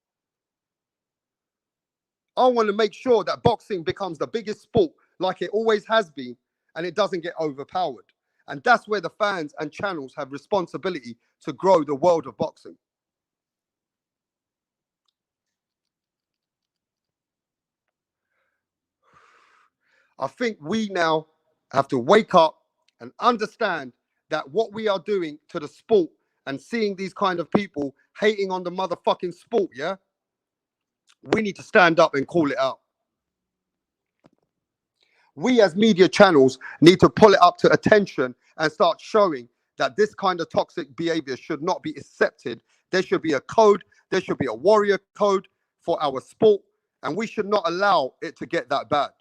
I want to make sure that boxing becomes the biggest sport like it always has been, and it doesn't get overpowered. And that's where the fans and channels have responsibility to grow the world of boxing. I think we now have to wake up and understand that what we are doing to the sport and seeing these kind of people hating on the motherfucking sport, yeah? We need to stand up and call it out. We as media channels need to pull it up to attention and start showing that this kind of toxic behavior should not be accepted. There should be a code. There should be a warrior code for our sport, and we should not allow it to get that bad.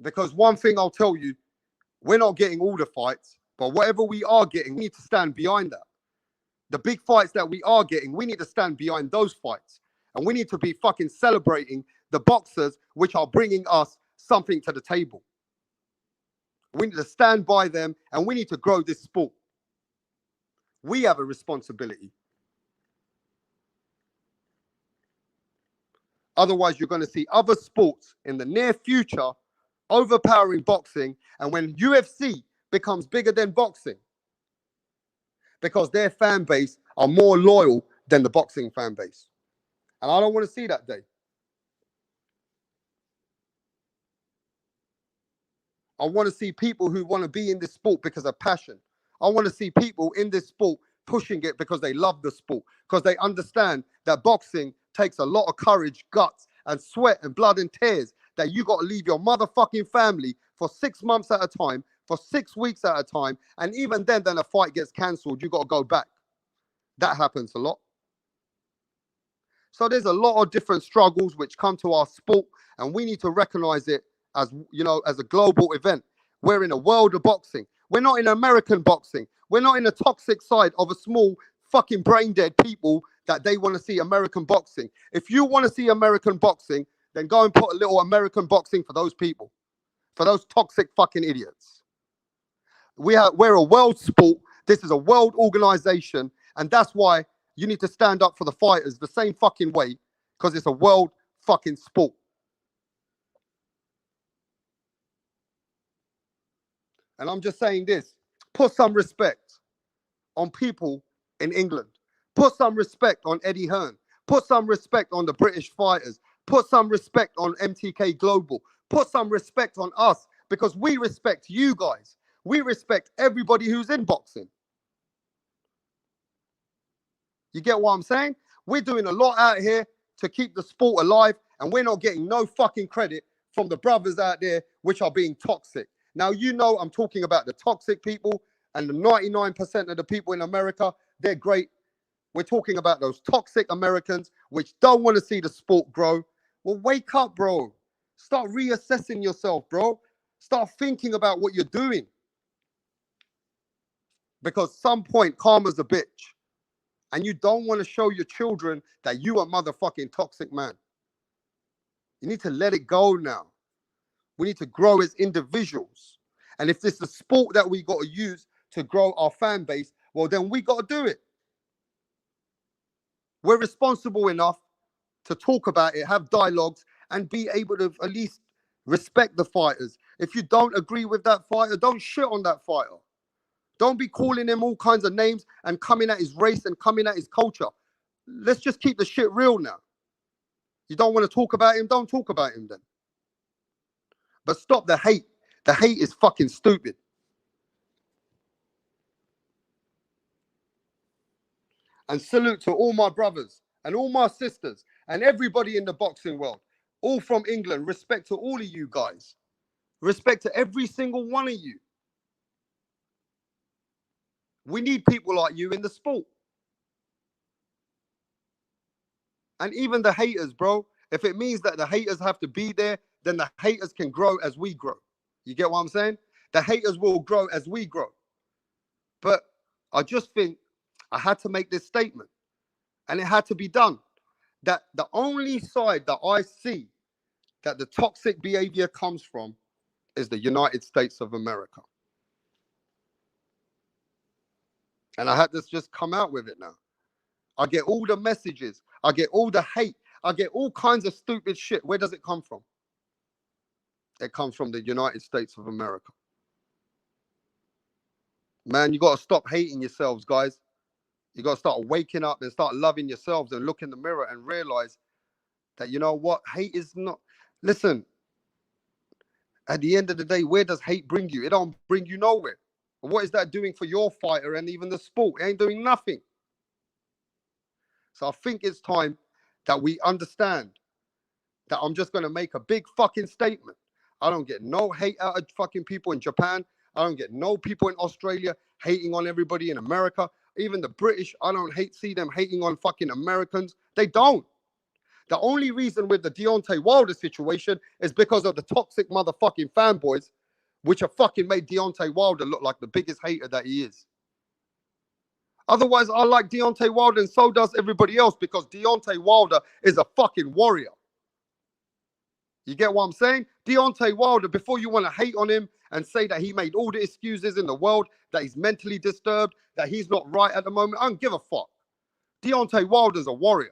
Because one thing I'll tell you, we're not getting all the fights, but whatever we are getting, we need to stand behind that. The big fights that we are getting, we need to stand behind those fights. And we need to be fucking celebrating the boxers which are bringing us something to the table. We need to stand by them, and we need to grow this sport. We have a responsibility. Otherwise, you're going to see other sports in the near future overpowering boxing, and when UFC becomes bigger than boxing, because their fan base are more loyal than the boxing fan base. And I don't want to see that day. I want to see people who want to be in this sport because of passion. I want to see people in this sport pushing it because they love the sport, because they understand that boxing takes a lot of courage, guts, and sweat and blood and tears, that you got to leave your motherfucking family for 6 months at a time, for 6 weeks at a time, and even then a fight gets cancelled, you got to go back. That happens a lot. So there's a lot of different struggles which come to our sport, and we need to recognize it as, as a global event. We're in a world of boxing. We're not in American boxing. We're not in the toxic side of a small fucking brain dead people that they want to see American boxing. If you want to see American boxing, then go and put a little American boxing for those people, for those toxic fucking idiots. We're a world sport. This is a world organization, and that's why you need to stand up for the fighters the same fucking way, because it's a world fucking sport. And I'm just saying this, put some respect on people in England. Put some respect on Eddie Hearn. Put some respect on the British fighters. Put some respect on MTK Global. Put some respect on us, because we respect you guys. We respect everybody who's in boxing. You get what I'm saying? We're doing a lot out here to keep the sport alive, and we're not getting no fucking credit from the brothers out there which are being toxic. Now, I'm talking about the toxic people, and the 99% of the people in America, they're great. We're talking about those toxic Americans which don't want to see the sport grow. Well, wake up, bro. Start reassessing yourself, bro. Start thinking about what you're doing. Because some point, karma's a bitch. And you don't want to show your children that you are motherfucking toxic, man. You need to let it go now. We need to grow as individuals. And if this is a sport that we got to use to grow our fan base, well, then we got to do it. We're responsible enough to talk about it, have dialogues, and be able to at least respect the fighters. If you don't agree with that fighter, don't shit on that fighter. Don't be calling him all kinds of names and coming at his race and coming at his culture. let's just keep the shit real now. You don't want to talk about him, don't talk about him then. But stop the hate. The hate is fucking stupid. And salute to all my brothers and all my sisters and everybody in the boxing world, all from England. Respect to all of you guys. Respect to every single one of you. We need people like you in the sport. And even the haters, bro, if it means that the haters have to be there, then the haters can grow as we grow. You get what I'm saying? The haters will grow as we grow. But I just think I had to make this statement, and it had to be done, that the only side that I see that the toxic behavior comes from is the United States of America. And I had to just come out with it now. I get all the messages. I get all the hate. I get all kinds of stupid shit. Where does it come from? It comes from the United States of America. Man, you got to stop hating yourselves, guys. You got to start waking up and start loving yourselves and look in the mirror and realize that, you know what? Hate is not... Listen, at the end of the day, where does hate bring you? It don't bring you nowhere. What is that doing for your fighter and even the sport? It ain't doing nothing. So I think it's time that we understand that I'm just going to make a big fucking statement. I don't get no hate out of fucking people in Japan. I don't get no people in Australia hating on everybody in America. Even the British, I don't see them hating on fucking Americans. They don't. The only reason with the Deontay Wilder situation is because of the toxic motherfucking fanboys, which have fucking made Deontay Wilder look like the biggest hater that he is. Otherwise, I like Deontay Wilder, and so does everybody else, because Deontay Wilder is a fucking warrior. You get what I'm saying? Deontay Wilder, before you want to hate on him and say that he made all the excuses in the world, that he's mentally disturbed, that he's not right at the moment, I don't give a fuck. Deontay Wilder's a warrior.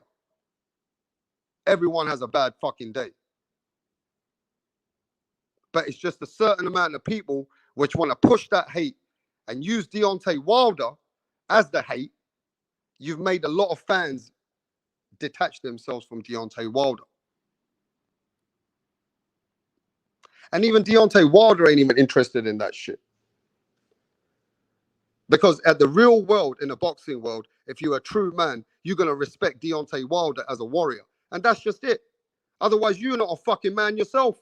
Everyone has a bad fucking day. But it's just a certain amount of people which want to push that hate and use Deontay Wilder as the hate. You've made a lot of fans detach themselves from Deontay Wilder. And even Deontay Wilder ain't even interested in that shit. Because at the real world, in the boxing world, if you're a true man, you're going to respect Deontay Wilder as a warrior. And that's just it. Otherwise, you're not a fucking man yourself.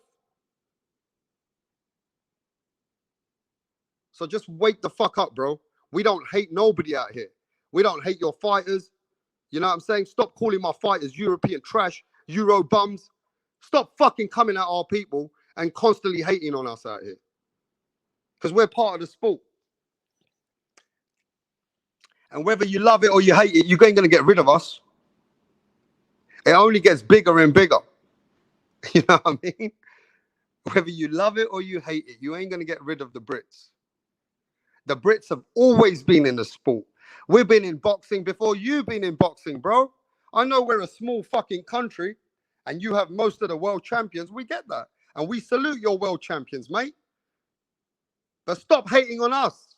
So just wake the fuck up, bro. We don't hate nobody out here. We don't hate your fighters. You know what I'm saying? Stop calling my fighters European trash, Euro bums. Stop fucking coming at our people and constantly hating on us out here. Because we're part of the sport. And whether you love it or you hate it, you ain't going to get rid of us. It only gets bigger and bigger. You know what I mean? Whether you love it or you hate it, you ain't going to get rid of the Brits. The Brits have always been in the sport. We've been in boxing before you've been in boxing, bro. I know we're a small fucking country and you have most of the world champions. We get that. And we salute your world champions, mate. But stop hating on us.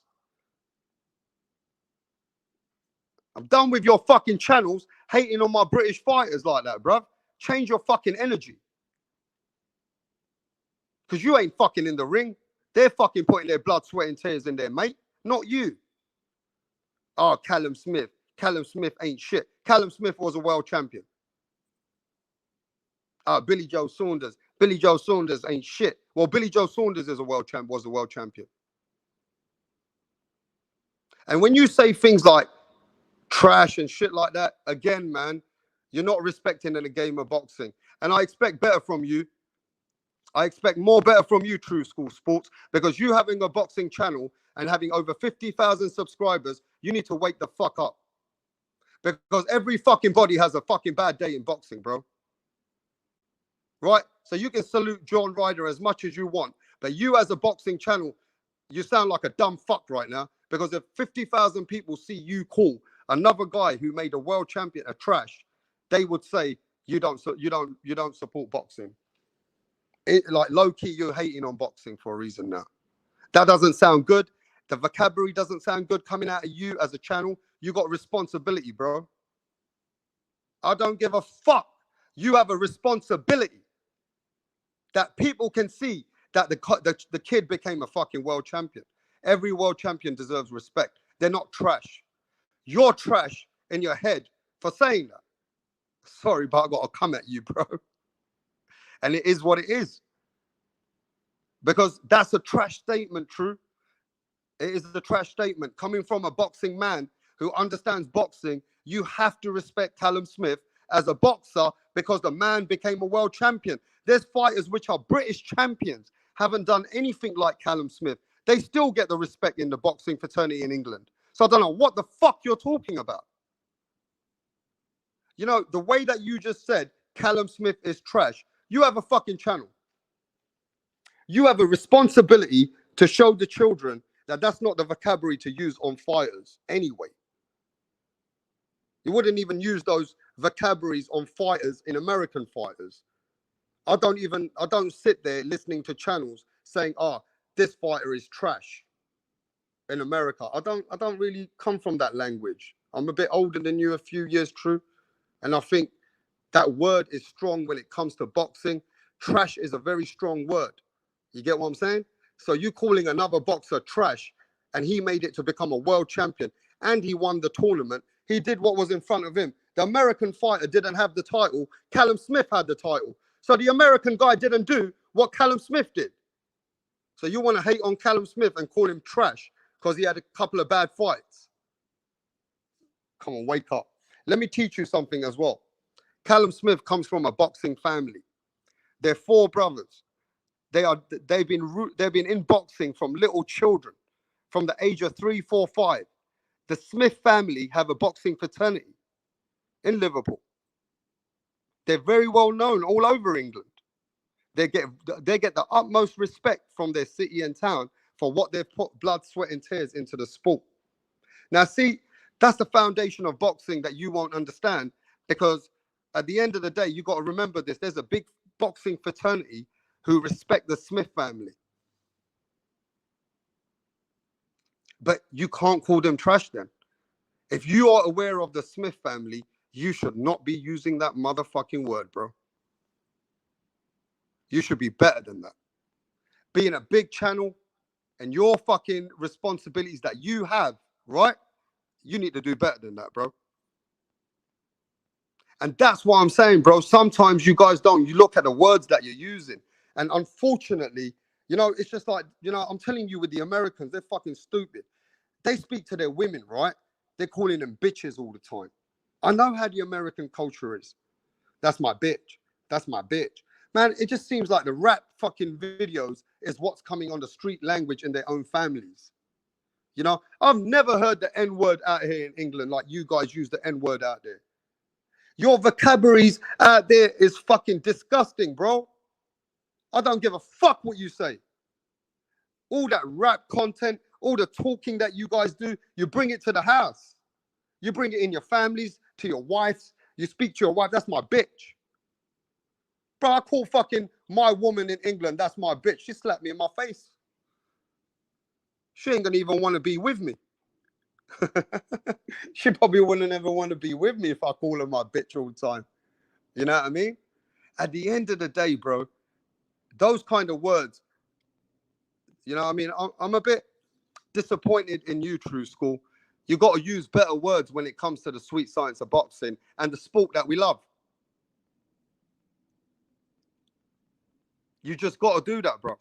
I'm done with your fucking channels hating on my British fighters like that, bruv. Change your fucking energy. Because you ain't fucking in the ring. They're fucking putting their blood, sweat, and tears in there, mate. Not you. Oh, Callum Smith. Callum Smith ain't shit. Callum Smith was a world champion. Billy Joe Saunders. Billy Joe Saunders ain't shit. Well, Billy Joe Saunders is a world champ, was a world champion. And when you say things like trash and shit like that, again, man, you're not respecting in the game of boxing. And I expect better from you. I expect more better from you, True School Sports, because you having a boxing channel and having over 50,000 subscribers, you need to wake the fuck up. Because every fucking body has a fucking bad day in boxing, bro. Right? So you can salute John Ryder as much as you want. But you as a boxing channel, you sound like a dumb fuck right now. Because if 50,000 people see you call another guy who made a world champion a trash, they would say you don't support boxing. Like low key, you're hating on boxing for a reason now. That doesn't sound good. The vocabulary doesn't sound good coming out of you as a channel. You got responsibility, bro. I don't give a fuck. You have a responsibility that people can see that the kid became a fucking world champion. Every world champion deserves respect. They're not trash. You're trash in your head for saying that. Sorry, but I got to come at you, bro. And it is what it is. Because that's a trash statement, True. It is a trash statement. Coming from a boxing man who understands boxing, you have to respect Callum Smith as a boxer because the man became a world champion. There's fighters which are British champions, haven't done anything like Callum Smith. They still get the respect in the boxing fraternity in England. So I don't know what the fuck you're talking about. You know, the way that you just said Callum Smith is trash, you have a fucking channel. You have a responsibility to show the children that that's not the vocabulary to use on fighters anyway. You wouldn't even use those vocabularies on fighters in American fighters. I don't sit there listening to channels saying, this fighter is trash in America. I don't really come from that language. I'm a bit older than you, a few years, True. And I think that word is strong when it comes to boxing. Trash is a very strong word. You get what I'm saying? So you calling another boxer trash, and he made it to become a world champion, and he won the tournament. He did what was in front of him. The American fighter didn't have the title. Callum Smith had the title. So the American guy didn't do what Callum Smith did. So you want to hate on Callum Smith and call him trash because he had a couple of bad fights. Come on, wake up. Let me teach you something as well. Callum Smith comes from a boxing family. They're 4 brothers. They've been in boxing from little children, from the age of 3, 4, 5. The Smith family have a boxing fraternity in Liverpool. They're very well known all over England. They get the utmost respect from their city and town for what they've put blood, sweat, and tears into the sport. Now, see, that's the foundation of boxing that you won't understand, because at the end of the day, you got to remember this. There's a big boxing fraternity who respect the Smith family. But you can't call them trash then. If you are aware of the Smith family, you should not be using that motherfucking word, bro. You should be better than that. Being a big channel and your fucking responsibilities that you have, right? You need to do better than that, bro. And that's what I'm saying, bro. Sometimes you guys don't. You look at the words that you're using. And unfortunately, you know, it's just like, you know, I'm telling you with the Americans, they're fucking stupid. They speak to their women, right? They're calling them bitches all the time. I know how the American culture is. That's my bitch. That's my bitch. Man, it just seems like the rap fucking videos is what's coming on the street language in their own families. You know, I've never heard the N-word out here in England like you guys use the N-word out there. Your vocabularies out there is fucking disgusting, bro. I don't give a fuck what you say. All that rap content, all the talking that you guys do, you bring it to the house. You bring it in your families, to your wives. You speak to your wife, that's my bitch. Bro, I call fucking my woman in England, that's my bitch. She slapped me in my face. She ain't gonna even want to be with me. She probably wouldn't ever want to be with me if I call her my bitch all the time. You know what I mean? At the end of the day, bro, those kind of words, you know what I mean? I'm a bit disappointed in you, True School. You got to use better words when it comes to the sweet science of boxing and the sport that we love. You just got to do that, bro.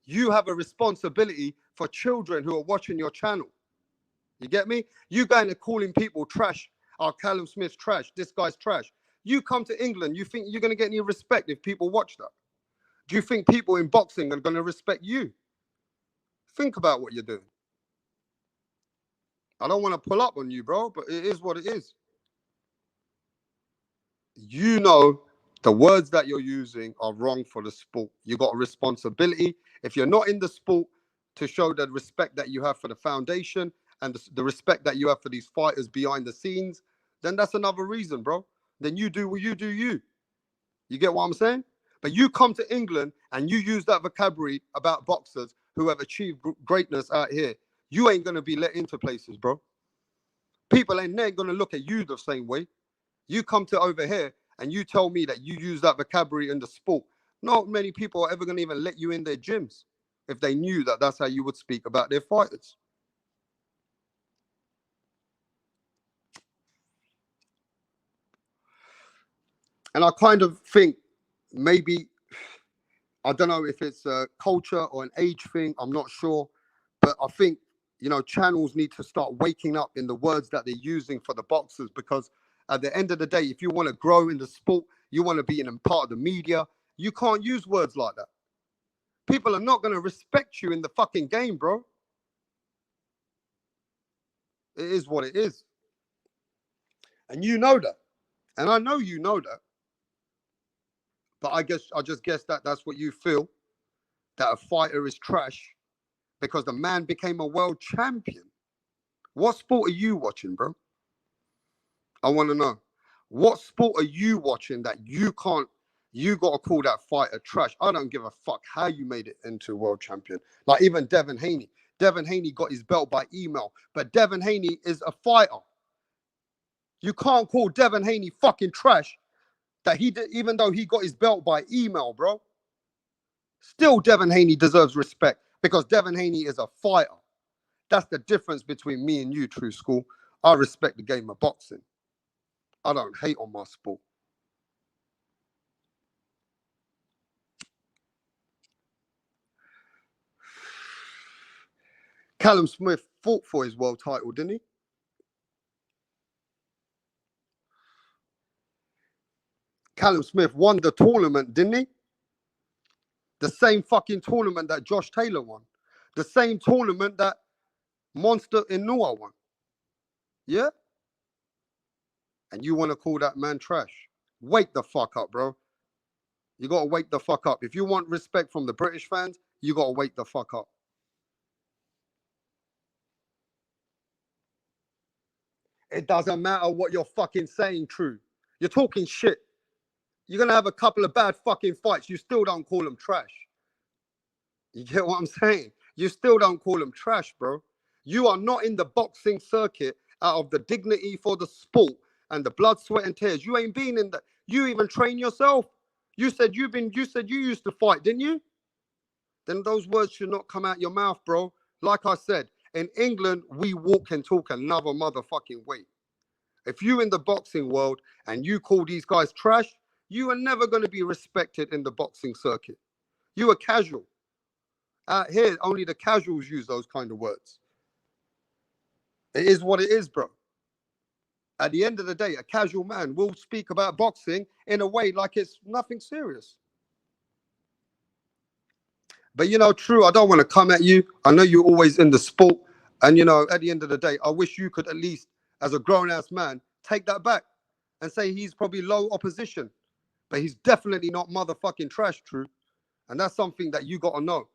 You have a responsibility for children who are watching your channel. You get me? You going to calling people trash. Oh, Callum Smith's trash. This guy's trash. You come to England, you think you're going to get any respect if people watch that? Do you think people in boxing are going to respect you? Think about what you're doing. I don't want to pull up on you, bro, but it is what it is. You know the words that you're using are wrong for the sport. You got a responsibility. If you're not in the sport, to show the respect that you have for the foundation and the respect that you have for these fighters behind the scenes, then that's another reason, bro. Then you do what you do you. You get what I'm saying? But you come to England and you use that vocabulary about boxers who have achieved greatness out here. You ain't going to be let into places, bro. People ain't going to look at you the same way. You come to over here and you tell me that you use that vocabulary in the sport. Not many people are ever going to even let you in their gyms if they knew that that's how you would speak about their fighters. And I kind of think maybe, I don't know if it's a culture or an age thing, I'm not sure. But I think, you know, channels need to start waking up in the words that they're using for the boxers, because at the end of the day, if you want to grow in the sport, you want to be in a part of the media, you can't use words like that. People are not going to respect you in the fucking game, bro. It is what it is. And you know that. And I know you know that. But I just guess that that's what you feel, that a fighter is trash because the man became a world champion. What sport are you watching, bro? I want to know. What sport are you watching that you got to call that fighter trash? I don't give a fuck how you made it into world champion. Like even Devin Haney. Devin Haney got his belt by email, but Devin Haney is a fighter. You can't call Devin Haney fucking trash that he did, even though he got his belt by email, bro. Still, Devin Haney deserves respect because Devin Haney is a fighter. That's the difference between me and you, True School. I respect the game of boxing. I don't hate on my sport. Callum Smith fought for his world title, didn't he? Callum Smith won the tournament, didn't he? The same fucking tournament that Josh Taylor won. The same tournament that Monster Inoue won. Yeah? And you want to call that man trash? Wake the fuck up, bro. You got to wake the fuck up. If you want respect from the British fans, you got to wake the fuck up. It doesn't matter what you're fucking saying, True. You're talking shit. You're going to have a couple of bad fucking fights. You still don't call them trash. You get what I'm saying? You still don't call them trash, bro. You are not in the boxing circuit out of the dignity for the sport and the blood, sweat, and tears. You ain't been in that. You even train yourself. You said you used to fight, didn't you? Then those words should not come out your mouth, bro. Like I said, in England, we walk and talk another motherfucking way. If you in the boxing world and you call these guys trash, you are never going to be respected in the boxing circuit. You are casual. Out here, only the casuals use those kind of words. It is what it is, bro. At the end of the day, a casual man will speak about boxing in a way like it's nothing serious. But, you know, True, I don't want to come at you. I know you're always in the sport. And, you know, at the end of the day, I wish you could at least, as a grown-ass man, take that back and say he's probably low opposition. But he's definitely not motherfucking trash, True. And that's something that you got to know.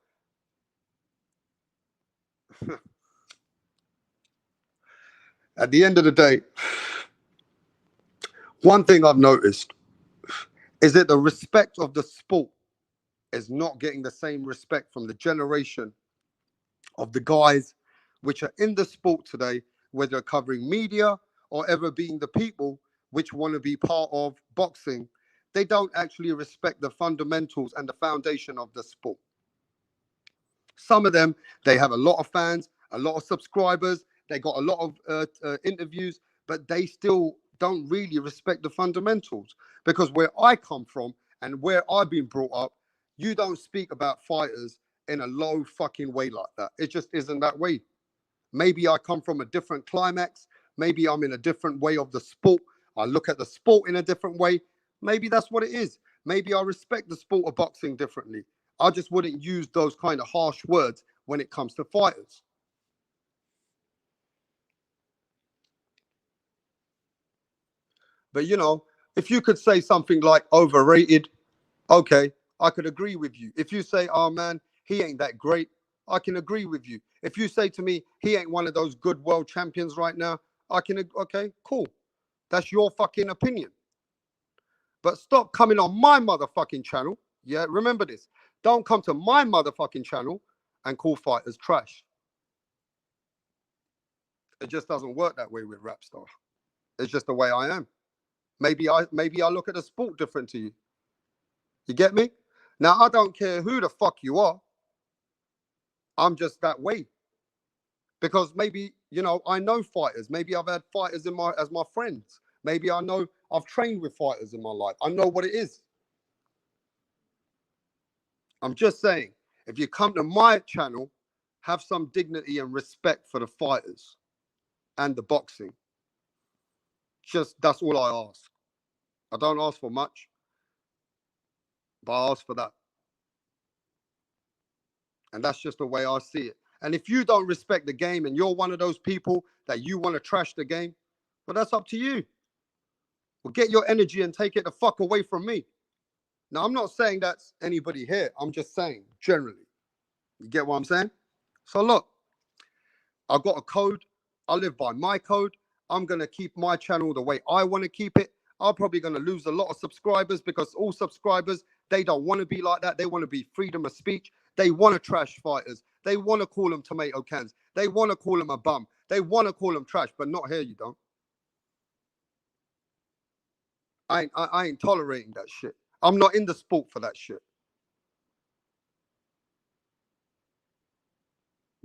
At the end of the day, one thing I've noticed is that the respect of the sport is not getting the same respect from the generation of the guys which are in the sport today, whether covering media or ever being the people which want to be part of boxing. They don't actually respect the fundamentals and the foundation of the sport. Some of them, they have a lot of fans, a lot of subscribers, they got a lot of interviews, but they still don't really respect the fundamentals. Because where I come from and where I've been brought up, you don't speak about fighters in a low fucking way like that. It just isn't that way. Maybe I come from a different climax. Maybe I'm in a different way of the sport. I look at the sport in a different way. Maybe that's what it is. Maybe I respect the sport of boxing differently. I just wouldn't use those kind of harsh words when it comes to fighters. But, you know, if you could say something like overrated, okay, I could agree with you. If you say, oh, man, he ain't that great, I can agree with you. If you say to me, he ain't one of those good world champions right now, okay, cool. That's your fucking opinion. But stop coming on my motherfucking channel. Yeah, remember this. Don't come to my motherfucking channel and call fighters trash. It just doesn't work that way with Rapstar. It's just the way I am. Maybe I look at the sport different to you. You get me? Now I don't care who the fuck you are. I'm just that way. Because maybe, you know, I know fighters. Maybe I've had fighters as my friends. Maybe I've trained with fighters in my life. I know what it is. I'm just saying, if you come to my channel, have some dignity and respect for the fighters and the boxing. Just, that's all I ask. I don't ask for much, but I ask for that. And that's just the way I see it. And if you don't respect the game and you're one of those people that you want to trash the game, well, that's up to you. Well, get your energy and take it the fuck away from me. Now, I'm not saying that's anybody here. I'm just saying generally. You get what I'm saying? So look, I've got a code. I live by my code. I'm going to keep my channel the way I want to keep it. I'm probably going to lose a lot of subscribers because all subscribers, they don't want to be like that. They want to be freedom of speech. They want to trash fighters. They want to call them tomato cans. They want to call them a bum. They want to call them trash, but not here, you don't. I ain't tolerating that shit. I'm not in the sport for that shit.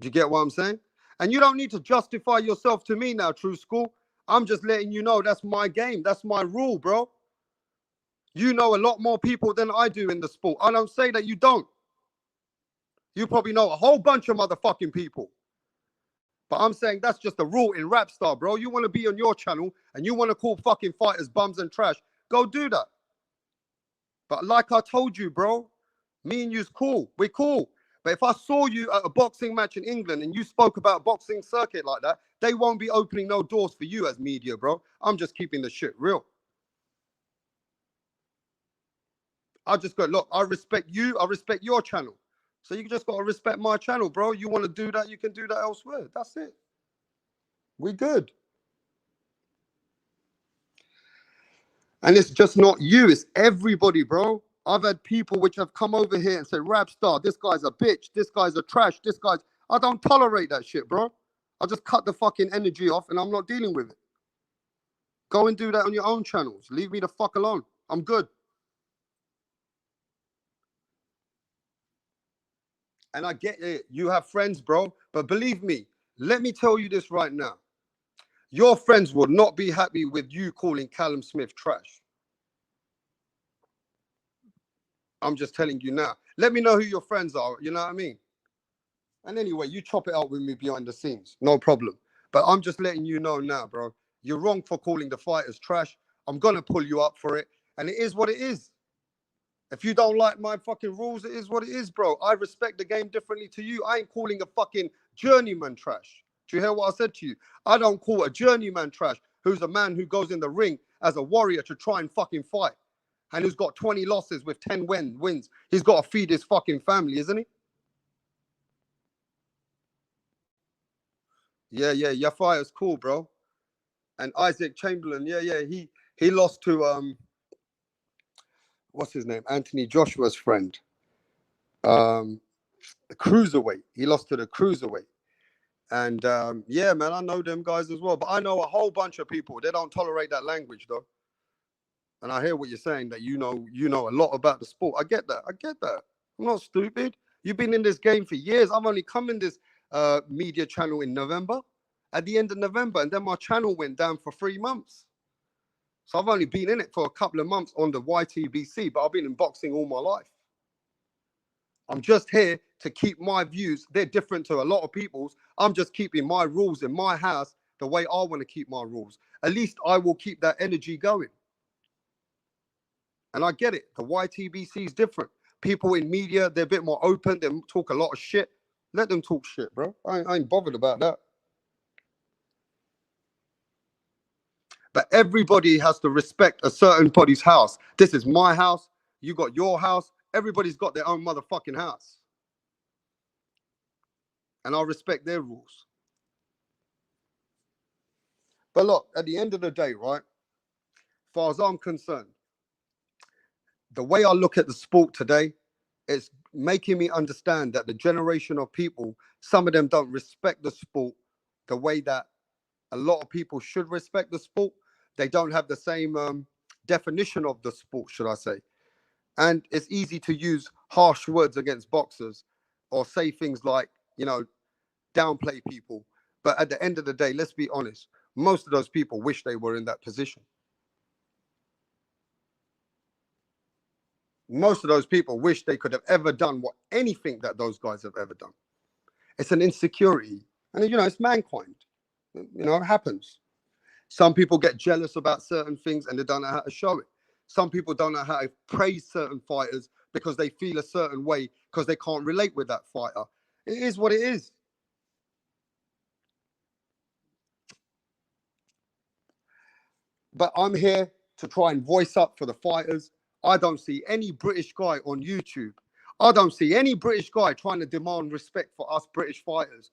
Do you get what I'm saying? And you don't need to justify yourself to me now, True School. I'm just letting you know that's my game. That's my rule, bro. You know a lot more people than I do in the sport. I don't say that you don't. You probably know a whole bunch of motherfucking people. But I'm saying that's just the rule in Rapstar, bro. You want to be on your channel and you want to call fucking fighters bums and trash, go do that. But like I told you, bro, me and you's cool. We're cool. But if I saw you at a boxing match in England and you spoke about boxing circuit like that, they won't be opening no doors for you as media, bro. I'm just keeping the shit real. I just go, look, I respect you. I respect your channel. So you just got to respect my channel, bro. You want to do that, you can do that elsewhere. That's it. We good. And it's just not you. It's everybody, bro. I've had people which have come over here and said, Rapstar, this guy's a bitch. This guy's a trash. This guy's... I don't tolerate that shit, bro. I just cut the fucking energy off and I'm not dealing with it. Go and do that on your own channels. Leave me the fuck alone. I'm good. And I get it. You have friends, bro. But believe me, let me tell you this right now. Your friends will not be happy with you calling Callum Smith trash. I'm just telling you now. Let me know who your friends are. You know what I mean? And anyway, you chop it out with me behind the scenes. No problem. But I'm just letting you know now, bro. You're wrong for calling the fighters trash. I'm going to pull you up for it. And it is what it is. If you don't like my fucking rules, it is what it is, bro. I respect the game differently to you. I ain't calling a fucking journeyman trash. Do you hear what I said to you? I don't call a journeyman trash who's a man who goes in the ring as a warrior to try and fucking fight. And who's got 20 losses with 10 wins. He's got to feed his fucking family, isn't he? Yeah, Yafire's cool, bro. And Isaac Chamberlain, he lost to what's his name? Anthony Joshua's friend. The cruiserweight. He lost to the cruiserweight. And yeah, man, I know them guys as well. But I know a whole bunch of people. They don't tolerate that language, though. And I hear what you're saying, that you know a lot about the sport. I get that. I'm not stupid. You've been in this game for years. I've only come in this media channel in November, at the end of November, and then my channel went down for 3 months. So I've only been in it for a couple of months on the YTBC, but I've been in boxing all my life. I'm just here to keep my views. They're different to a lot of people's. I'm just keeping my rules in my house the way I want to keep my rules. At least I will keep that energy going. And I get it. The YTBC is different. People in media, they're a bit more open. They talk a lot of shit. Let them talk shit, bro. I ain't bothered about that. But everybody has to respect a certain body's house. This is my house. You got your house. Everybody's got their own motherfucking house. And I'll respect their rules. But look, at the end of the day, right, as far as I'm concerned, the way I look at the sport today, it's making me understand that the generation of people, some of them don't respect the sport the way that a lot of people should respect the sport. They don't have the same definition of the sport, should I say. And it's easy to use harsh words against boxers or say things like, you know, downplay people. But at the end of the day, let's be honest, most of those people wish they were in that position. Most of those people wish they could have ever done anything that those guys have ever done. It's an insecurity. And, you know, it's mankind. You know, it happens. Some people get jealous about certain things and they don't know how to show it. Some people don't know how to praise certain fighters because they feel a certain way because they can't relate with that fighter. It is what it is. But I'm here to try and voice up for the fighters. I don't see any British guy on YouTube. I don't see any British guy trying to demand respect for us British fighters.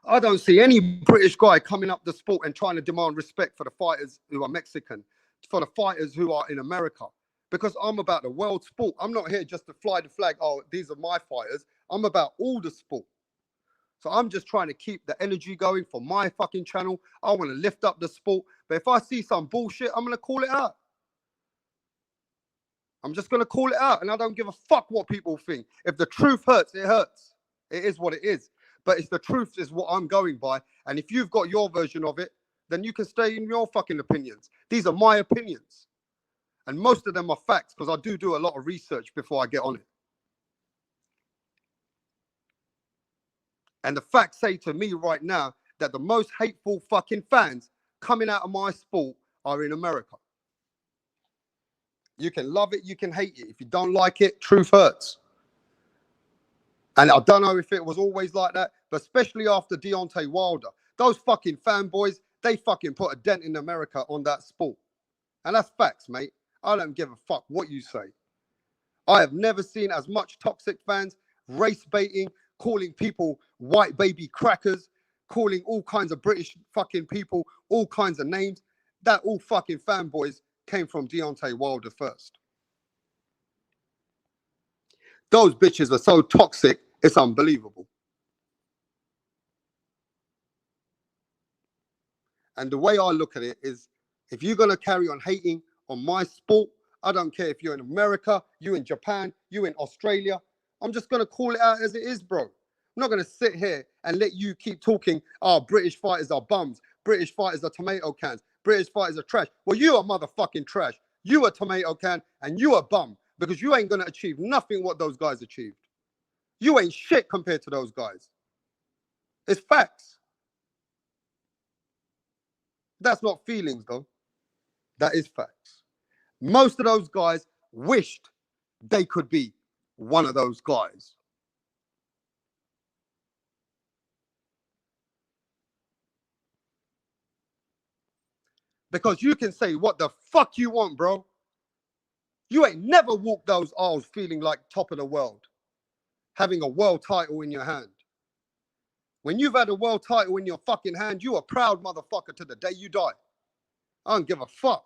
I don't see any British guy coming up the sport and trying to demand respect for the fighters who are Mexican, for the fighters who are in America. Because I'm about the world sport. I'm not here just to fly the flag, oh, these are my fighters. I'm about all the sport. So I'm just trying to keep the energy going for my fucking channel. I want to lift up the sport. But if I see some bullshit, I'm going to call it out. I'm just going to call it out. And I don't give a fuck what people think. If the truth hurts, it hurts. It is what it is. But it's the truth is what I'm going by. And if you've got your version of it, then you can stay in your fucking opinions. These are my opinions. And most of them are facts because I do a lot of research before I get on it. And the facts say to me right now that the most hateful fucking fans coming out of my sport are in America. You can love it, you can hate it. If you don't like it, truth hurts. And I don't know if it was always like that, but especially after Deontay Wilder, those fucking fanboys, they fucking put a dent in America on that sport. And that's facts, mate. I don't give a fuck what you say. I have never seen as much toxic fans, race baiting, calling people white baby crackers, calling all kinds of British fucking people, all kinds of names. That all fucking fanboys came from Deontay Wilder first. Those bitches are so toxic, it's unbelievable. And the way I look at it is, if you're going to carry on hating on my sport, I don't care if you're in America, you in Japan, you in Australia. I'm just going to call it out as it is, bro. I'm not going to sit here and let you keep talking, oh, British fighters are bums. British fighters are tomato cans. British fighters are trash. Well, you are motherfucking trash. You are tomato can and you are bum because you ain't going to achieve nothing what those guys achieved. You ain't shit compared to those guys. It's facts. That's not feelings, though. That is facts. Most of those guys wished they could be one of those guys. Because you can say what the fuck you want, bro. You ain't never walked those aisles feeling like top of the world, having a world title in your hand. When you've had a world title in your fucking hand, you a proud motherfucker to the day you die. I don't give a fuck.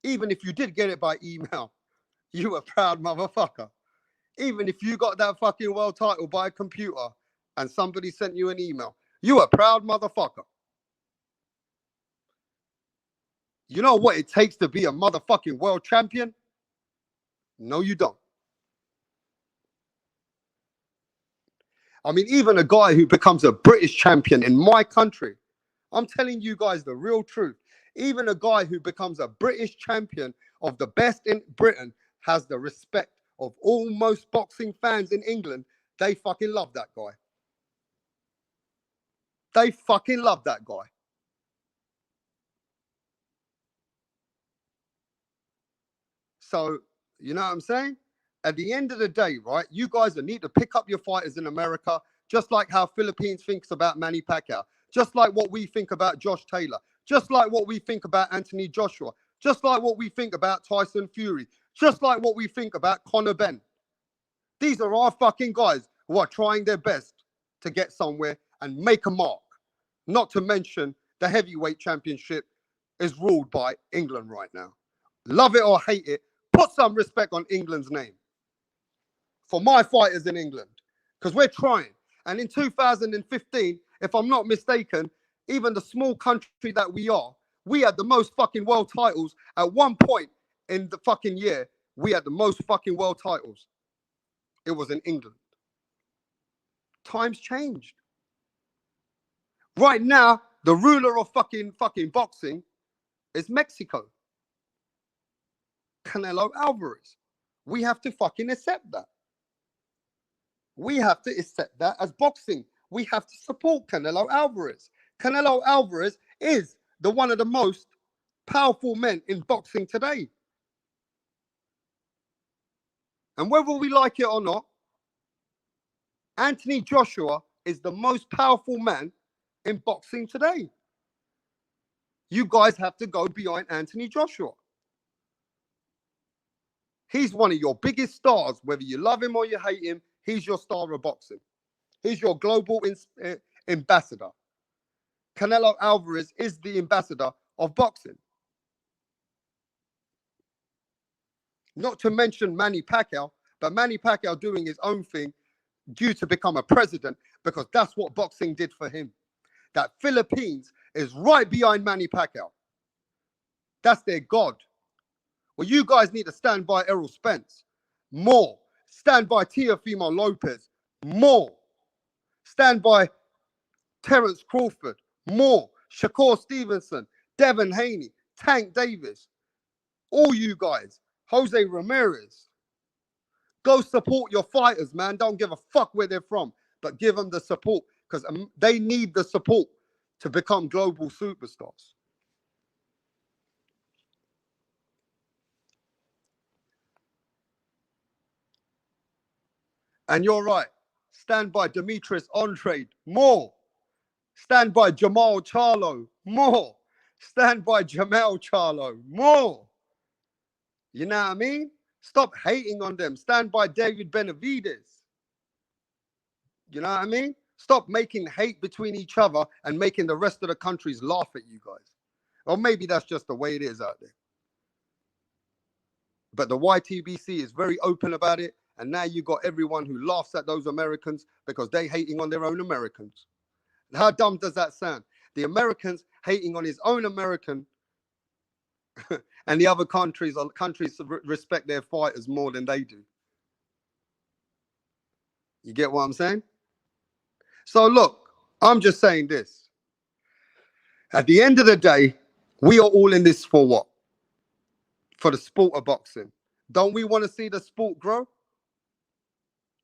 Even if you did get it by email, you a proud motherfucker. Even if you got that fucking world title by a computer and somebody sent you an email, you a proud motherfucker. You know what it takes to be a motherfucking world champion? No, you don't. I mean, even a guy who becomes a British champion in my country, I'm telling you guys the real truth. Even a guy who becomes a British champion of the best in Britain has the respect of almost boxing fans in England. They fucking love that guy. They fucking love that guy. So, you know what I'm saying? At the end of the day, right, you guys need to pick up your fighters in America, just like how Philippines thinks about Manny Pacquiao, just like what we think about Josh Taylor, just like what we think about Anthony Joshua, just like what we think about Tyson Fury, just like what we think about Conor Benn. These are our fucking guys who are trying their best to get somewhere and make a mark. Not to mention the heavyweight championship is ruled by England right now. Love it or hate it, put some respect on England's name for my fighters in England, because we're trying. And in 2015, if I'm not mistaken, even the small country that we are, We had the most fucking world titles at one point in the fucking year. We had the most fucking world titles. It was in England. Times changed. Right now, the ruler of fucking boxing is Mexico. Canelo Alvarez. We have to fucking accept that. We have to accept that as boxing. We have to support Canelo Alvarez. Canelo Alvarez is the one of the most powerful men in boxing today. And whether we like it or not, Anthony Joshua is the most powerful man in boxing today. You guys have to go behind Anthony Joshua. He's one of your biggest stars, whether you love him or you hate him. He's your star of boxing. He's your global ambassador. Canelo Alvarez is the ambassador of boxing. Not to mention Manny Pacquiao, but Manny Pacquiao doing his own thing due to become a president, because that's what boxing did for him. That Philippines is right behind Manny Pacquiao. That's their god. Well, you guys need to stand by Errol Spence more. Stand by Teofimo Lopez more. Stand by Terence Crawford more. Shakur Stevenson, Devin Haney, Tank Davis, all you guys, Jose Ramirez. Go support your fighters, man. Don't give a fuck where they're from, but give them the support, because they need the support to become global superstars. And you're right. Stand by Demetrius Andrade more. Stand by Jamal Charlo more. Stand by Jamel Charlo more. You know what I mean? Stop hating on them. Stand by David Benavidez. You know what I mean? Stop making hate between each other and making the rest of the countries laugh at you guys. Or maybe that's just the way it is out there. But the YTBC is very open about it. And now you got everyone who laughs at those Americans because they hating on their own Americans. How dumb does that sound? The Americans hating on his own American and the other countries respect their fighters more than they do. You get what I'm saying? So look, I'm just saying this. At the end of the day, we are all in this for what? For the sport of boxing. Don't we want to see the sport grow?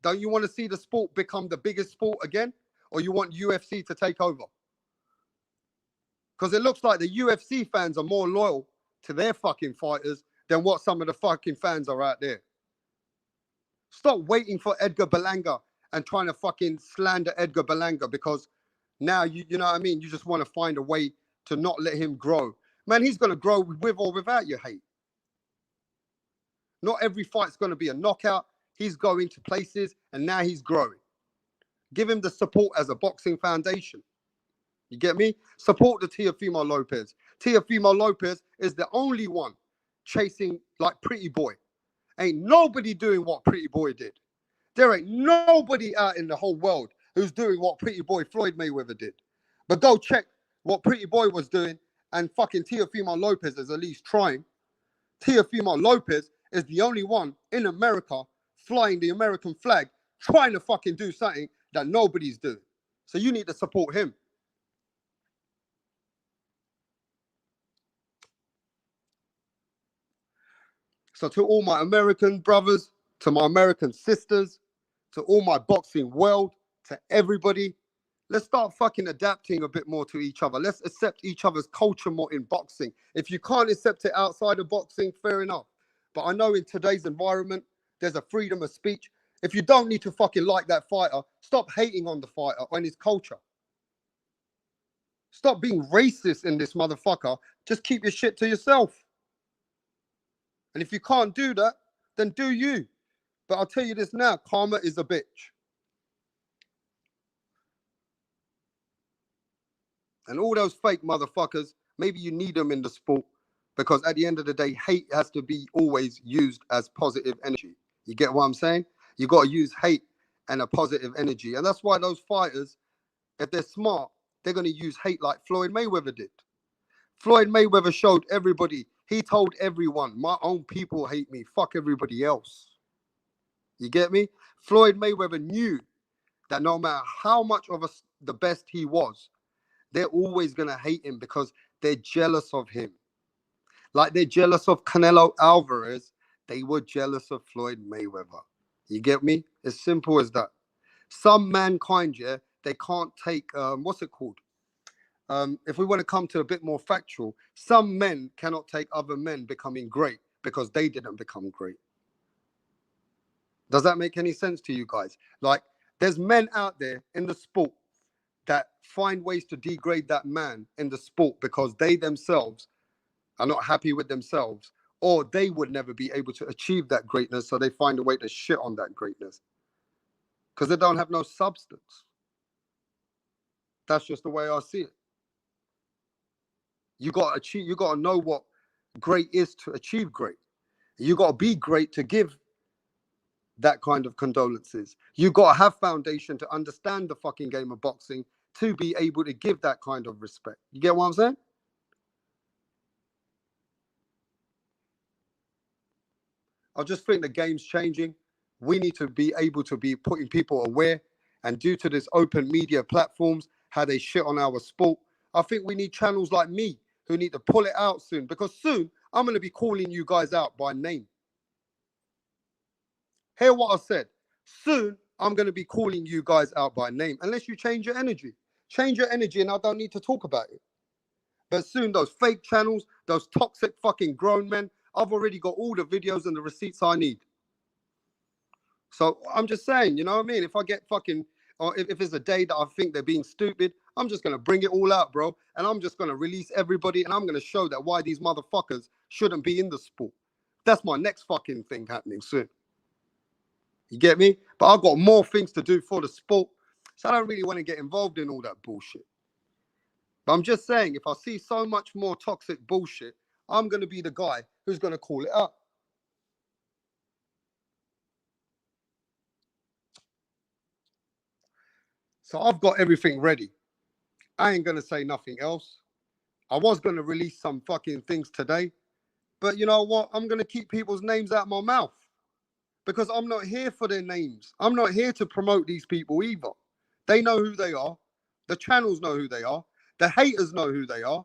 Don't you want to see the sport become the biggest sport again? Or you want UFC to take over? Because it looks like the UFC fans are more loyal to their fucking fighters than what some of the fucking fans are out there. Stop waiting for Edgar Berlanga and trying to fucking slander Edgar Berlanga, because now, you know what I mean? You just want to find a way to not let him grow. Man, he's going to grow with or without your hate. Not every fight's going to be a knockout. He's going to places, and now he's growing. Give him the support as a boxing foundation. You get me? Support the Teofimo Lopez. Teofimo Lopez is the only one chasing like Pretty Boy. Ain't nobody doing what Pretty Boy did. There ain't nobody out in the whole world who's doing what Pretty Boy Floyd Mayweather did. But go check what Pretty Boy was doing, and fucking Teofimo Lopez is at least trying. Teofimo Lopez is the only one in America flying the American flag, trying to fucking do something that nobody's doing. So you need to support him. So to all my American brothers, to my American sisters, to all my boxing world, to everybody, let's start fucking adapting a bit more to each other. Let's accept each other's culture more in boxing. If you can't accept it outside of boxing, fair enough. But I know in today's environment, there's a freedom of speech. If you don't need to fucking like that fighter, stop hating on the fighter and his culture. Stop being racist in this motherfucker. Just keep your shit to yourself. And if you can't do that, then do you. But I'll tell you this now, karma is a bitch. And all those fake motherfuckers, maybe you need them in the sport, because at the end of the day, hate has to be always used as positive energy. You get what I'm saying? You got to use hate and a positive energy. And that's why those fighters, if they're smart, they're going to use hate like Floyd Mayweather did. Floyd Mayweather showed everybody. He told everyone, my own people hate me. Fuck everybody else. You get me? Floyd Mayweather knew that no matter how much of the best he was, they're always going to hate him because they're jealous of him. Like they're jealous of Canelo Alvarez, they were jealous of Floyd Mayweather. You get me? As simple as that. Some mankind, yeah, they can't take, what's it called? If we want to come to a bit more factual, some men cannot take other men becoming great because they didn't become great. Does that make any sense to you guys? Like, there's men out there in the sport that find ways to degrade that man in the sport because they themselves are not happy with themselves, or they would never be able to achieve that greatness, so they find a way to shit on that greatness because they don't have no substance. That's just the way I see it. You got to achieve. You got to know what great is to achieve great. You got to be great to give that kind of condolences. You got to have foundation to understand the fucking game of boxing to be able to give that kind of respect. You get what I'm saying? I just think the game's changing. We need to be able to be putting people aware, and due to this open media platforms, how they shit on our sport, I think we need channels like me who need to pull it out soon, because soon I'm going to be calling you guys out by name. Hear what I said. Soon I'm going to be calling you guys out by name, unless you change your energy. Change your energy and I don't need to talk about it. But soon those fake channels, those toxic fucking grown men, I've already got all the videos and the receipts I need. So I'm just saying, you know what I mean? If I get fucking, or if it's a day that I think they're being stupid, I'm just going to bring it all out, bro. And I'm just going to release everybody, and I'm going to show that why these motherfuckers shouldn't be in the sport. That's my next fucking thing happening soon. You get me? But I've got more things to do for the sport, so I don't really want to get involved in all that bullshit. But I'm just saying, if I see so much more toxic bullshit, I'm going to be the guy who's going to call it out. So I've got everything ready. I ain't going to say nothing else. I was going to release some fucking things today, but you know what? I'm going to keep people's names out my mouth because I'm not here for their names. I'm not here to promote these people either. They know who they are. The channels know who they are. The haters know who they are.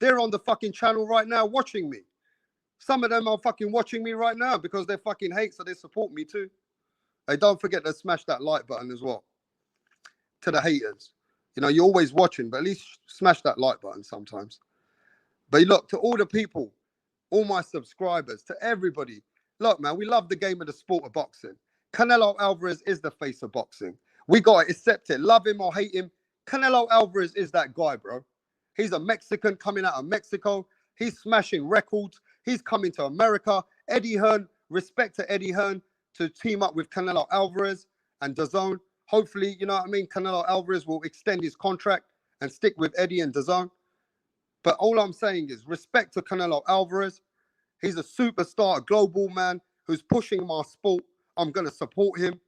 They're on the fucking channel right now watching me. Some of them are fucking watching me right now because they fucking hate, so they support me too. Hey, don't forget to smash that like button as well. To the haters. You know, you're always watching, but at least smash that like button sometimes. But look, to all the people, all my subscribers, to everybody, look, man, we love the game of the sport of boxing. Canelo Alvarez is the face of boxing. We got to accept it. Love him or hate him, Canelo Alvarez is that guy, bro. He's a Mexican coming out of Mexico. He's smashing records. He's coming to America. Eddie Hearn, respect to Eddie Hearn to team up with Canelo Alvarez and DAZN. Hopefully, you know what I mean, Canelo Alvarez will extend his contract and stick with Eddie and DAZN. But all I'm saying is respect to Canelo Alvarez. He's a superstar, a global man who's pushing my sport. I'm going to support him.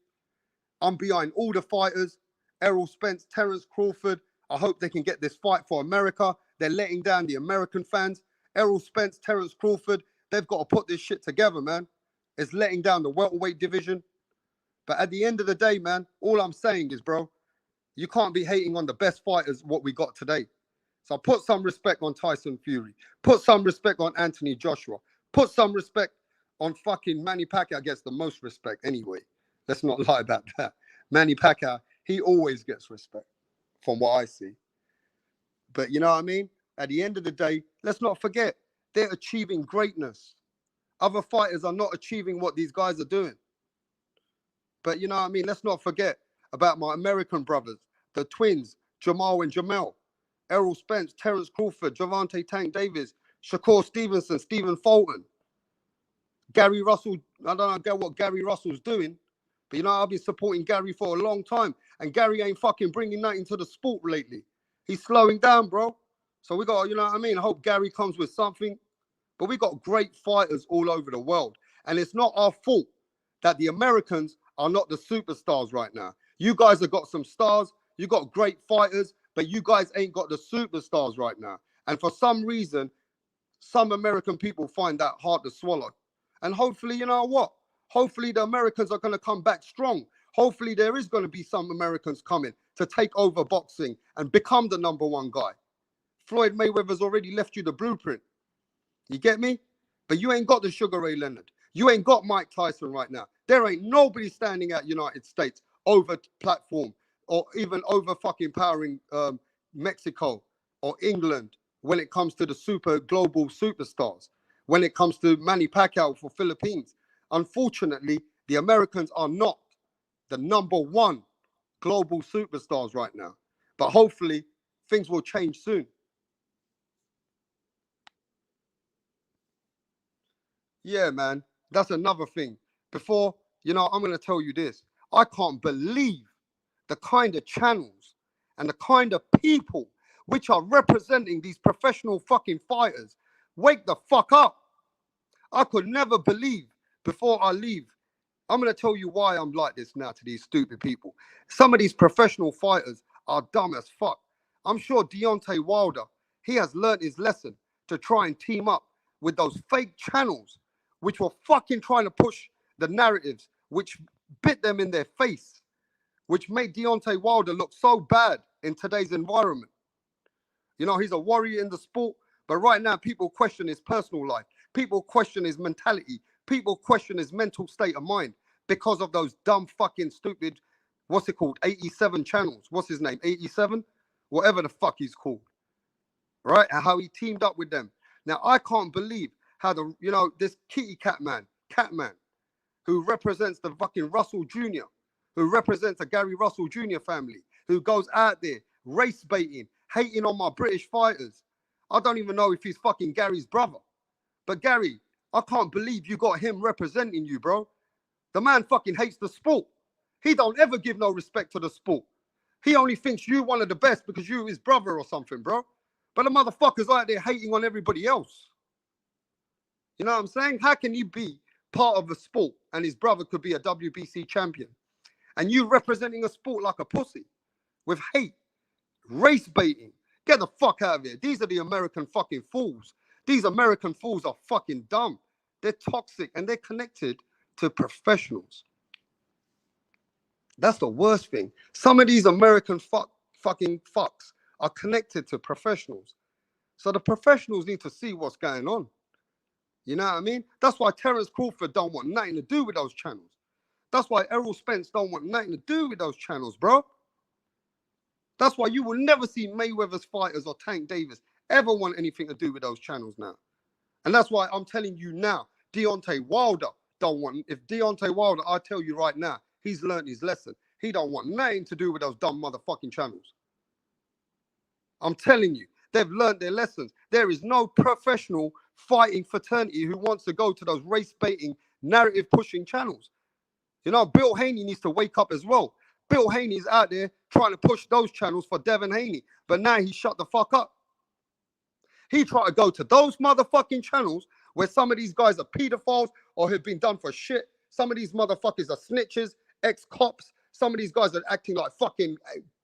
I'm behind all the fighters. Errol Spence, Terence Crawford. I hope they can get this fight for America. They're letting down the American fans. Errol Spence, Terence Crawford, they've got to put this shit together, man. It's letting down the welterweight division. But at the end of the day, man, all I'm saying is, bro, you can't be hating on the best fighters, what we got today. So put some respect on Tyson Fury. Put some respect on Anthony Joshua. Put some respect on fucking Manny Pacquiao. Gets the most respect anyway. Let's not lie about that. Manny Pacquiao, he always gets respect from what I see. But you know what I mean? At the end of the day, let's not forget, they're achieving greatness. Other fighters are not achieving what these guys are doing. But you know what I mean? Let's not forget about my American brothers, the twins, Jamal and Jamel, Errol Spence, Terence Crawford, Gervonta Tank Davis, Shakur Stevenson, Stephen Fulton, Gary Russell. I don't know what Gary Russell's doing, but you know, I've been supporting Gary for a long time, and Gary ain't fucking bringing nothing to the sport lately. He's slowing down, bro. So we got, you know what I mean? I hope Gary comes with something. But we got great fighters all over the world. And it's not our fault that the Americans are not the superstars right now. You guys have got some stars. You got great fighters, but you guys ain't got the superstars right now. And for some reason, some American people find that hard to swallow. And hopefully, you know what? Hopefully the Americans are going to come back strong. Hopefully there is going to be some Americans coming to take over boxing and become the #1 guy. Floyd Mayweather's already left you the blueprint. You get me? But you ain't got the Sugar Ray Leonard. You ain't got Mike Tyson right now. There ain't nobody standing at United States over platform or even over fucking powering Mexico or England when it comes to the super global superstars, when it comes to Manny Pacquiao for Philippines. Unfortunately, the Americans are not the #1 global superstars right now. But hopefully things will change soon. Yeah, man, that's another thing. Before, I'm going to tell you this. I can't believe the kind of channels and the kind of people which are representing these professional fucking fighters. Wake the fuck up. I could never believe before I leave. I'm going to tell you why I'm like this now to these stupid people. Some of these professional fighters are dumb as fuck. I'm sure Deontay Wilder, he has learned his lesson to try and team up with those fake channels which were fucking trying to push the narratives, which bit them in their face, which made Deontay Wilder look so bad in today's environment. He's a warrior in the sport, but right now people question his personal life. People question his mentality. People question his mental state of mind because of those dumb fucking stupid, 87 channels. What's his name? 87? Whatever the fuck he's called. Right? And how he teamed up with them. Now, I can't believe how this kitty Catman, who represents the fucking Russell Jr., who represents a Gary Russell Jr. family, who goes out there race baiting, hating on my British fighters. I don't even know if he's fucking Gary's brother. But Gary, I can't believe you got him representing you, bro. The man fucking hates the sport. He don't ever give no respect to the sport. He only thinks you one of the best because you his brother or something, bro. But the motherfucker's out there hating on everybody else. You know what I'm saying? How can you be part of a sport and his brother could be a WBC champion? And you representing a sport like a pussy with hate, race baiting. Get the fuck out of here. These are the American fucking fools. These American fools are fucking dumb. They're toxic and they're connected to professionals. That's the worst thing. Some of these American fucking fucks are connected to professionals. So the professionals need to see what's going on. You know what I mean? That's why Terence Crawford don't want nothing to do with those channels. That's why Errol Spence don't want nothing to do with those channels, bro. That's why you will never see Mayweather's fighters or Tank Davis ever want anything to do with those channels now. And that's why I'm telling you now, Deontay Wilder don't want, if Deontay Wilder, I tell you right now, he's learned his lesson. He don't want nothing to do with those dumb motherfucking channels. I'm telling you, they've learned their lessons. There is no professional fighting fraternity who wants to go to those race baiting, narrative pushing channels. Bill Haney needs to wake up as well. Bill Haney's out there trying to push those channels for Devin Haney, but now he shut the fuck up. He tried to go to those motherfucking channels where some of these guys are pedophiles or have been done for shit. Some of these motherfuckers are snitches, ex-cops. Some of these guys are acting like fucking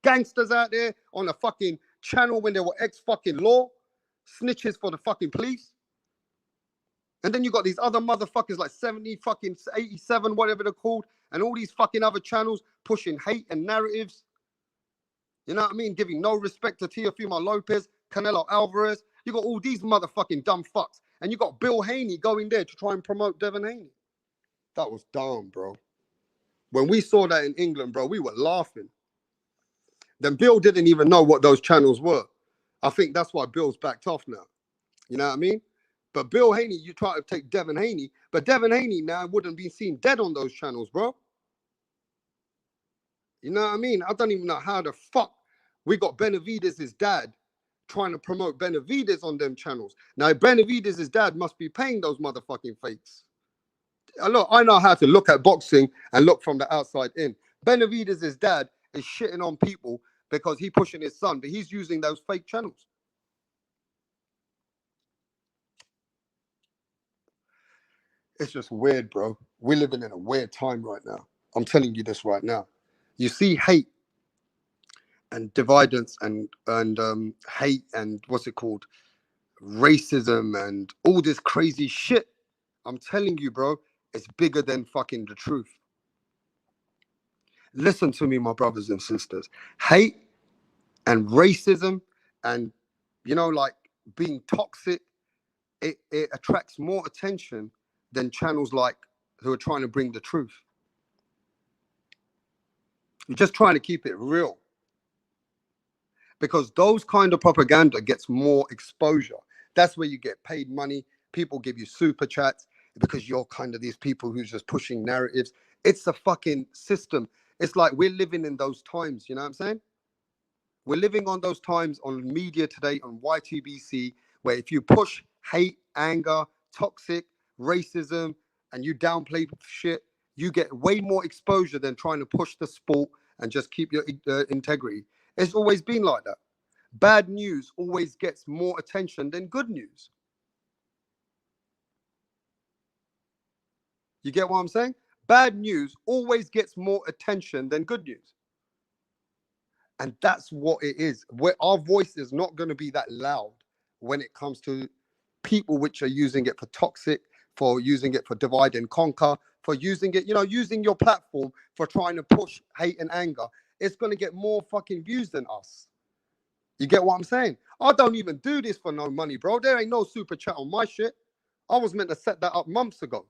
gangsters out there on a fucking channel when they were ex-fucking law. Snitches for the fucking police. And then you got these other motherfuckers like 87, whatever they're called, and all these fucking other channels pushing hate and narratives. You know what I mean? Giving no respect to Teofimo Lopez, Canelo Alvarez. You got all these motherfucking dumb fucks. And you got Bill Haney going there to try and promote Devin Haney. That was dumb, bro. When we saw that in England, bro, we were laughing. Then Bill didn't even know what those channels were. I think that's why Bill's backed off now. You know what I mean? But Bill Haney, you try to take Devin Haney, but Devin Haney now wouldn't be seen dead on those channels, bro. You know what I mean? I don't even know how the fuck we got Benavidez' dad trying to promote Benavidez on them channels. Now, Benavidez' dad must be paying those motherfucking fakes. Look, I know how to look at boxing and look from the outside in. Benavidez' dad is shitting on people because he's pushing his son, but he's using those fake channels. It's just weird, bro. We're living in a weird time right now. I'm telling you this right now. You see hate and dividance and hate and what's it called? racism and all this crazy shit. I'm telling you, bro, it's bigger than fucking the truth. Listen to me, my brothers and sisters. Hate and racism and, you know, like being toxic, it attracts more attention than channels like who are trying to bring the truth. You're just trying to keep it real. Because those kind of propaganda gets more exposure. That's where you get paid money. People give you super chats because you're kind of these people who's just pushing narratives. It's a fucking system. It's like we're living in those times, you know what I'm saying? We're living on those times on media today, on YTBC, where if you push hate, anger, toxic, racism, and you downplay shit, you get way more exposure than trying to push the sport and just keep your integrity. It's always been like that. Bad news always gets more attention than good news. You get what I'm saying? Bad news always gets more attention than good news. And that's what it is. Where our voice is not going to be that loud when it comes to people which are using it for toxic, for using it for divide and conquer, for using it, you know, using your platform for trying to push hate and anger. It's going to get more fucking views than us. You get what I'm saying? I don't even do this for no money, bro. There ain't no super chat on my shit. I was meant to set that up months ago.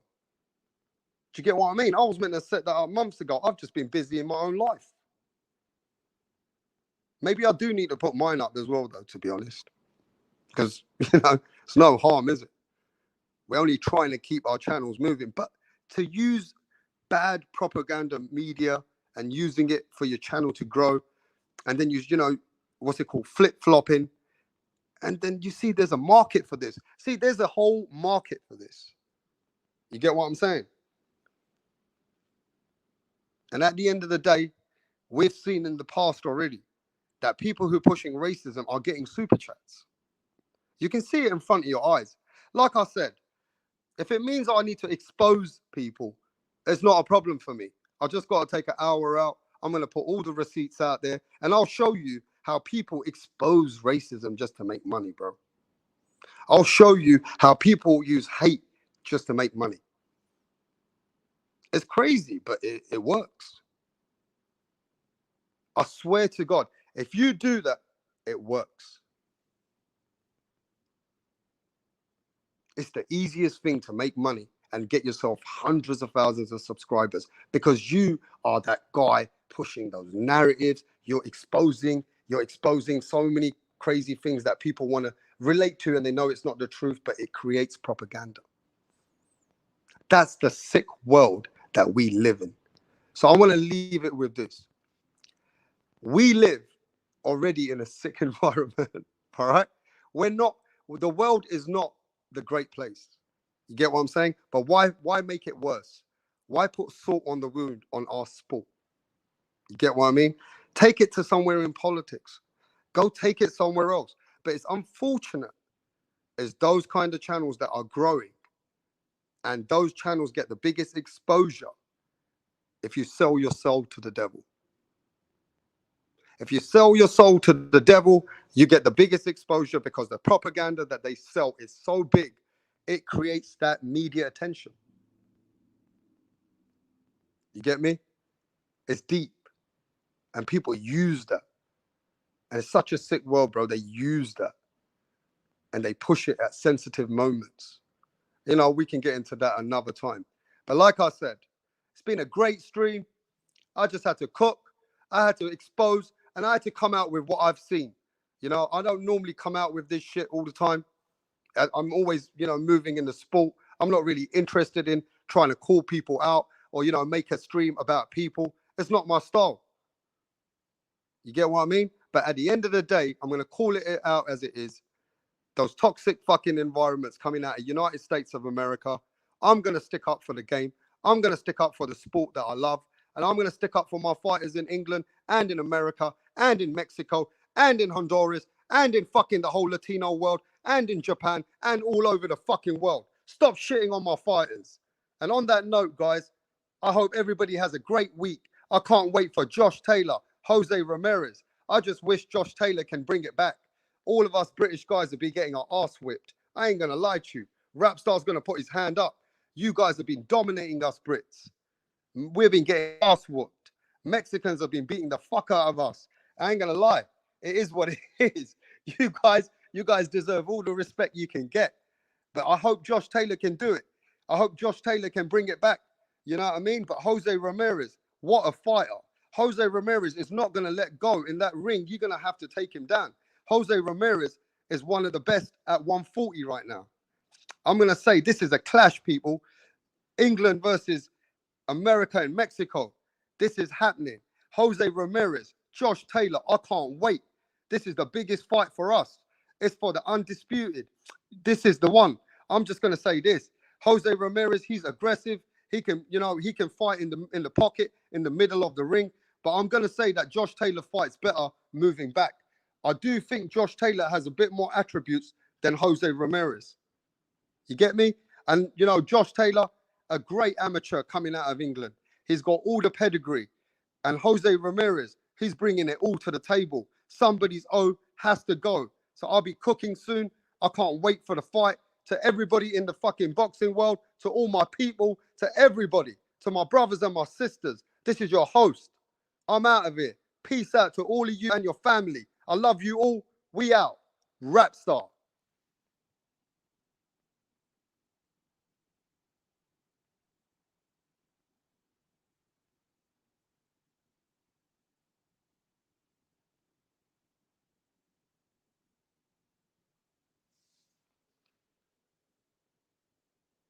Do you get what I mean? I was meant to set that up months ago. I've just been busy in my own life. Maybe I do need to put mine up as well, though, to be honest. Because, you know, it's no harm, is it? We're only trying to keep our channels moving. But to use bad propaganda media and using it for your channel to grow, and then you know, what's it called? Flip-flopping. And then you see there's a market for this. See, there's a whole market for this. You get what I'm saying? And at the end of the day, we've seen in the past already that people who are pushing racism are getting super chats. You can see it in front of your eyes. Like I said, if it means I need to expose people, it's not a problem for me. I just got to take an hour out. I'm going to put all the receipts out there and I'll show you how people expose racism just to make money, bro. I'll show you how people use hate just to make money. It's crazy, but it works. I swear to God, if you do that, it works. It's the easiest thing to make money and get yourself hundreds of thousands of subscribers because you are that guy pushing those narratives. You're exposing so many crazy things that people want to relate to and they know it's not the truth, but it creates propaganda. That's the sick world that we live in. So I want to leave it with this. We live already in a sick environment, all right? The world is not the great place. You get what I'm saying? But why make it worse? Why put salt on the wound on our sport? You get what I mean? Take it to somewhere in politics. Go take it somewhere else. But it's unfortunate is those kind of channels that are growing and those channels get the biggest exposure if you sell your soul to the devil. If you sell your soul to the devil, you get the biggest exposure because the propaganda that they sell is so big, it creates that media attention. You get me? It's deep. And people use that. And it's such a sick world, bro. They use that. And they push it at sensitive moments. You know, we can get into that another time. But like I said, it's been a great stream. I just had to cook. I had to expose. And I had to come out with what I've seen. You know, I don't normally come out with this shit all the time. I'm always, you know, moving in the sport. I'm not really interested in trying to call people out or, you know, make a stream about people. It's not my style. You get what I mean? But at the end of the day, I'm going to call it out as it is. Those toxic fucking environments coming out of United States of America. I'm going to stick up for the game. I'm going to stick up for the sport that I love. And I'm going to stick up for my fighters in England and in America and in Mexico and in Honduras and in fucking the whole Latino world and in Japan and all over the fucking world. Stop shitting on my fighters. And on that note, guys, I hope everybody has a great week. I can't wait for Josh Taylor, Jose Ramirez. I just wish Josh Taylor can bring it back. all of us British guys will be getting our ass whipped. I ain't gonna lie to you. Rapstar's gonna put his hand up. You guys have been dominating us Brits. We've been getting ass whooped. Mexicans have been beating the fuck out of us. I ain't gonna lie. It is what it is. You guys deserve all the respect you can get. But I hope Josh Taylor can do it. I hope Josh Taylor can bring it back. You know what I mean? But Jose Ramirez, what a fighter. Jose Ramirez is not going to let go in that ring. You're going to have to take him down. Jose Ramirez is one of the best at 140 right now. I'm going to say this is a clash, people. England versus America and Mexico. This is happening. Jose Ramirez, Josh Taylor, I can't wait. This is the biggest fight for us. It's for the undisputed. This is the one. I'm just going to say this. Jose Ramirez, he's aggressive. He can, he can fight in the pocket, in the middle of the ring. But I'm going to say that Josh Taylor fights better moving back. I do think Josh Taylor has a bit more attributes than Jose Ramirez. You get me? And, Josh Taylor, a great amateur coming out of England. He's got all the pedigree. And Jose Ramirez, he's bringing it all to the table. Somebody's O has to go. So I'll be cooking soon. I can't wait for the fight. To everybody in the fucking boxing world, to all my people, to everybody, to my brothers and my sisters. This is your host. I'm out of here. Peace out to all of you and your family. I love you all. We out. Rapstar.